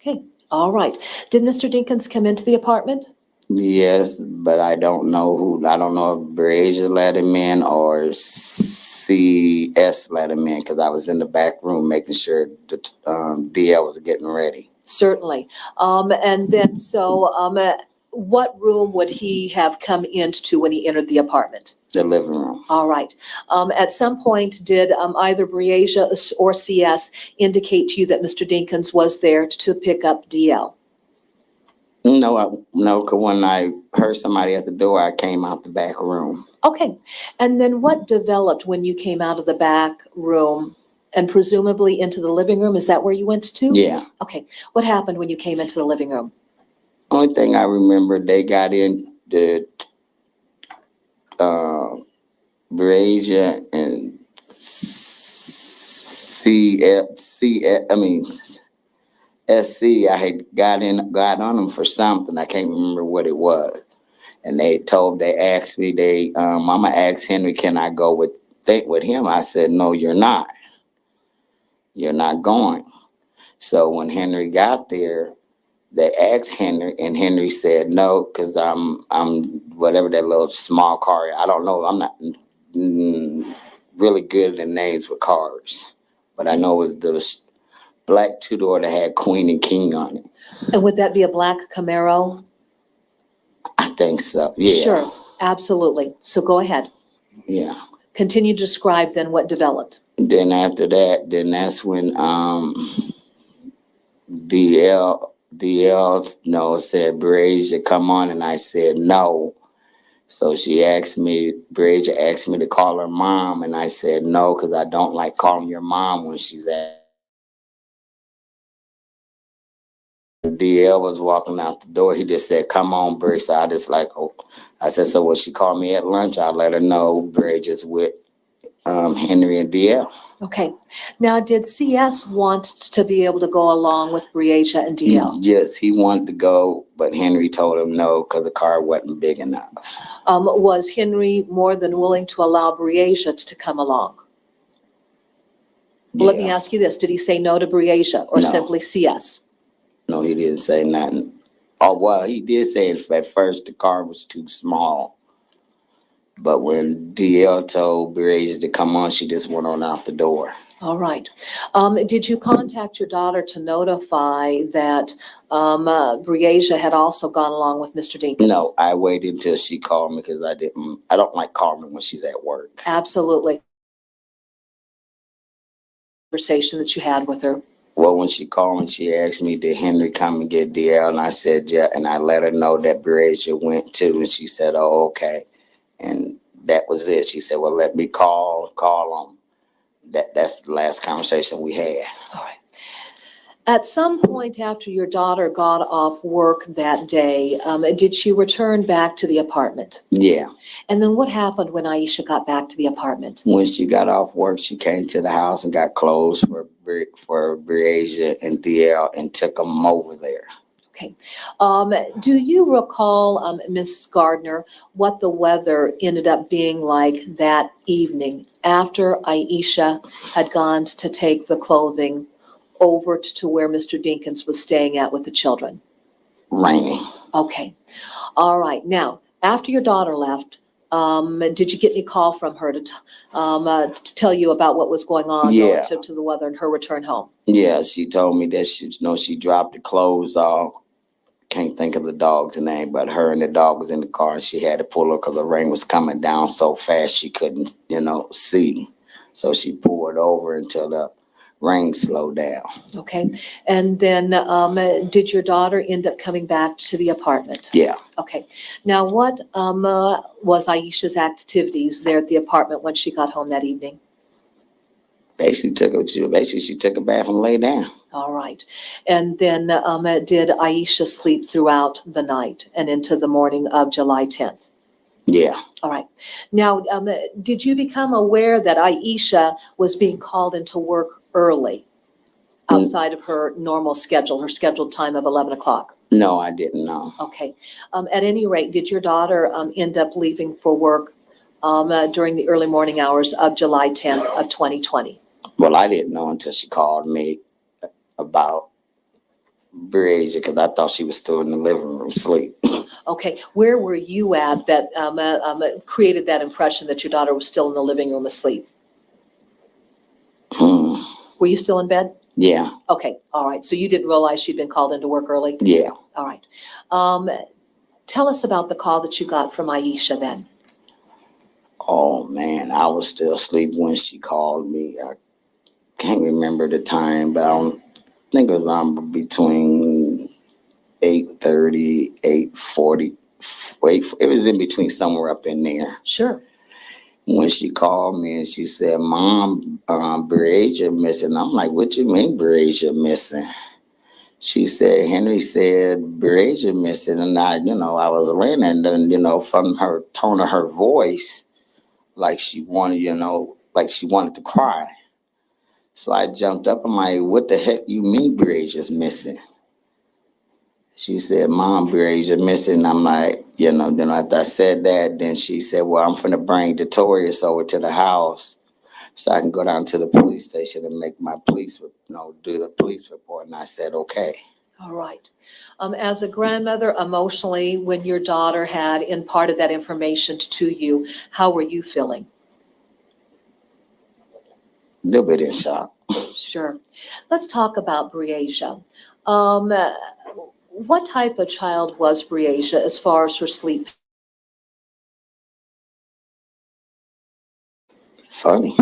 Okay. All right. Did Mr. Dinkins come into the apartment? Yes, but I don't know if Brazier let him in or CS let him in, because I was in the back room making sure that DL was getting ready. Certainly. And then what room would he have come into when he entered the apartment? The living room. All right. At some point, did either Breasia or CS indicate to you that Mr. Dinkins was there to pick up DL? No, because when I heard somebody at the door, I came out the back room. Okay. And then what developed when you came out of the back room and presumably into the living room? Is that where you went to? Yeah. Okay. What happened when you came into the living room? Only thing I remember, they got in the Brazier and SC. I had got on them for something. I can't remember what it was. And they asked me, Mama asked Henry, can I go with him? I said, no, you're not. You're not going. So when Henry got there, they asked Henry, and Henry said no, because I'm whatever that little small car. I don't know. I'm not really good at names with cars, but I know it was the black two-door that had Queen and King on it. And would that be a black Camaro? I think so. Yeah. Sure. Absolutely. So go ahead. Yeah. Continue to describe then what developed. Then after that, that's when DL said, Brazier, come on. And I said, no. So Brazier asked me to call her mom. And I said, no, because I don't like calling your mom when she's at. DL was walking out the door. He just said, come on, Brazier. So I just I said, so when she called me at lunch, I let her know Brazier's with Henry and DL. Okay. Now, did CS want to be able to go along with Breasia and DL? Yes, he wanted to go, but Henry told him no because the car wasn't big enough. Was Henry more than willing to allow Breasia to come along? Well, let me ask you this. Did he say no to Breasia or simply CS? No, he didn't say nothing. Oh, well, he did say at first the car was too small. But when DL told Breasia to come on, she just went on out the door. All right. Did you contact your daughter to notify that Breasia had also gone along with Mr. Dinkins? No, I waited until she called me because I don't like calling her when she's at work. Absolutely. Conversation that you had with her. Well, when she called me, she asked me, did Henry come and get DL? And I said, yeah. And I let her know that Breasia went too. And she said, oh, okay. And that was it. She said, well, let me call them. That's the last conversation we had. All right. At some point after your daughter got off work that day, did she return back to the apartment? Yeah. And then what happened when Aisha got back to the apartment? When she got off work, she came to the house and got clothes for Breasia and DL and took them over there. Okay. Do you recall, Ms. Gardner, what the weather ended up being like that evening after Aisha had gone to take the clothing over to where Mr. Dinkins was staying at with the children? Raining. Okay. All right. Now, after your daughter left, did you get any call from her to tell you about what was going on relative to the weather and her return home? Yeah, she told me that she dropped the clothes off. Can't think of the dog's name, but her and the dog was in the car and she had to pull her because the rain was coming down so fast she couldn't, see. So she pulled over until the rain slowed down. Okay. And then did your daughter end up coming back to the apartment? Yeah. Okay. Now, what was Aisha's activities there at the apartment when she got home that evening? Basically, she took a bath and lay down. All right. And then did Aisha sleep throughout the night and into the morning of July 10th? Yeah. All right. Now, did you become aware that Aisha was being called into work early outside of her normal schedule, her scheduled time of 11 o'clock? No, I didn't know. Okay. At any rate, did your daughter end up leaving for work during the early morning hours of July 10th of 2020? Well, I didn't know until she called me about Breasia because I thought she was still in the living room asleep. Okay. Where were you at that created that impression that your daughter was still in the living room asleep? Were you still in bed? Yeah. Okay. All right. So you didn't realize she'd been called into work early? Yeah. All right. Tell us about the call that you got from Aisha then. Oh man, I was still asleep when she called me. I can't remember the time, but I don't think it was between 8:30, 8:40. Wait, it was in between somewhere up in there. Sure. When she called me and she said, "Mom, Berasia missing." I'm like, "What you mean Berasia missing?" She said, "Henry said Berasia missing." And I was laying there, and then, from her tone of her voice, like she wanted, like she wanted to cry. So I jumped up. I'm like, "What the heck you mean Berasia's missing?" She said, "Mom, Berasia missing." I'm like, then after I said that, then she said, "Well, I'm finna bring Detorius over to the house so I can go down to the police station and make my do the police report." And I said, "Okay." All right. As a grandmother, emotionally, when your daughter had imparted that information to you, how were you feeling? A little bit in shock. Sure. Let's talk about Breasia. What type of child was Breasia as far as her sleep? Funny.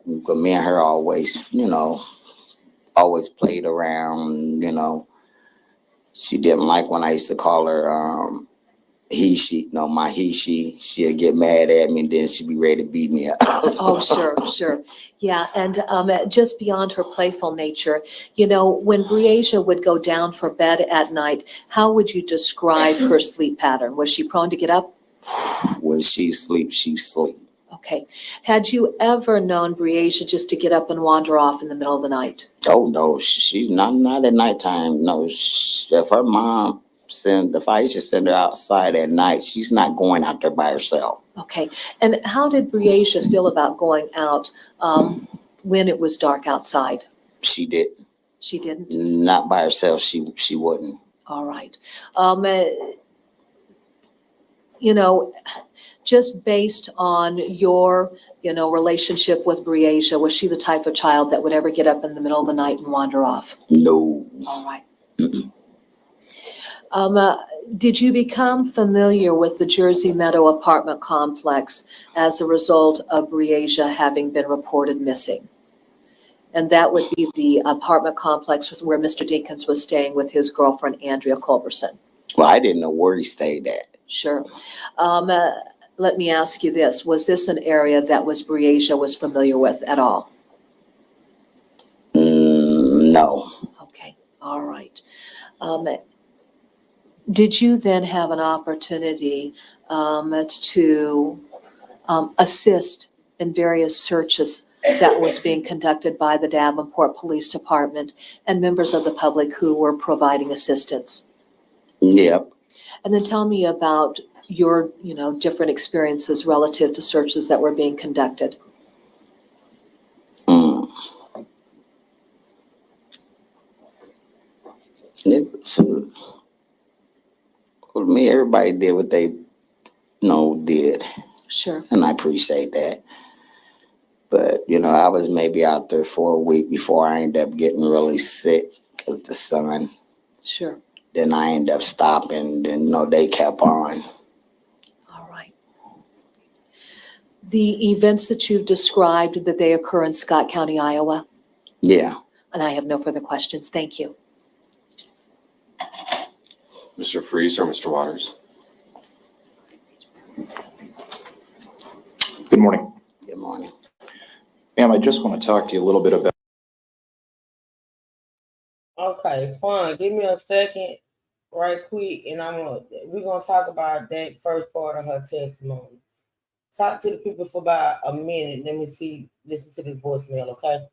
But me and her always, always played around, She didn't like when I used to call her my she. She'd get mad at me and then she'd be ready to beat me up. Oh, sure. Yeah, and just beyond her playful nature, when Breasia would go down for bed at night, how would you describe her sleep pattern? Was she prone to get up? When she sleeps, she sleeps. Okay. Had you ever known Breasia just to get up and wander off in the middle of the night? Oh, no, she's not at nighttime. No, if her mom if I used to send her outside at night, she's not going out there by herself. Okay. And how did Breasia feel about going out when it was dark outside? She didn't. She didn't? Not by herself. She wouldn't. All right. Just based on your, relationship with Breasia, was she the type of child that would ever get up in the middle of the night and wander off? No. All right. Did you become familiar with the Jersey Meadow apartment complex as a result of Breasia having been reported missing? And that would be the apartment complex where Mr. Dinkins was staying with his girlfriend, Andrea Culberson. Well, I didn't know where he stayed at. Sure. Let me ask you this. Was this an area that Breasia was familiar with at all? No. Okay. All right. Did you then have an opportunity to assist in various searches that was being conducted by the Davenport Police Department and members of the public who were providing assistance? Yep. And then tell me about your, different experiences relative to searches that were being conducted. For me, everybody did what they, did. Sure. And I appreciate that. But, I was maybe out there for a week before I ended up getting really sick because the sun. Sure. Then I ended up stopping. Then, they kept on. All right. The events that you've described, that they occur in Scott County, Iowa? Yeah. And I have no further questions. Thank you. Mr. Freeze or Mr. Waters? Good morning. Good morning. Ma'am, I just want to talk to you a little bit about. Okay, fine. Give me a second, right quick, and we're gonna talk about that first part of her testimony. Talk to the people for about a minute. Listen to this voicemail, okay?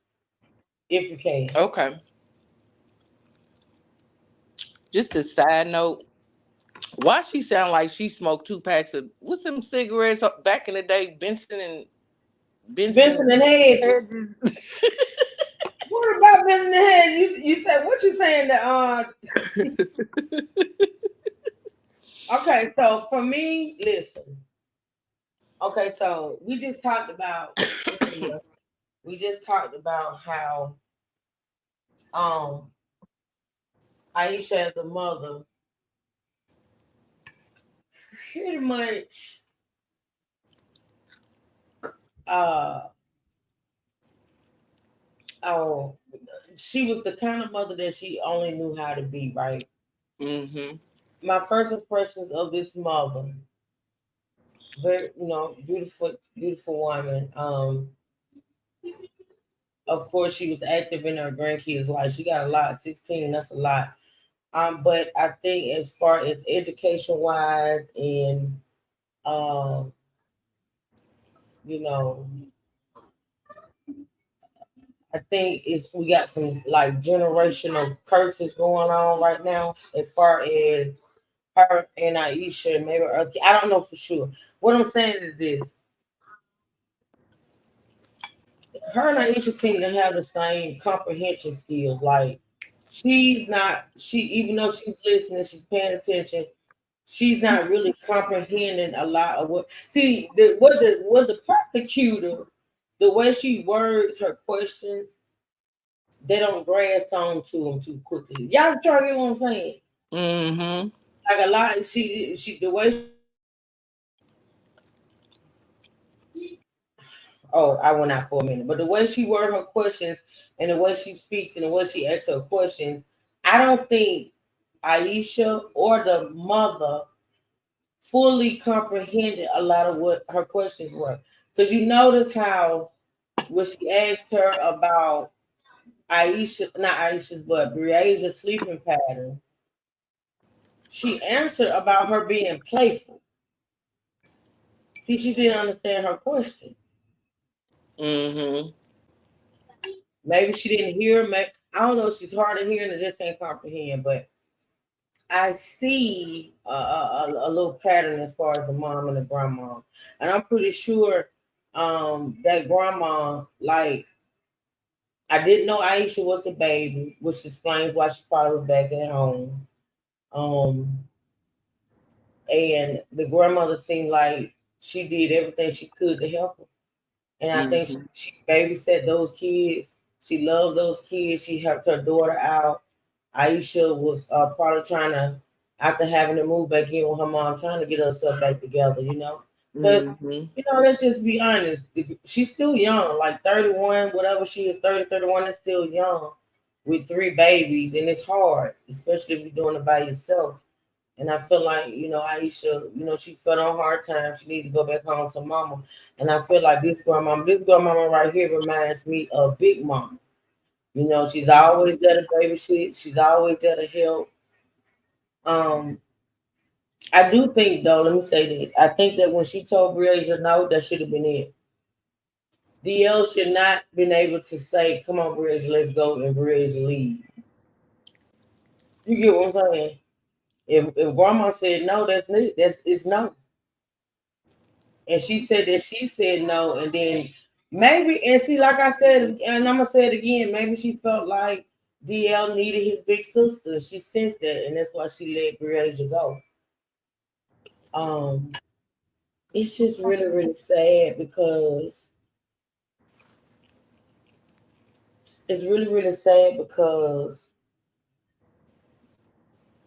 If you can. Okay. Just a side note. Why she sound like she smoked 2 packs of what's them cigarettes back in the day, Benson and Hedges. What about Benson and Hedges? You said what you saying that Okay, so for me, listen. Okay, so we just talked about how Aisha as a mother pretty much oh, she was the kind of mother that she only knew how to be, right? Mm-hmm. My first impressions of this mother, very, beautiful, beautiful woman. Of course, she was active in her grandkids' life. She got a lot, 16, that's a lot. But I think as far as education wise and um, you know, I think it's we got some like generational curses going on right now as far as her and Aisha, maybe I don't know for sure. What I'm saying is this: her and Aisha seem to have the same comprehension skills. Like she even though she's listening, she's paying attention. She's not really comprehending a lot of what. See the prosecutor, the way she words her questions, they don't grasp on to them too quickly. Y'all try to get what I'm saying? Mm-hmm. Like a lot, she the way. Oh, I went out for a minute. But the way she word her questions and the way she speaks and the way she asks her questions, I don't think Aisha or the mother fully comprehended a lot of what her questions were. Because you notice how when she asked her about Aisha, not Aisha's, but Breaja's sleeping pattern, she answered about her being playful. See, she didn't understand her question. Mm-hmm. Maybe she didn't hear. Maybe, I don't know if she's hard of hearing or just can't comprehend, but I see a little pattern as far as the mom and the grandma. And I'm pretty sure that grandma, like, I didn't know Aisha was the baby, which explains why she probably was back at home. Um, and the grandmother seemed like she did everything she could to help her. And I think Mm-hmm. she babysat those kids. She loved those kids. She helped her daughter out. Aisha was probably trying to, after having to move back in with her mom, trying to get herself back together, Because, Mm-hmm. let's just be honest. She's still young, like 31, whatever she is, 30, 31 is still young with three babies. And it's hard, especially if you're doing it by yourself. And I feel like, Aisha, she felt on hard times. She needed to go back home to mama. And I feel like this grandmama right here reminds me of Big Mama. She's always there to babysit. She's always there to help. Um, I do think though, let me say this. I think that when she told Breasia no, that should have been it. DL should not been able to say, come on, Breasia, let's go, and Breasia leave. You get what I'm saying? If grandma said no, that's it. It's no. And she said that she said no, and then maybe, and see, like I said, and I'm gonna say it again, maybe she felt like DL needed his big sister. She sensed that, and that's why she let Breasia go. Um, it's just really, really sad because it's really, really sad because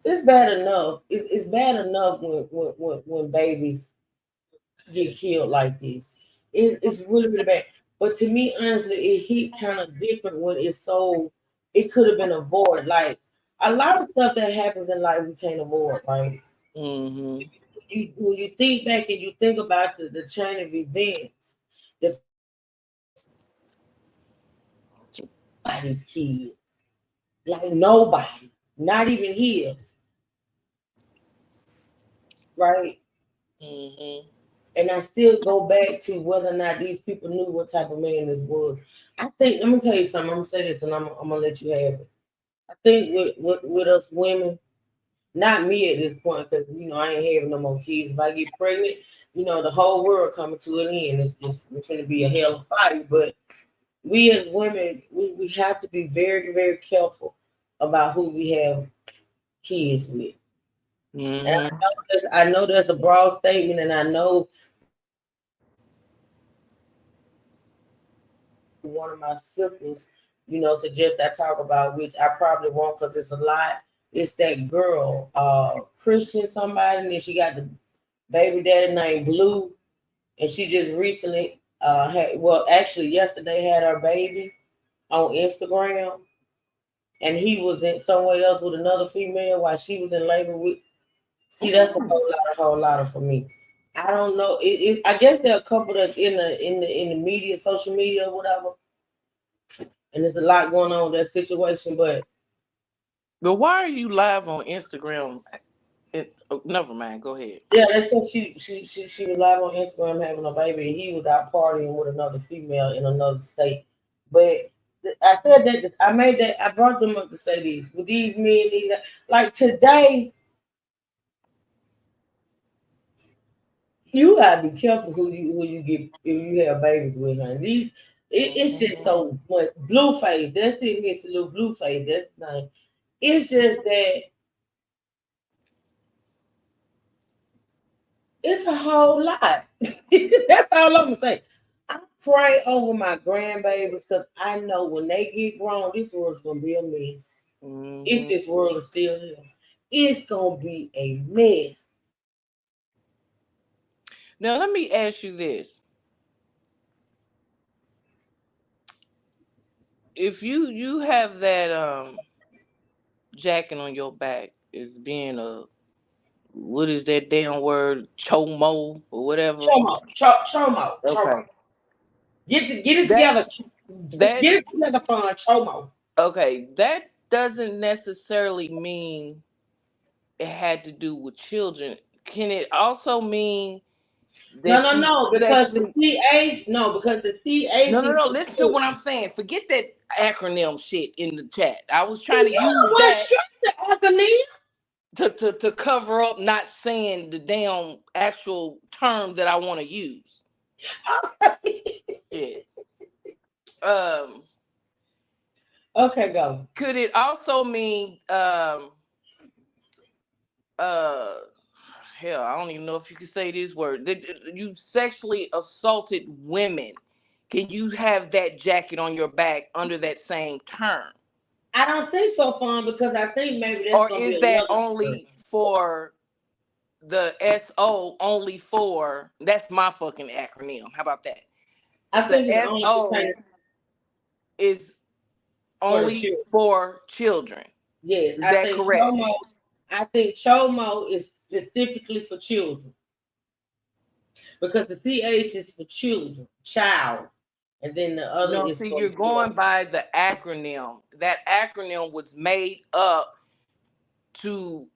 it's bad enough. It's bad enough when babies get killed like this. It's really, really bad. But to me, honestly, it hit kind of different when it's so, it could have been avoided. Like a lot of stuff that happens in life we can't avoid, right? Mm-hmm. When you think back and you think about the chain of events, the by these kids, like nobody, not even his, right? Mm-hmm. And I still go back to whether or not these people knew what type of man this was. I think, let me tell you something. I'm gonna say this, and I'm gonna let you have it. I think with us women, not me at this point, because I ain't having no more kids. If I get pregnant, the whole world coming to an end. It's gonna be a hell of a fight. But we as women, we have to be very, very careful about who we have kids with. And Mm-hmm. I know that's a broad statement, and I know one of my siblings, suggest I talk about, which I probably won't because it's a lot. It's that girl, Christian somebody, and then she got baby daddy named Blue, and she just recently actually yesterday had her baby on Instagram, and he was in somewhere else with another female while she was in labor with. See, that's a whole lot of for me. I don't know. I guess there are a couple that's in the media, social media, or whatever, and there's a lot going on with that situation. But why are you live on Instagram? Never mind. Go ahead. yeah, they said she was live on Instagram having a baby, and he was out partying with another female in another state. But I said that I brought them up to say this with these men, like today. You gotta be careful who you get if you have babies with, honey. It's just so much Blueface. That's it, Mr. Little Blueface. That's his name. It's just that it's a whole lot. That's all I'm gonna say. I pray over my grandbabies because I know when they get grown, this world's gonna be a mess. If this world is still here, it's gonna be a mess. Now let me ask you this: if you have that jacket on your back as being a, what is that damn word, chomo or whatever? Chomo. Okay. Get it That together. that Get it together, fun. Chomo. okay. That doesn't necessarily mean it had to do with children. Can it also mean that you No, because the sexually? CH, no, because the CH is No. for Listen to what children. I'm saying. Forget that acronym shit in the chat. I was trying to You use the one that stress the acronym. to cover up not saying the damn actual term that I want to use. Shit. Um, Okay, go. could it also mean uh hell, I don't even know if you can say this word. That you sexually assaulted women. Can you have that jacket on your back under that same term? I don't think so, fun, because I think maybe that's Or gonna be is that another story. only for the SO, only for, that's my fucking acronym. How about that? I The think it's only SO is for the only children. for children. Yes, Is that correct? I think Chomo is specifically for children because the CH is for children, child, and then the other No, is see, for you're going by the acronym. That acronym was made up to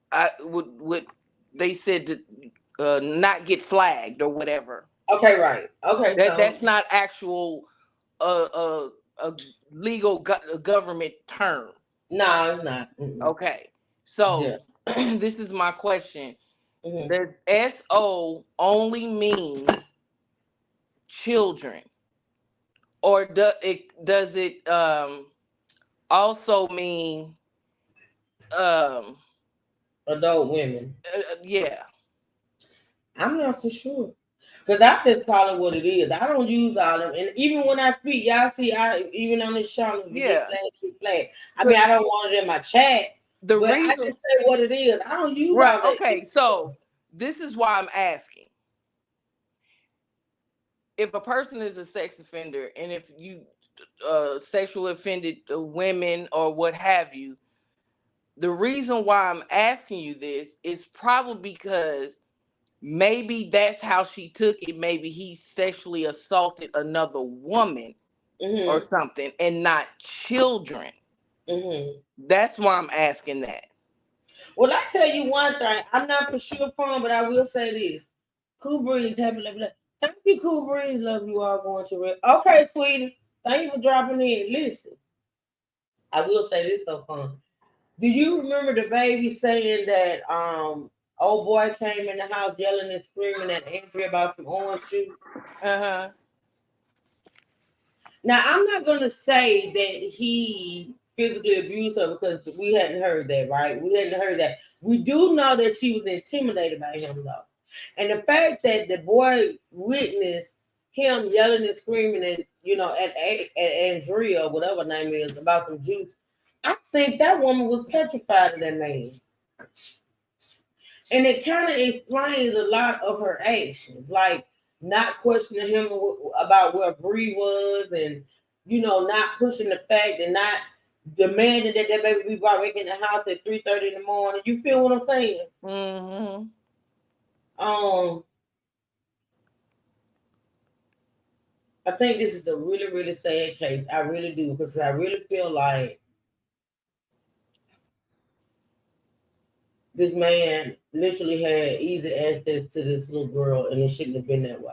what they said to not get flagged or whatever. Okay, right. Okay, That's not actual a legal government term. no, it's not. Okay, so Yeah. this is my question: Mhm. does SO only mean children, or does it also mean Adult women. yeah? I'm not for sure. Because I just call it what it is. I don't use all them. And even when I speak, y'all see, even on this show, if it Yeah. get flagged. I mean, I don't want it in my chat, The but I reason, just say what it is. I don't use right? all that. Okay, so this is why I'm asking: if a person is a sex offender, and if you sexually offended women or what have you, the reason why I'm asking you this is probably because maybe that's how she took it. Maybe he sexually assaulted another woman or something, and not children. That's why I'm asking that. Well, I tell you one thing. I'm not for sure, but I will say this. Cool Breeze, happy, blah, blah. Thank you, Cool Breeze. Love you all going to real. Okay, sweetie. Thank you for dropping in. Listen, I will say this though, fun. Do you remember the baby saying that old boy came in the house yelling and screaming at Andrea about some orange juice? Uh-huh. Now I'm not gonna say that he physically abused her because we hadn't heard that, right? We hadn't heard that. We do know that she was intimidated by him though. And the fact that the boy witnessed him yelling and screaming and at Andrea, whatever her name is, about some juice, I think that woman was petrified of that man. And it kind of explains a lot of her actions, like not questioning him about where Bree was, and not pushing the fact and not demanding that baby be brought back in the house at 3:30 in the morning. You feel what I'm saying? Mm-hmm. I think this is a really, really sad case. I really do, because I really feel like this man literally had easy access to this little girl, and it shouldn't have been that way.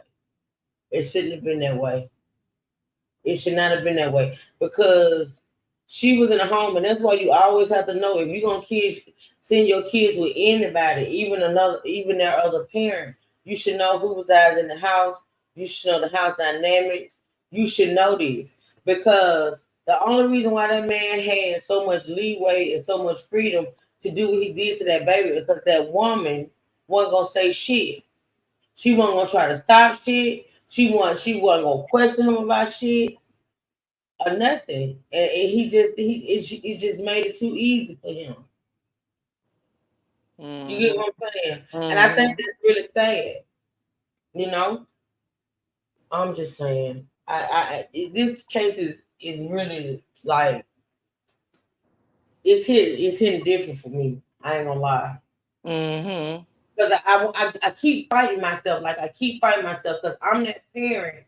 It shouldn't have been that way. It should not have been that way, because she was in a home, and that's why you always have to know if you're gonna send your kids with anybody, even their other parent. You should know who resides in the house. You should know the house dynamics. You should know this, because the only reason why that man had so much leeway and so much freedom to do what he did to that baby, because that woman wasn't gonna say shit. She wasn't gonna try to stop shit. She wasn't gonna question him about shit or nothing. And it just made it too easy for him. You get what I'm saying? And I think that's really sad. You know, I'm just saying. This case is really like it's hitting different for me. I ain't gonna lie. Mm-hmm. Because I keep fighting myself. Like I keep fighting myself, because I'm that parent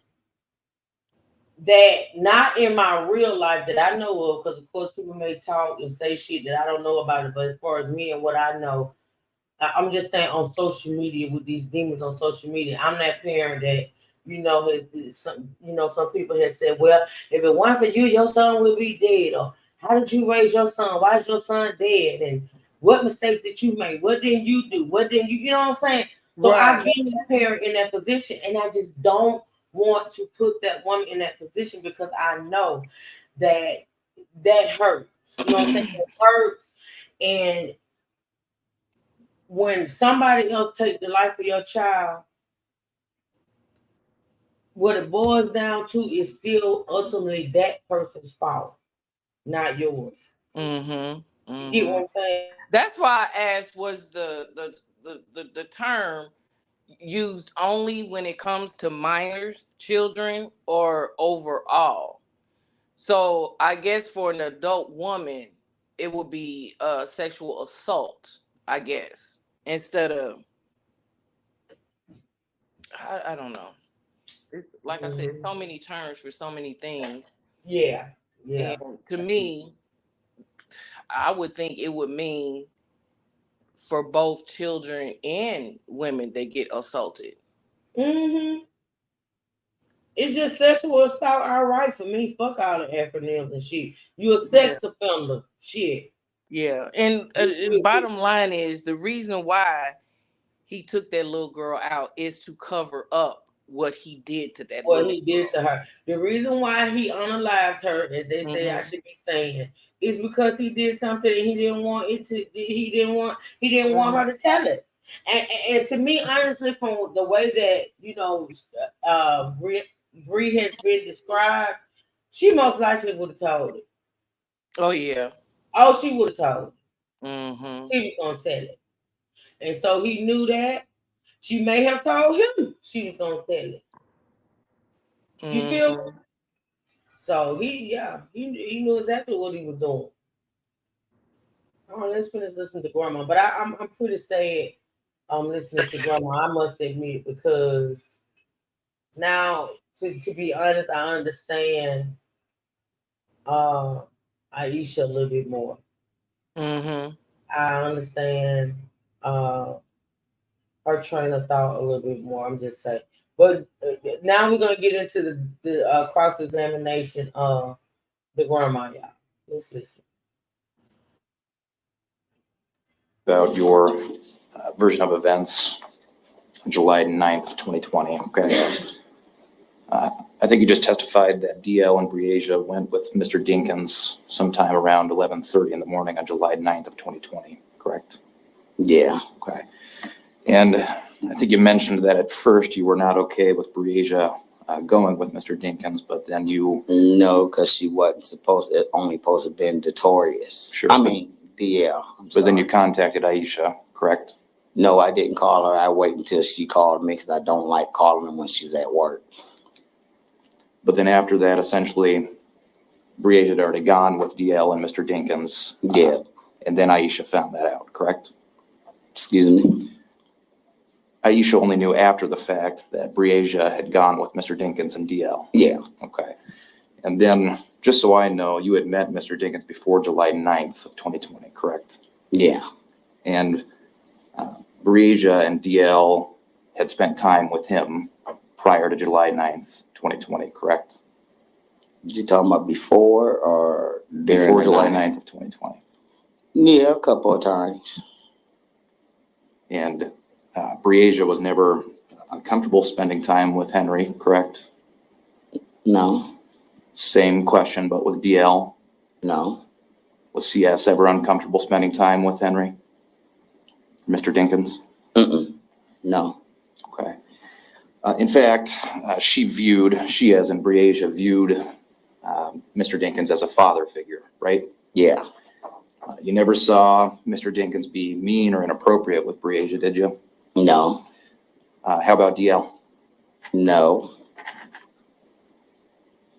that not in my real life that I know of, because of course people may talk and say shit that I don't know about it, but as far as me and what I know, I'm just saying on social media, with these demons on social media, I'm that parent that some people have said, well, if it weren't for you, your son would be dead, or how did you raise your son? Why is your son dead? And what mistakes did you make? What didn't you do? What didn't you? You know what I'm saying? So I've been a parent in that position, and I just don't want to put that woman in that position, because I know that hurts. You know what I'm saying? It hurts. And when somebody else take the life of your child, what it boils down to is still ultimately that person's fault, not yours. Mm-hmm. You get what I'm saying? That's why I asked, was the term used only when it comes to minors, children, or overall? So I guess for an adult woman, it would be sexual assault, I guess, instead of, I don't know. Like I said, so many terms for so many things. Yeah. And to me, I would think it would mean for both children and women that get assaulted. Mm-hmm. It's just sexual assault, all right for me. Fuck all the acronyms and shit. You a sex offender, shit. Yeah, and bottom line is the reason why he took that little girl out is to cover up what he did to that What little he did to her. The reason why he unalived her, as they say I should be saying, is because he did something and he didn't want it to. He didn't want her to tell it. And to me, honestly, from the way that Bree has been described, she most likely would have told it. Oh yeah. Oh, she would have told it. Mm-hmm. She was gonna tell it, and so he knew that. She may have told him she was gonna tell it. You feel? So he knew exactly what he was doing. Oh, let's finish listening to Grandma. But I'm pretty sad listening to Grandma, I must admit, because now to be honest, I understand Aisha a little bit more. Mm-hmm. I understand her train of thought a little bit more. I'm just saying. But now we're gonna get into the cross examination of the grandma, y'all. Let's listen. About your version of events, July 9th, 2020, okay? I think you just testified that DL and Breasia went with Mr. Dinkins sometime around 11:30 in the morning on July 9th of 2020, correct? Yeah. Okay. And I think you mentioned that at first you were not okay with Breasia going with Mr. Dinkins, but then you... No, because she wasn't only supposed to be notorious. Sure. I mean, DL. But then you contacted Aisha, correct? No, I didn't call her. I wait until she called me because I don't like calling her when she's at work. But then after that, essentially, Breasia had already gone with DL and Mr. Dinkins. Yeah. And then Aisha found that out, correct? Excuse me? Aisha only knew after the fact that Breasia had gone with Mr. Dinkins and DL. Yeah. Okay. And then, just so I know, you had met Mr. Dinkins before July 9th of 2020, correct? Yeah. And Breasia and DL had spent time with him prior to July 9th, 2020, correct? You talking about before or during Before the July night? 9th of 2020. Yeah, a couple of times. And Breasia was never uncomfortable spending time with Henry, correct? No. Same question, but with DL? No. Was CS ever uncomfortable spending time with Henry? Mr. Dinkins? No. Okay. In fact, she as in Breasia viewed Mr. Dinkins as a father figure, right? Yeah. You never saw Mr. Dinkins be mean or inappropriate with Breasia, did you? No. How about DL? No.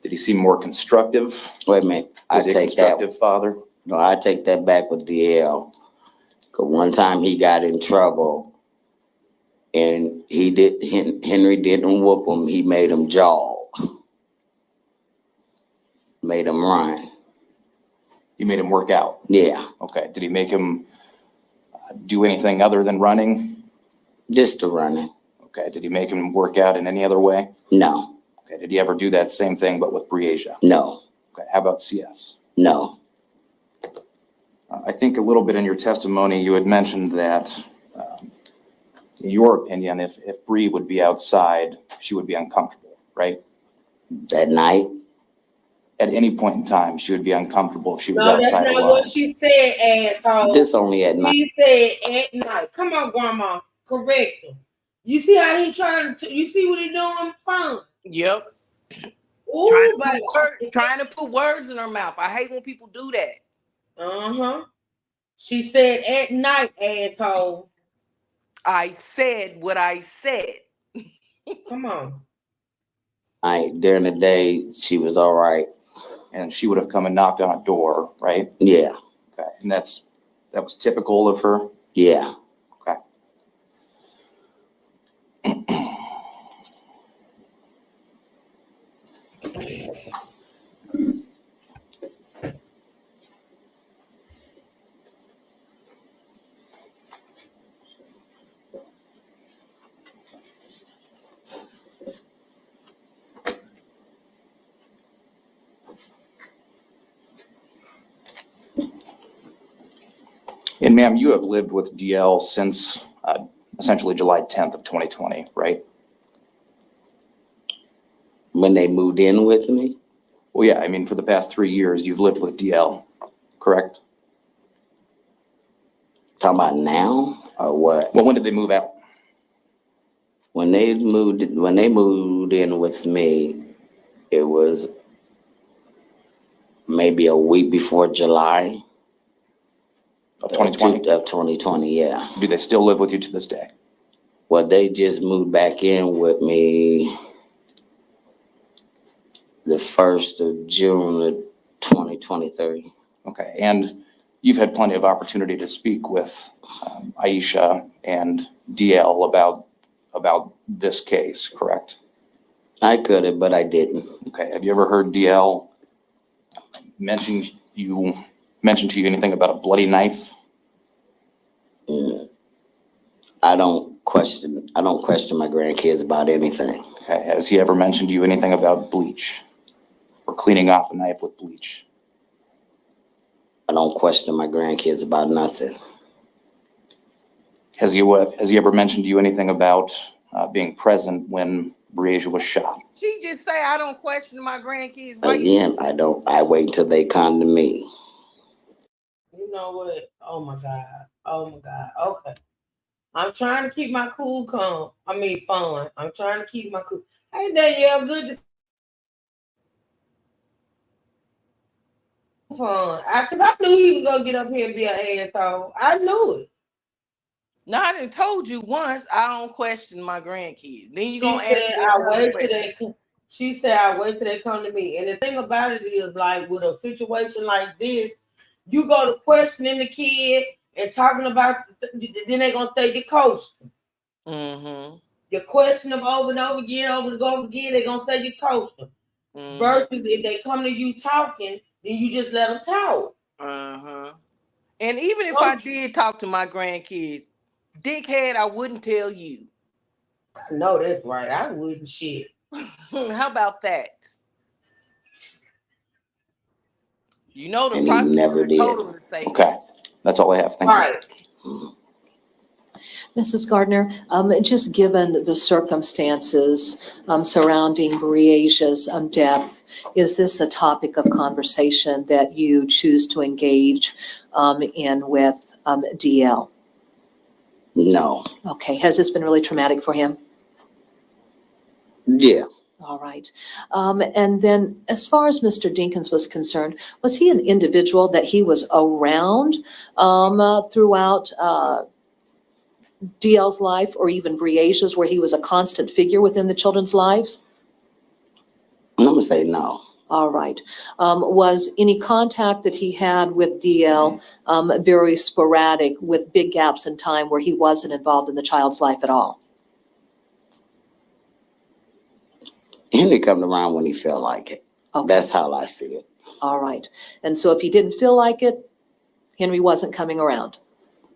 Did he seem more constructive? Wait a minute. Was he a constructive father? No, I take that back with DL. Cause one time he got in trouble and Henry didn't whoop him. He made him jog. Made him run. He made him work out? Yeah. Okay. Did he make him do anything other than running? Just the running. Okay. Did he make him work out in any other way? No. Okay. Did he ever do that same thing but with Breasia? No. Okay. How about CS? No. I think a little bit in your testimony you had mentioned that, in your opinion, if Bree would be outside, she would be uncomfortable, right? At night? At any point in time, she would be uncomfortable if she was No, that's outside not alone. what she said, asshole. This only at night. He said at night. Come on, Grandma. Correct him. You see how he trying to, you see what he doing on the phone? Yep. Ooh, Trying to put words in her mouth. I hate when people do that. Uh-huh. She said at night, asshole. I said what I said. Come on. During the day, she was all right. And she would have come and knocked on a door, right? Yeah. Okay. And that was typical of her? Yeah. Okay. And ma'am, you have lived with DL since essentially July 10th of 2020, right? When they moved in with me? Well, yeah, I mean, for the past 3 years, you've lived with DL, correct? Talking about now or what? Well, when did they move out? When they moved in with me, it was maybe a week before July. Of 2020? Of 2020, yeah. Do they still live with you to this day? Well, they just moved back in with me the 1st of June of 2023. Okay, and you've had plenty of opportunity to speak with Aisha and DL about this case, correct? I could have, but I didn't. Okay, have you ever heard DL mention to you anything about a bloody knife? I don't question my grandkids about anything. Okay, has he ever mentioned to you anything about bleach or cleaning off a knife with bleach? I don't question my grandkids about nothing. Has he ever mentioned to you anything about being present when Breasia was shot? She just say I don't question my grandkids. Again, I don't. I wait until they come to me. You know what? Oh my God. Oh my God. Okay. I'm trying to keep my cool fun. I'm trying to keep my cool. Hey, Danielle, good to fun. Because I knew he was going to get up here and be an asshole. I knew it. No, I done told you once I don't question my grandkids. Then you She gonna ask said, me I another wait till question. they. She said, I wait till they come to me. And the thing about it is, like with a situation like this, you go to questioning the kid and talking about, then they gonna say you coached them. Mm-hmm. You question them over and over again, they gonna say you coached them. Mm-hmm. Versus if they come to you talking, then you just let them talk. Uh-huh. And even if I did talk to my grandkids, dickhead, I wouldn't tell you. No, that's right. I wouldn't shit. How about that? You know the And he never prosecutor did. told him to say Okay, that's all I have. Thank you. Mrs. Gardner, just given the circumstances surrounding Briasia's death, is this a topic of conversation that you choose to engage in with DL? No. Okay, has this been really traumatic for him? Yeah. All right. And then as far as Mr. Dinkins was concerned, was he an individual that he was around throughout DL's life or even Briasia's, where he was a constant figure within the children's lives? I'm gonna say no. All right. Was any contact that he had with DL very sporadic with big gaps in time where he wasn't involved in the child's life at all? Henry come around when he felt like it. Okay. That's how I see it. All right. And so if he didn't feel like it, Henry wasn't coming around.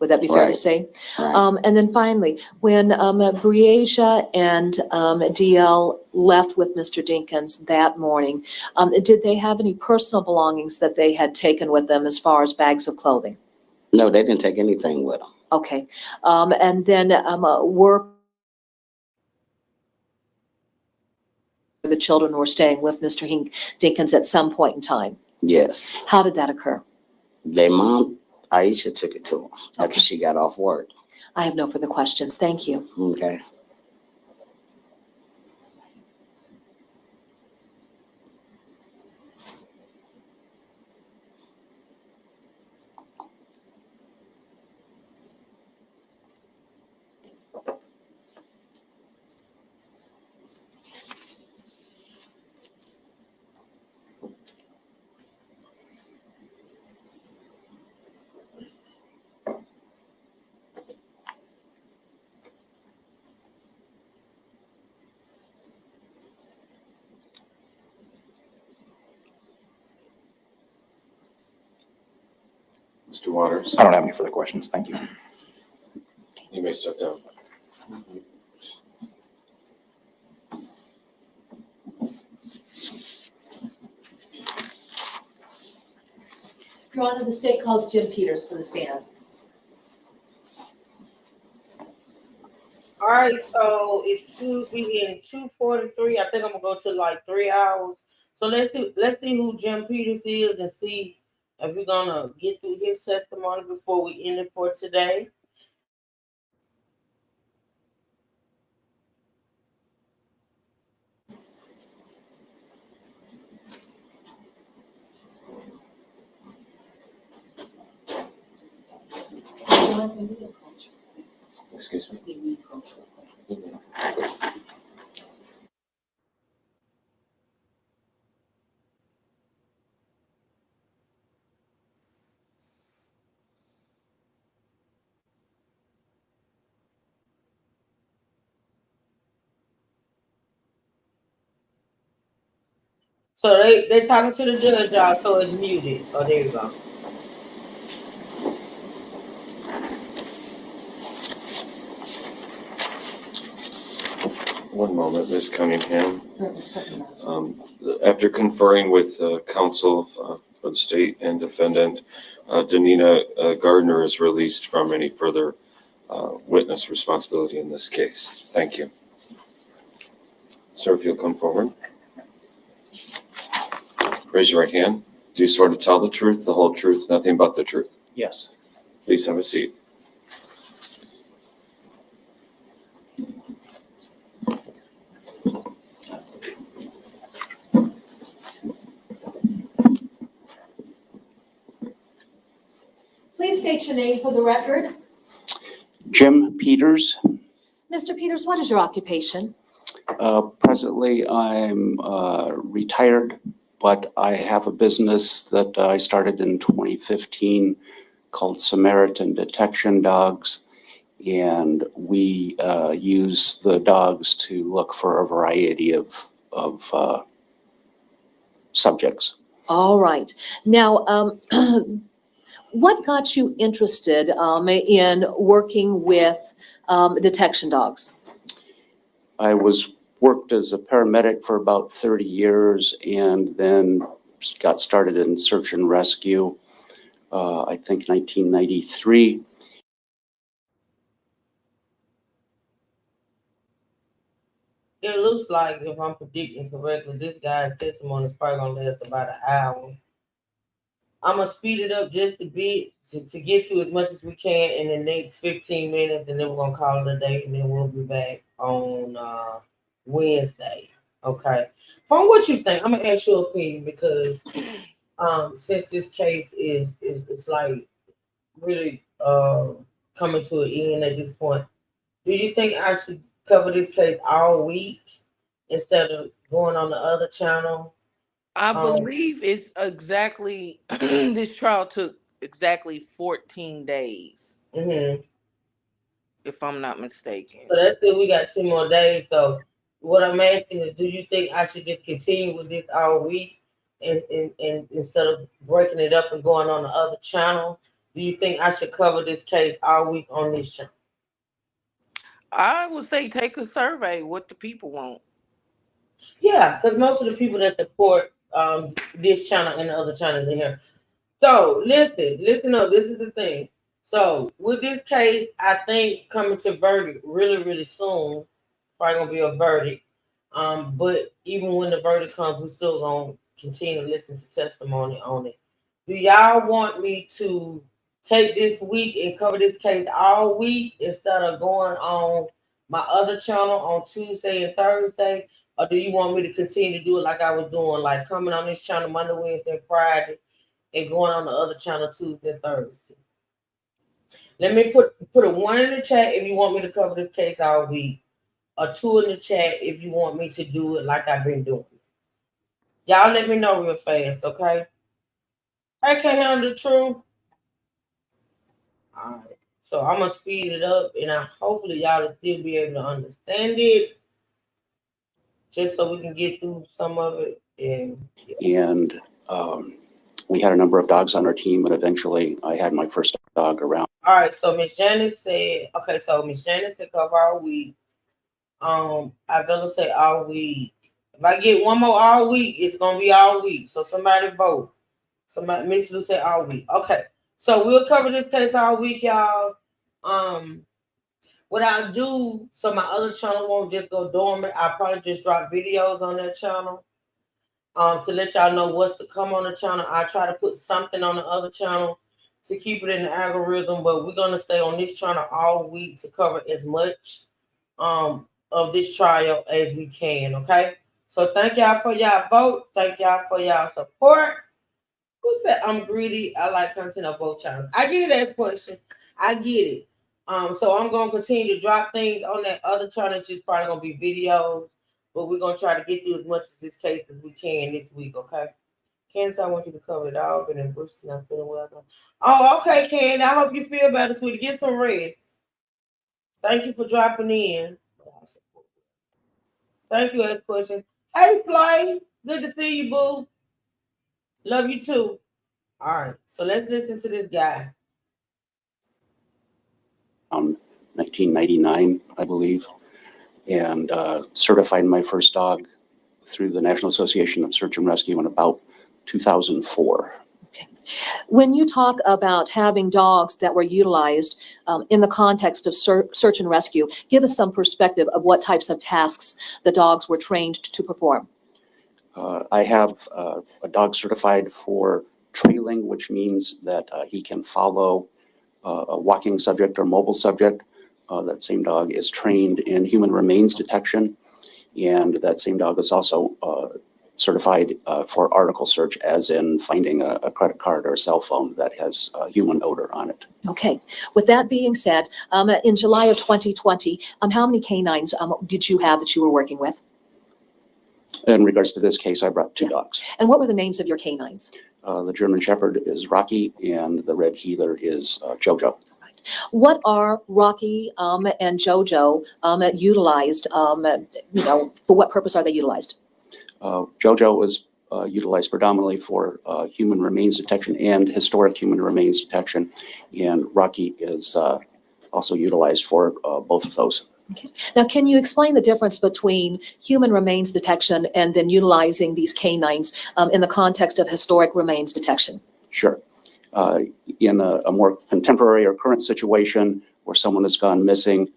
Would that be fair to say? Right. And then finally, when Briasia and DL left with Mr. Dinkins that morning, did they have any personal belongings that they had taken with them as far as bags of clothing? No, they didn't take anything with them. Okay. And then were the children were staying with Mr. Dinkins at some point in time? Yes. How did that occur? Their mom, Aisha, took it to him after she got off work. I have no further questions. Thank you. Okay. Mr. Waters, I don't have any further questions. Thank you. you may step down. Your Honor, the state calls Jim Peters to the stand. All right, so we in 2:43. I think I'm gonna go to like 3 hours. So let's see who Jim Peters is and see if we're gonna get through his testimony before we end it for today. Excuse me. So they talking to the judge, y'all, so it's muted. Oh, there you go. One moment, Ms. Cunningham. After conferring with counsel for the state and defendant, Danina Gardner is released from any further witness responsibility in this case. Thank you. Sir, if you'll come forward. Raise your right hand. Do you swear to tell the truth, the whole truth, nothing but the truth? Yes. Please have a seat. Please state your name for the record. Jim Peters. Mr. Peters, what is your occupation? Presently, I'm retired, but I have a business that I started in 2015 called Samaritan Detection Dogs, and we use the dogs to look for a variety of subjects. All right. Now, what got you interested in working with detection dogs? I worked as a paramedic for about 30 years and then got started in search and rescue, I think 1993. It looks like, if I'm predicting correctly, this guy's testimony is probably gonna last about an hour. I'm gonna speed it up just a bit to get through as much as we can in the next 15 minutes, and then we're gonna call it a day, and then we'll be back on Wednesday. Okay. From what you think, I'm gonna ask your opinion because since this case is it's like really coming to an end at this point, do you think I should cover this case all week instead of going on the other channel? I believe it's exactly this trial took exactly 14 days, Mm-hmm. if I'm not mistaken. So that's it. We got 2 more days. So what I'm asking is, do you think I should just continue with this all week, and instead of breaking it up and going on the other channel? Do you think I should cover this case all week on this channel? I would say take a survey what the people want. Yeah, because most of the people that support this channel and the other channels in here. So listen up. This is the thing. So with this case, I think coming to verdict really, really soon. Probably gonna be a verdict. But even when the verdict comes, we're still gonna continue to listen to testimony on it. Do y'all want me to take this week and cover this case all week instead of going on my other channel on Tuesday and Thursday? Or do you want me to continue to do it like I was doing, like coming on this channel Monday, Wednesday, and Friday, and going on the other channel Tuesday and Thursday? Let me put a 1 in the chat if you want me to cover this case all week, or 2 in the chat if you want me to do it like I've been doing. Y'all let me know real fast, okay? I can't handle the truth. All right. So I'm gonna speed it up, and hopefully y'all will still be able to understand it, just so we can get through some of it. And we had a number of dogs on our team, and eventually I had my first dog around. All right. So Miss Janice said, okay. So Miss Janice said cover all week. I better say all week. If I get one more all week, it's gonna be all week. So somebody vote. Somebody, Miss Lou said all week. Okay. So we'll cover this case all week, y'all. What I'll do, so my other channel won't just go dormant. I'll probably just drop videos on that channel. To let y'all know what's to come on the channel. I try to put something on the other channel to keep it in the algorithm, but we're gonna stay on this channel all week to cover as much of this trial as we can. Okay. So thank y'all for y'all vote. Thank y'all for y'all support. Who said I'm greedy? I like content on both channels. I get it as questions. I get it. So I'm gonna continue to drop things on that other channel. It's just probably gonna be videos, but we're gonna try to get through as much of this case as we can this week, okay? Candace, I want you to cover it all, but then Bruce is not feeling well. Oh, okay, Candace. I hope you feel better, sweetie. Get some rest. Thank you for dropping in. Thank you, as questions. Hey, Slay. Good to see you, boo. Love you too. All right, so let's listen to this guy. 1999, I believe, and certified my first dog through the National Association of Search and Rescue in about 2004. When you talk about having dogs that were utilized in the context of search and rescue, give us some perspective of what types of tasks the dogs were trained to perform. I have a dog certified for trailing, which means that he can follow a walking subject or mobile subject. That same dog is trained in human remains detection, and that same dog is also certified for article search, as in finding a credit card or a cell phone that has human odor on it. Okay. With that being said, in July of 2020, how many canines did you have that you were working with? In regards to this case, I brought 2 dogs. And what were the names of your canines? The German Shepherd is Rocky, and the Red Heeler is Jojo. What are Rocky and Jojo utilized? For what purpose are they utilized? Jojo was utilized predominantly for human remains detection and historic human remains detection, and Rocky is also utilized for both of those. Okay. Now, can you explain the difference between human remains detection and then utilizing these canines in the context of historic remains detection? Sure. In a more contemporary or current situation where someone has gone missing,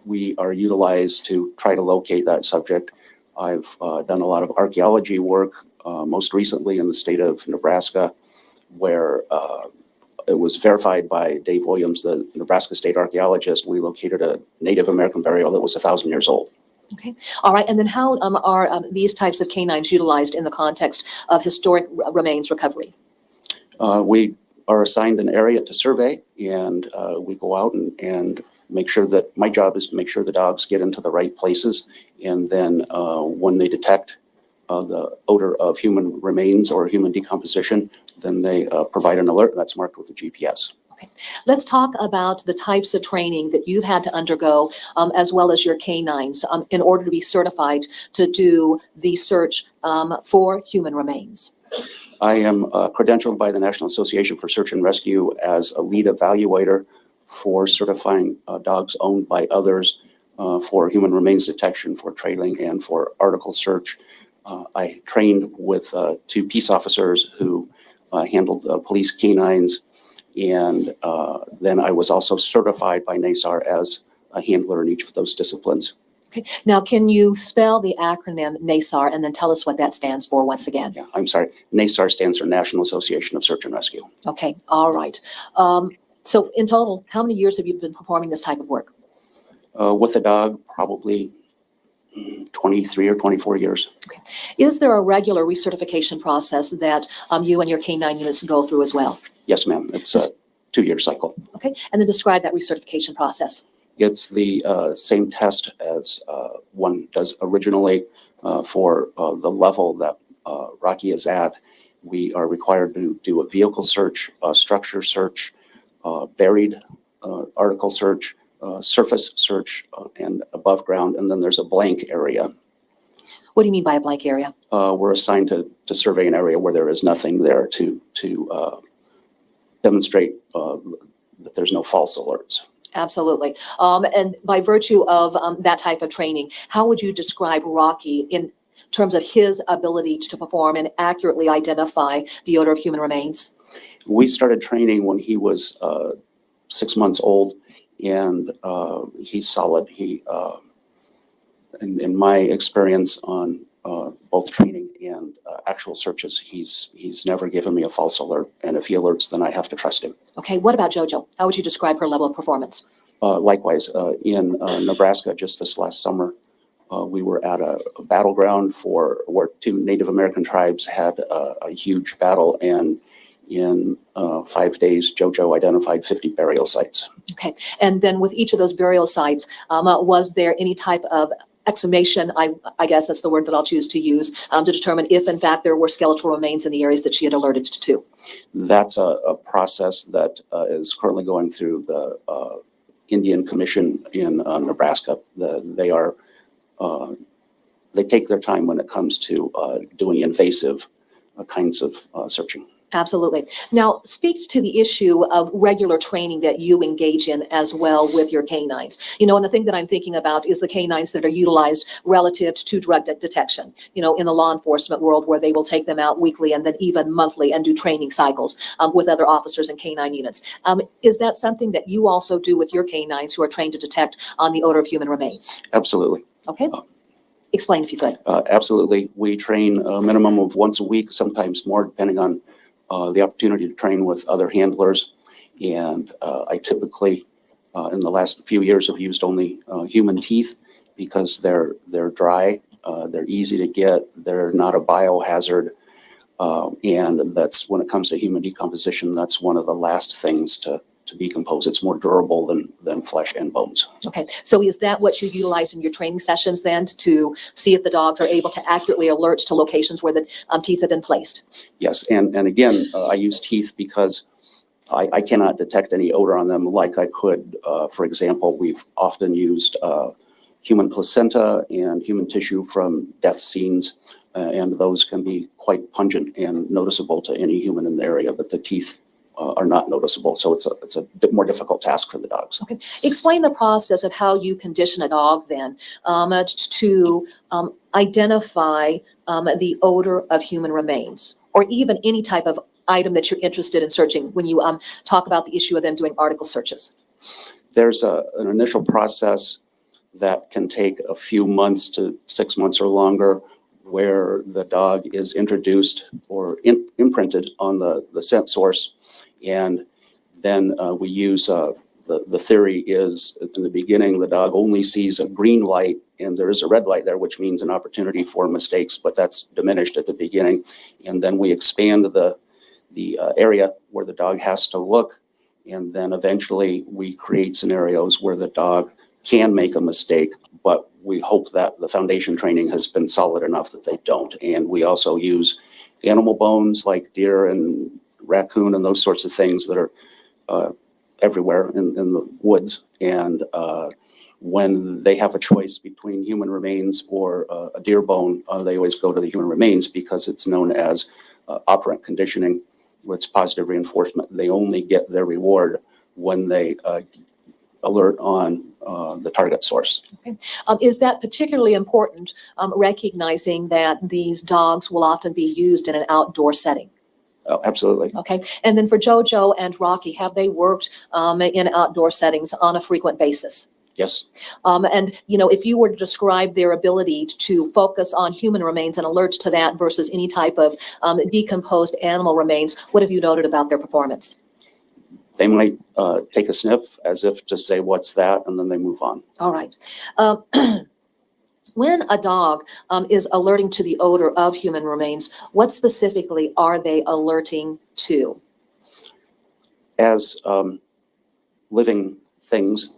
we are utilized to try to locate that subject. I've done a lot of archaeology work, most recently in the state of Nebraska, where it was verified by Dave Williams, the Nebraska state archaeologist. We located a Native American burial that was 1,000 years old. Okay. All right. And then how are these types of canines utilized in the context of historic remains recovery? We are assigned an area to survey, and we go out and make sure that, my job is to make sure the dogs get into the right places. And then when they detect the odor of human remains or human decomposition, then they provide an alert that's marked with the GPS. Okay. Let's talk about the types of training that you've had to undergo, as well as your canines, in order to be certified to do the search for human remains. I am credentialed by the National Association for Search and Rescue as a lead evaluator for certifying dogs owned by others for human remains detection, for trailing, and for article search. I trained with 2 peace officers who handled police canines, and then I was also certified by NASAR as a handler in each of those disciplines. Okay. Now, can you spell the acronym NASAR and then tell us what that stands for once again? Yeah, I'm sorry. NASAR stands for National Association of Search and Rescue. Okay. All right. So in total, how many years have you been performing this type of work? With a dog, probably 23 or 24 years. Okay. Is there a regular recertification process that you and your canine units go through as well? Yes, ma'am. It's a 2-year cycle. Okay. And then describe that recertification process. It's the same test as one does originally for the level that Rocky is at. We are required to do a vehicle search, a structure search, buried article search, surface search, and above ground. And then there's a blank area. What do you mean by a blank area? We're assigned to survey an area where there is nothing there to demonstrate that there's no false alerts. Absolutely. And by virtue of that type of training, how would you describe Rocky in terms of his ability to perform and accurately identify the odor of human remains? We started training when he was 6 months old, and he's solid. He, in my experience on both training and actual searches, he's never given me a false alert. And if he alerts, then I have to trust him. Okay. What about Jojo? How would you describe her level of performance? Likewise, in Nebraska, just this last summer, we were at a battleground where 2 Native American tribes had a huge battle, and in 5 days, Jojo identified 50 burial sites. Okay. And then with each of those burial sites, was there any type of exhumation, I guess that's the word that I'll choose to use, to determine if in fact there were skeletal remains in the areas that she had alerted to? That's a process that is currently going through the Indian Commission in Nebraska. They take their time when it comes to doing invasive kinds of searching. Absolutely. Now, speak to the issue of regular training that you engage in as well with your canines. You know, and the thing that I'm thinking about is the canines that are utilized relative to drug detection, you know, in the law enforcement world, where they will take them out weekly and then even monthly and do training cycles with other officers and canine units. Is that something that you also do with your canines who are trained to detect on the odor of human remains? Absolutely. Okay. Explain if you could. Absolutely. We train a minimum of once a week, sometimes more, depending on the opportunity to train with other handlers. And I typically, in the last few years, have used only human teeth because they're dry They're easy to get. They're not a biohazard. And that's when it comes to human decomposition, that's one of the last things to decompose. It's more durable than flesh and bones. Okay, so is that what you utilize in your training sessions then to see if the dogs are able to accurately alert to locations where the teeth have been placed? Yes, and again, I use teeth because I cannot detect any odor on them like I could. For example, we've often used human placenta and human tissue from death scenes, and those can be quite pungent and noticeable to any human in the area, but the teeth are not noticeable. So it's a bit more difficult task for the dogs. Okay, explain the process of how you condition a dog then to identify the odor of human remains, or even any type of item that you're interested in searching when you talk about the issue of them doing article searches. There's an initial process that can take a few months to 6 months or longer, where the dog is introduced or imprinted on the scent source. And then we use, the theory is in the beginning, the dog only sees a green light and there is a red light there, which means an opportunity for mistakes, but that's diminished at the beginning. And then we expand the area where the dog has to look. And then eventually we create scenarios where the dog can make a mistake, but we hope that the foundation training has been solid enough that they don't. And we also use animal bones like deer and raccoon and those sorts of things that are everywhere in the woods. And when they have a choice between human remains or a deer bone, they always go to the human remains because it's known as operant conditioning, where it's positive reinforcement. They only get their reward when they alert on the target source. Okay. Is that particularly important, recognizing that these dogs will often be used in an outdoor setting? Oh, absolutely. Okay. And then for JoJo and Rocky, have they worked in outdoor settings on a frequent basis? Yes. And, you know, if you were to describe their ability to focus on human remains and alert to that versus any type of decomposed animal remains, what have you noted about their performance? They might take a sniff as if to say, what's that? And then they move on. All right. When a dog is alerting to the odor of human remains, what specifically are they alerting to? As living things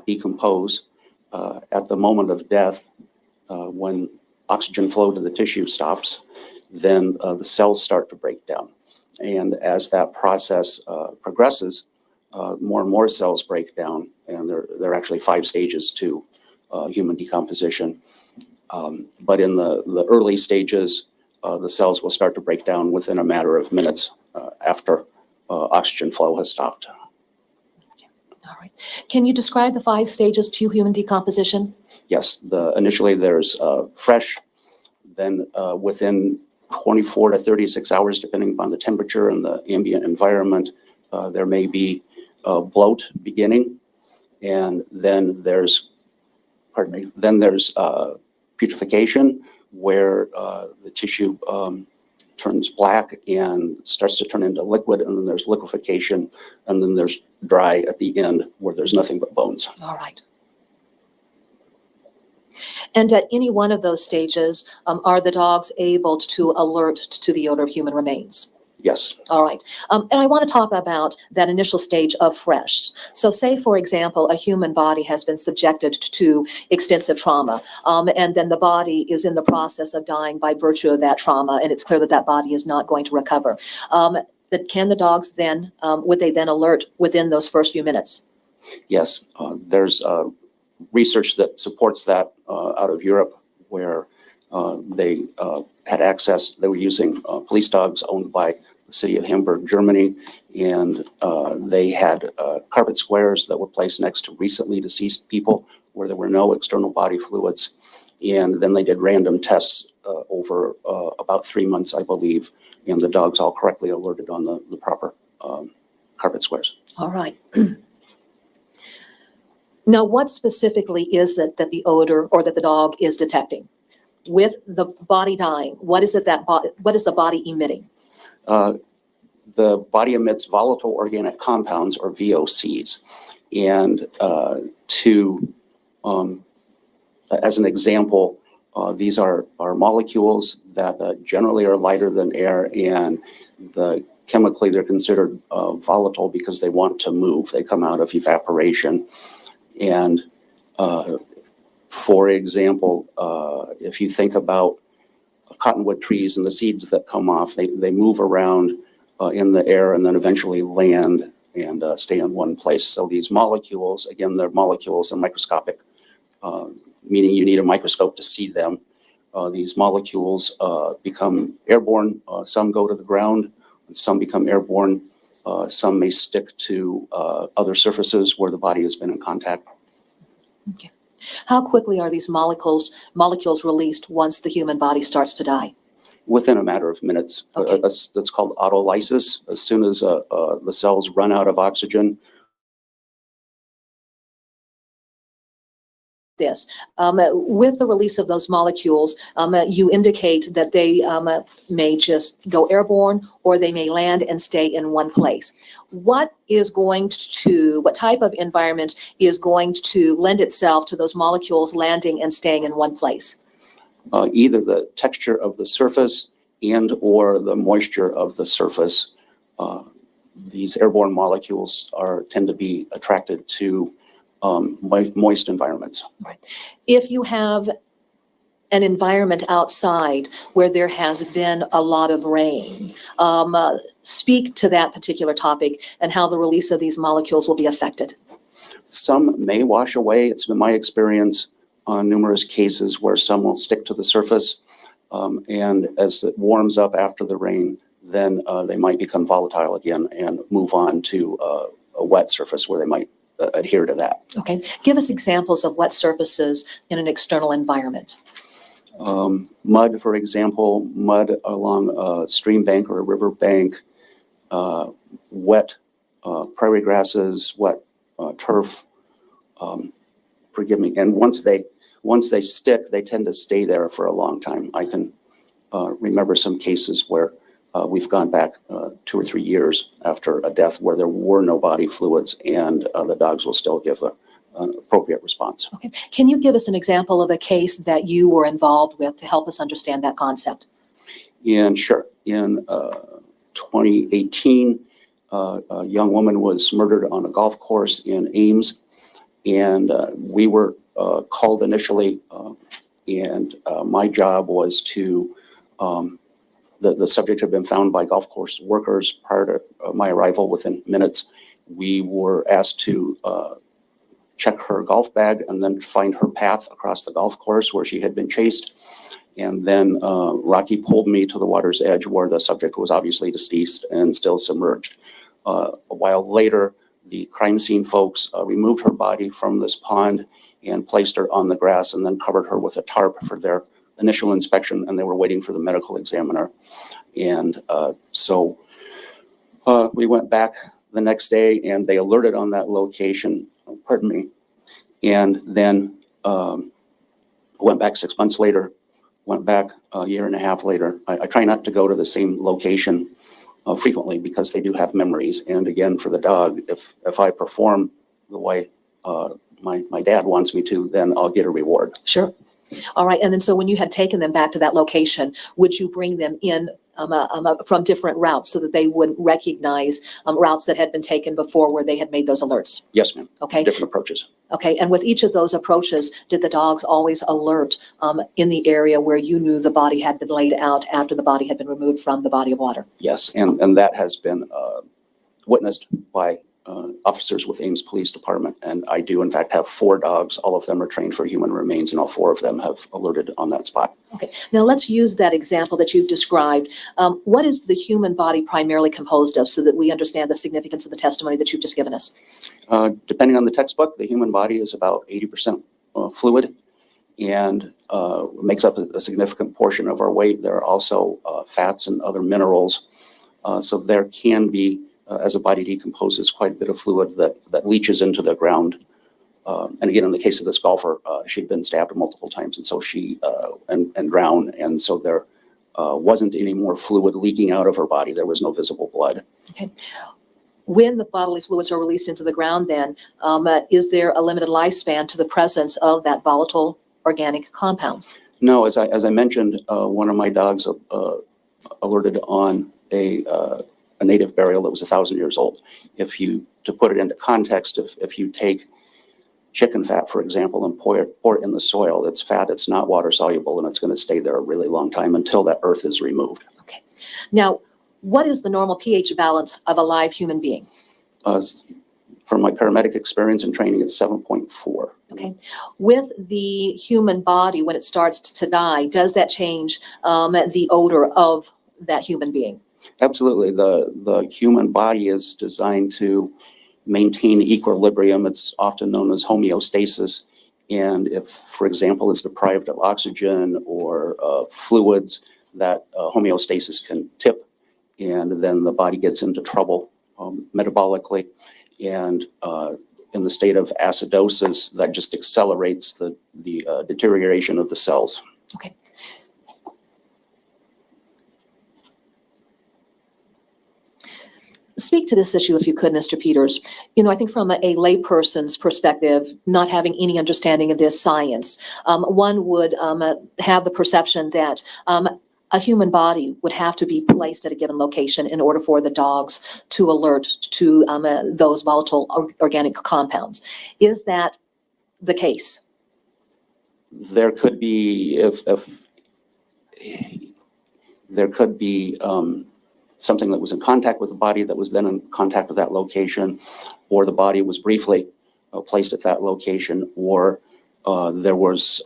decompose, at the moment of death, when oxygen flow to the tissue stops, then the cells start to break down. And as that process progresses, more and more cells break down, and there are actually 5 stages to human decomposition. But in the early stages, the cells will start to break down within a matter of minutes after oxygen flow has stopped. All right. Can you describe the 5 stages to human decomposition? Yes. Initially, there's fresh, then within 24 to 36 hours, depending upon the temperature and the ambient environment, there may be bloat beginning, and then there's, putrefaction, where the tissue turns black and starts to turn into liquid, and then there's liquefaction, and then there's dry at the end where there's nothing but bones. All right. And at any one of those stages, are the dogs able to alert to the odor of human remains? Yes. All right. And I want to talk about that initial stage of fresh. So say, for example, a human body has been subjected to extensive trauma, and then the body is in the process of dying by virtue of that trauma, and it's clear that that body is not going to recover. That can the dogs then, would they then alert within those first few minutes? Yes. There's research that supports that out of Europe, where they had access. They were using police dogs owned by the city of Hamburg, Germany, and they had carpet squares that were placed next to recently deceased people where there were no external body fluids. And then they did random tests over about 3 months, I believe, and the dogs all correctly alerted on the proper carpet squares. All right. Now, what specifically is it that the odor or that the dog is detecting? With the body dying, what is it what is the body emitting? The body emits volatile organic compounds, or VOCs. And as an example, These are molecules that generally are lighter than air, and chemically they're considered volatile because they want to move. They come out of evaporation. And for example, if you think about cottonwood trees and the seeds that come off, they move around in the air and then eventually land and stay in one place. So these molecules, again, they're molecules and microscopic, meaning you need a microscope to see them. These molecules become airborne. Some go to the ground, some become airborne. Some may stick to other surfaces where the body has been in contact. Okay. How quickly are these molecules released once the human body starts to die? Within a matter of minutes. Okay. That's called autolysis. As soon as the cells run out of oxygen. This. With the release of those molecules, you indicate that they may just go airborne or they may land and stay in one place. What type of environment is going to lend itself to those molecules landing and staying in one place? Either the texture of the surface and or the moisture of the surface. These airborne molecules tend to be attracted to moist environments. Right. If you have an environment outside where there has been a lot of rain, speak to that particular topic and how the release of these molecules will be affected. Some may wash away. It's been my experience on numerous cases where some will stick to the surface, and as it warms up after the rain, then they might become volatile again and move on to a wet surface where they might adhere to that. Okay. Give us examples of wet surfaces in an external environment. Mud, for example, mud along a stream bank or a river bank, wet prairie grasses, wet turf, forgive me. And once they stick, they tend to stay there for a long time. I can remember some cases where we've gone back 2 or 3 years after a death where there were no body fluids, and the dogs will still give an appropriate response. Okay. Can you give us an example of a case that you were involved with to help us understand that concept? And sure, in 2018, a young woman was murdered on a golf course in Ames, and we were called initially, and my job was to the subject had been found by golf course workers prior to my arrival. Within minutes, we were asked to check her golf bag and then find her path across the golf course where she had been chased. And then Rocky pulled me to the water's edge where the subject was obviously deceased and still submerged. A while later, the crime scene folks removed her body from this pond and placed her on the grass and then covered her with a tarp for their initial inspection, and they were waiting for the medical examiner. And so we went back the next day and they alerted on that location, pardon me, and then went back 6 months later, went back a year and a half later. I try not to go to the same location frequently because they do have memories. And again, for the dog, if I perform the way my dad wants me to, then I'll get a reward. Sure. All right. And then so when you had taken them back to that location, would you bring them in from different routes so that they would recognize routes that had been taken before where they had made those alerts? Yes, ma'am. Okay. Different approaches. Okay. And with each of those approaches, did the dogs always alert in the area where you knew the body had been laid out after the body had been removed from the body of water? Yes. And that has been witnessed by officers with Ames Police Department. And I do, in fact, have 4 dogs. All of them are trained for human remains, and all 4 of them have alerted on that spot. Okay. Now let's use that example that you've described. What is the human body primarily composed of so that we understand the significance of the testimony that you've just given us? Depending on the textbook, the human body is about 80% fluid and makes up a significant portion of our weight. There are also fats and other minerals. So there can be, as a body decomposes, quite a bit of fluid that leaches into the ground. And again, in the case of this golfer, she'd been stabbed multiple times, and so she and drowned. And so there wasn't any more fluid leaking out of her body. There was no visible blood. Okay. When the bodily fluids are released into the ground, then, is there a limited lifespan to the presence of that volatile organic compound? No, as I mentioned, one of my dogs alerted on a native burial that was 1,000 years old. To put it into context, if you take chicken fat, for example, and pour it in the soil, it's fat, it's not water soluble, and it's going to stay there a really long time until that earth is removed. Okay. Now, what is the normal pH balance of a live human being? From my paramedic experience and training, it's 7.4. Okay. With the human body, when it starts to die, does that change the odor of that human being? Absolutely. The human body is designed to maintain equilibrium. It's often known as homeostasis. And if, for example, it's deprived of oxygen or fluids, that homeostasis can tip, and then the body gets into trouble metabolically. And in the state of acidosis, that just accelerates the deterioration of the cells. Okay. Speak to this issue if you could, Mr. Peters. You know, I think from a layperson's perspective, not having any understanding of this science, one would have the perception that a human body would have to be placed at a given location in order for the dogs to alert to those volatile organic compounds. Is that the case? There could be, if there could be something that was in contact with the body that was then in contact with that location, or the body was briefly placed at that location, or there was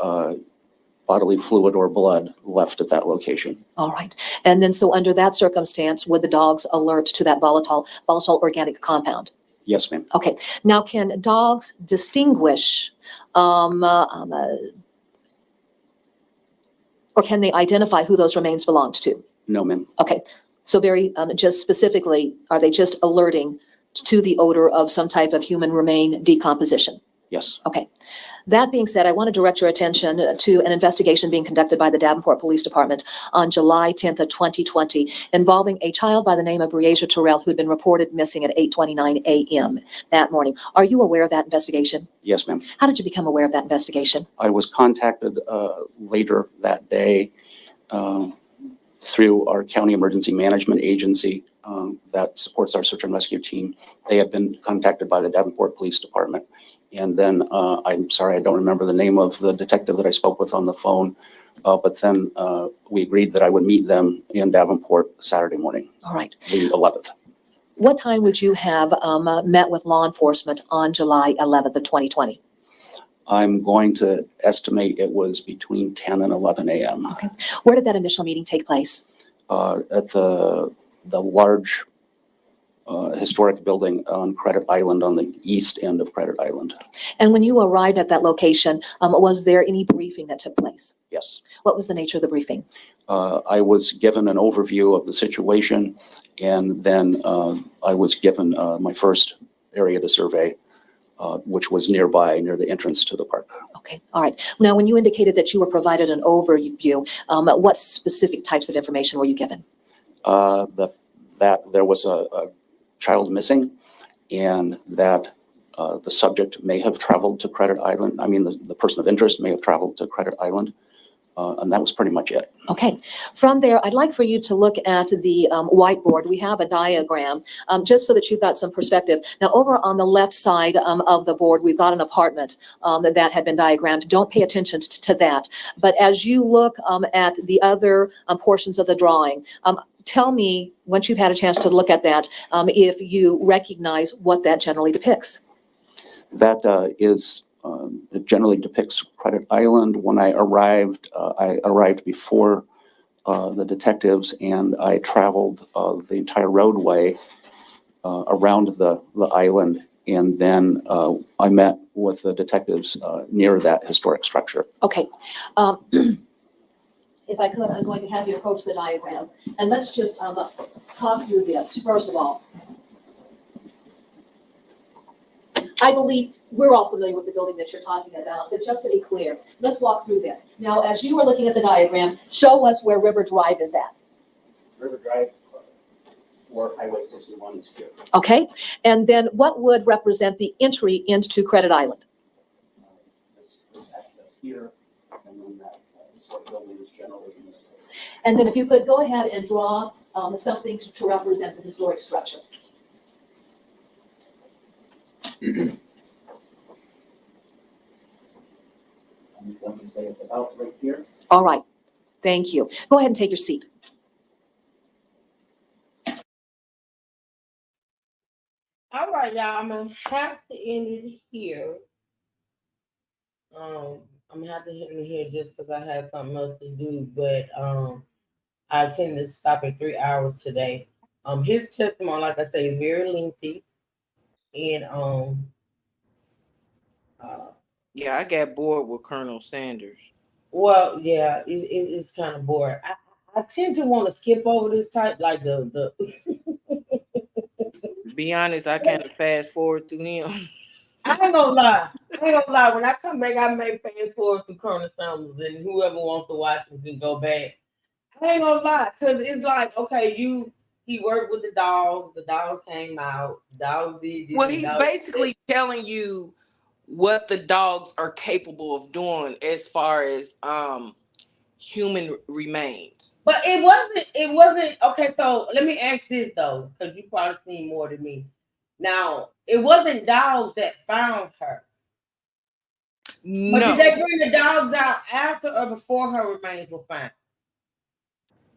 bodily fluid or blood left at that location. All right. And then so under that circumstance, would the dogs alert to that volatile organic compound? Yes, ma'am. Okay. Now, can dogs distinguish or can they identify who those remains belonged to? No, ma'am. Okay. So very just specifically, are they just alerting to the odor of some type of human remain decomposition? Yes. Okay. That being said, I want to direct your attention to an investigation being conducted by the Davenport Police Department on July 10th of 2020 involving a child by the name of Breasia Terrell who had been reported missing at 8:29 a.m. that morning. Are you aware of that investigation? Yes, ma'am. How did you become aware of that investigation? I was contacted later that day through our county emergency management agency that supports our search and rescue team. They had been contacted by the Davenport Police Department. And then I'm sorry, I don't remember the name of the detective that I spoke with on the phone, but then we agreed that I would meet them in Davenport Saturday morning. All right. The 11th. What time would you have met with law enforcement on July 11th of 2020? I'm going to estimate it was between 10 and 11 a.m. Okay. Where did that initial meeting take place? At the large historic building on Credit Island, on the east end of Credit Island. And when you arrived at that location, was there any briefing that took place? Yes. What was the nature of the briefing? I was given an overview of the situation, and then I was given my first area to survey, which was nearby, near the entrance to the park. Okay, all right. Now, when you indicated that you were provided an overview, what specific types of information were you given? That there was a child missing, and that the subject may have traveled to Credit Island. I mean, the person of interest may have traveled to Credit Island, and that was pretty much it. Okay. From there, I'd like for you to look at the whiteboard. We have a diagram, just so that you've got some perspective. Now, over on the left side of the board, we've got an apartment that had been diagrammed. Don't pay attention to that. But as you look at the other portions of the drawing, tell me, once you've had a chance to look at that, if you recognize what that generally depicts. That it generally depicts Credit Island. When I arrived before the detectives, and I traveled the entire roadway around the island, and then I met with the detectives near that historic structure. Okay. If I could, I'm going to have you approach the diagram, and let's just talk through this. First of all, I believe we're all familiar with the building that you're talking about, but just to be clear, let's walk through this. Now, as you are looking at the diagram, show us where River Drive is at. River Drive, or Highway 61 is here. Okay, and then what would represent the entry into Credit Island? This access here, and then that is what building is generally used. And then if you could go ahead and draw something to represent the historic structure. I'm going to say it's about right here. All right, thank you. Go ahead and take your seat. All right, y'all. I'm gonna have to end it here. I'm gonna have to end it here just because I had something else to do. But I intend to stop at 3 hours today. His testimony, like I say, is very lengthy, and Yeah, I got bored with Colonel Sanders. well, yeah, it's kind of boring. I tend to want to skip over this type, like the. Be honest, I kind of fast forward through him. I ain't gonna lie. I ain't gonna lie. When I come back, I may fast forward to Colonel Sanders, and whoever wants to watch it can go back. I ain't gonna lie, cause it's like, okay, he worked with the dogs. The dogs came out. The dogs did this. Well, The he's dogs basically telling you what the dogs are capable of doing as far as human remains. But it wasn't okay. So let me ask this though, because you probably seen more than me. Now, it wasn't dogs that found her. But did No, they bring the dogs out after or before her remains were found?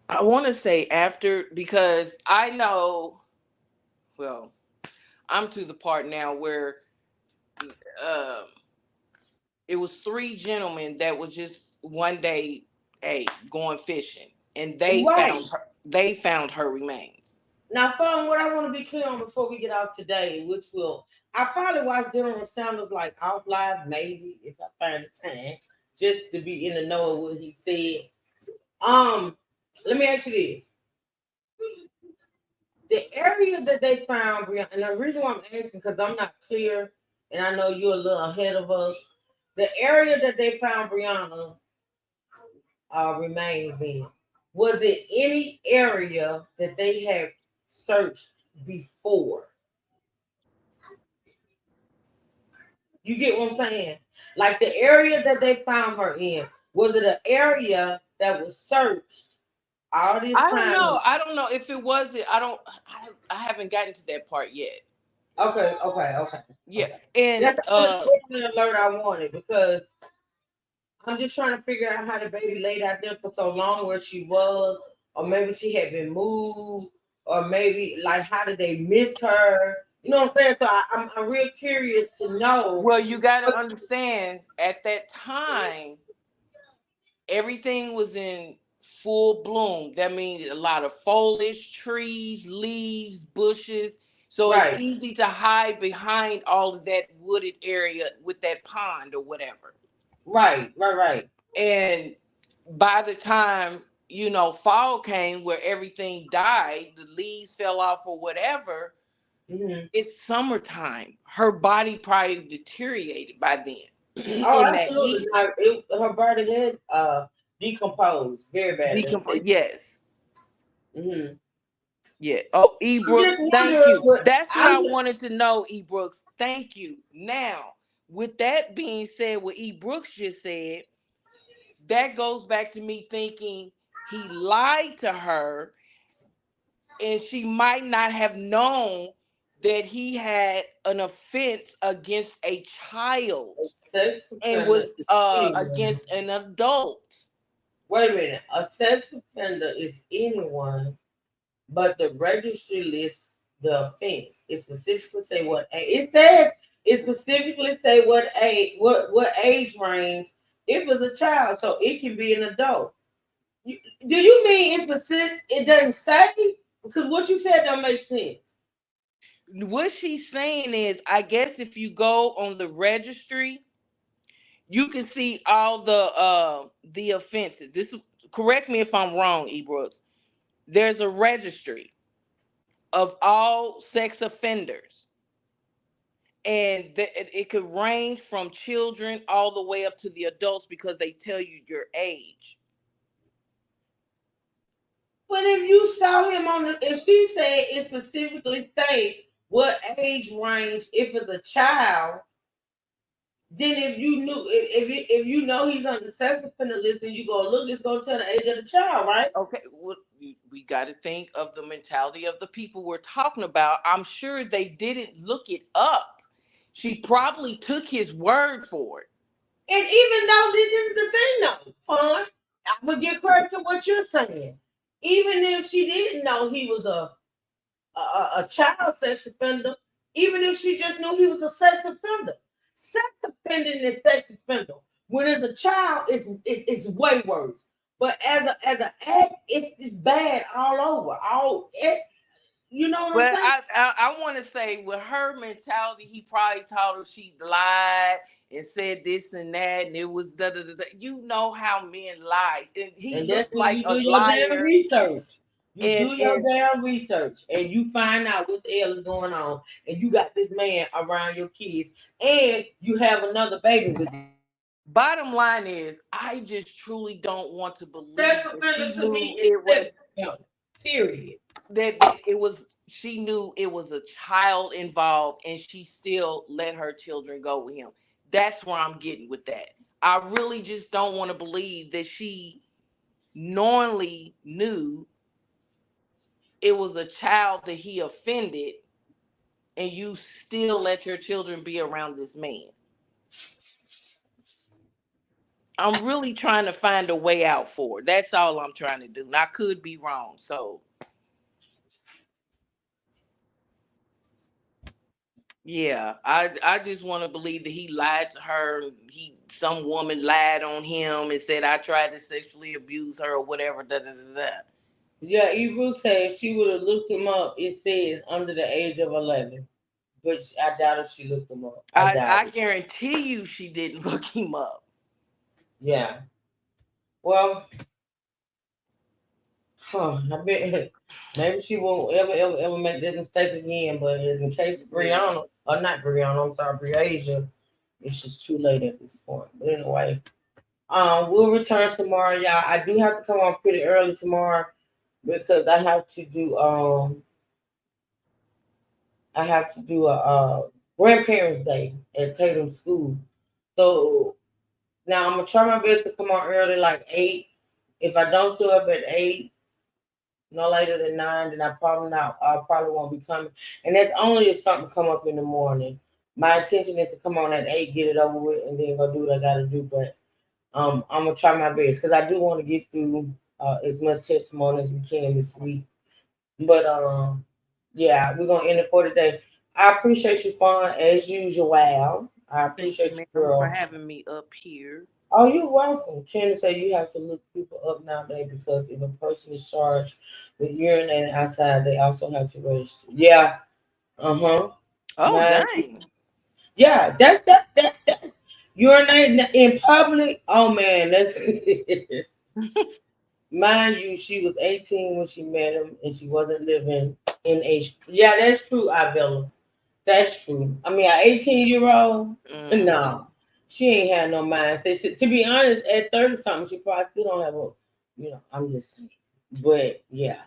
I want to say after, because I know, well, I'm to the part now where um it was three gentlemen that was just one day, hey, going fishing, and Right. they found her remains. Now, fun, what I want to be clear on before we get out today, which I probably watch General Sanders like off live, maybe if I find the time, just to be in the know of what he said. Let me ask you this: the area that they found Breonna, and the reason why I'm asking because I'm not clear, and I know you're a little ahead of us. The area that they found Breonna remains in, was it any area that they had searched before? You get what I'm saying? Like the area that they found her in, was it an area that was searched all this I don't time? know. I don't know if it was it. I haven't gotten to that part yet. Okay. Yeah, and That's the only spoiler alert I wanted because I'm just trying to figure out how the baby laid out there for so long, where she was, or maybe she had been moved, or maybe like how did they miss her? You know what I'm saying? So I'm real curious to know. well, you got to understand at that time everything was in full bloom. That means a lot of foliage, trees, leaves, bushes. So it's Right. easy to hide behind all of that wooded area with that pond or whatever. Right. And by the time, fall came where everything died, the leaves fell off or whatever, it's summertime. Her body probably deteriorated by then. Oh, In that absolutely. heat. Like her body had decomposed very badly. Yes. Mm-hmm. Yeah. Oh, E. I'm Brooks, just thank wondering you. what That's what I wanted to know, E. Brooks. Thank you. Now, with that being said, what E. Brooks just said, that goes back to me thinking he lied to her and she might not have known that he had an offense against a child sex and offender was is anyone. against an adult. Wait a minute. A sex offender is anyone, but the registry lists the offense. It specifically say what age. It specifically say what age range if it's a child, so it can be an adult. Do you mean it's specific? It doesn't say, because what you said don't make sense. What she's saying is, I guess if you go on the registry, you can see all the offenses. Correct me if I'm wrong, E. Brooks. There's a registry of all sex offenders, and it could range from children all the way up to the adults because they tell you your age. But if you saw him if she said it specifically say what age range if it's a child, Then if you knew if you know he's on the sex offender list and you go look, it's gonna tell the age of the child, right? Okay, well, we got to think of the mentality of the people we're talking about. I'm sure they didn't look it up. She probably took his word for it. And even though this is the thing though, fun, I would give credit to what you're saying. Even if she didn't know he was a child sex offender, even if she just knew he was a sex offender. Sex offending is sex offender. When it's a child, it's way worse. But as an act, it's bad all over. You know what I'm Well, saying? I want to say with her mentality, he probably told her she lied and said this and that, and it was da da da. Da. You know how men lie, and he And that's looks when like you a do your damn liar. research. You And do your damn research and you find out what the hell is going on. And you got this man around your kids and you have another baby with him. bottom line is, I just truly don't want to believe Sex that offender she to me knew is it was sex offender. Period. that it was. She knew it was a child involved, and she still let her children go with him. That's where I'm getting with that. I really just don't want to believe that she knowingly knew it was a child that he offended, and you still let your children be around this man. I'm really trying to find a way out for it. That's all I'm trying to do. And I could be wrong. So yeah, I just want to believe that he lied to her. Some woman lied on him and said I tried to sexually abuse her or whatever. Da da da da. Yeah, Ebru says she would have looked him up. It says under the age of 11. But I doubt if she looked him up. I doubt I it. guarantee you she didn't look him up. Yeah. Well, I bet maybe she won't ever make that mistake again. But in case of Brianna, or not Brianna, I'm sorry, Briasia, it's just too late at this point. But anyway, we'll return tomorrow, y'all. I do have to come on pretty early tomorrow because I have to do a grandparents day at Tatum School. So now I'm gonna try my best to come on early, like 8. If I don't show up at 8, no later than 9, then I probably won't be coming. And that's only if something come up in the morning. My intention is to come on at 8, get it over with, and then go do what I gotta do. But I'm gonna try my best because I do want to get through as much testimony as we can this week. But yeah, we're gonna end it for today. I appreciate you, Fawn, as usual. I Thank you, appreciate you, ma'am, for girl. having me up here. Oh, you're welcome. Candace said you have to look people up nowadays because if a person is charged with urinating outside, they also have to register. Yeah. Uh-huh. Oh Man. dang. Yeah, that's urinating in public. Oh man, that's mind you, she was 18 when she met him and she wasn't living in a yeah, that's true, Avila. That's true. I mean, an 18-year-old, no, she ain't had no mindset. To be honest, at 30 something, she probably still don't have a, I'm just saying. But yeah,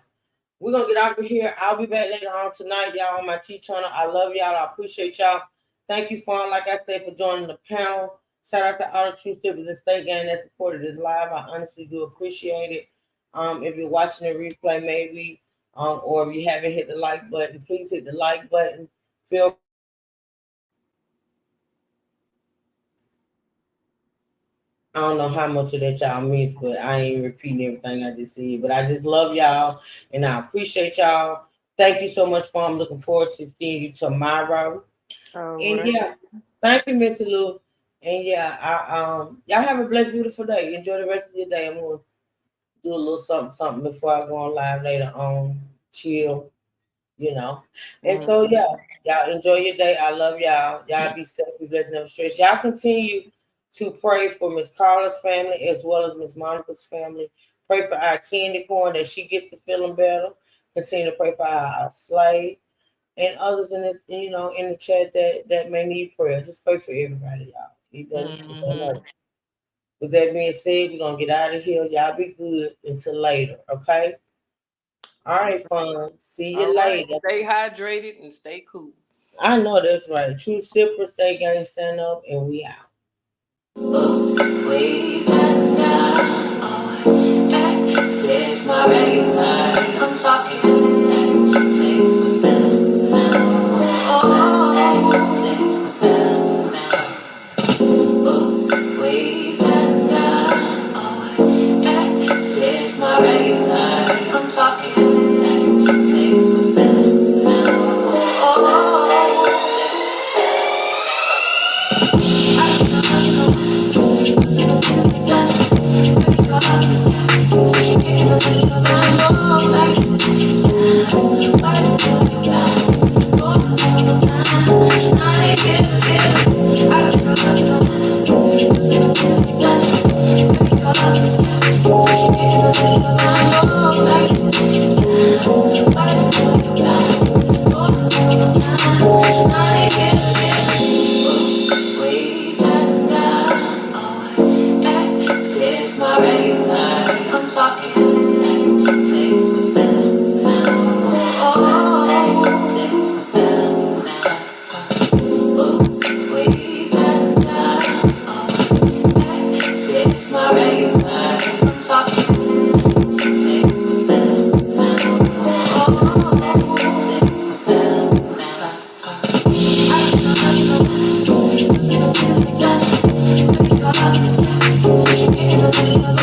we're gonna get off of here. I'll be back later on tonight, y'all, on my T channel. I love y'all. I appreciate y'all. Thank you, Fawn, like I said, for joining the panel. Shout out to all the True Sippers and State Gang that supported this live. I honestly do appreciate it. If you're watching the replay, maybe, or if you haven't hit the like button, please hit the like button. Feel I don't know how much of that y'all missed, but I ain't repeating everything I just said. But I just love y'all and I appreciate y'all. Thank you so much, for I'm looking forward to seeing you tomorrow. All And right. yeah, thank you, Missy Lou. And yeah, y'all have a blessed, beautiful day. Enjoy the rest of your day. I'm gonna do a little something before I go on live later on. Chill, you know. And so Mhm. yeah, y'all enjoy your day. I love y'all. Y'all be safe, be blessed, never stress. Y'all continue to pray for Miss Carla's family as well as Miss Monica's family. Pray for our candy corn that she gets to feeling better. Continue to pray for our slave and others in this, in the chat that may need prayer. Just pray for everybody, y'all. It doesn't hurt. With that being said, we're gonna get out of here. Y'all be good until later, okay? All right, fun. See All you right. later. Stay hydrated and stay cool. I know that's right. True Sipper, stay gang, stand up, and we out. We been down. Access my regular. I'm talking. Takes my better. Takes my better. We been down. Access my regular. I'm talking. Takes my better. Access my regular. I'm talking. Takes my better. Takes my better. We been down. Access my regular. I'm talking. Takes my better. Takes my better.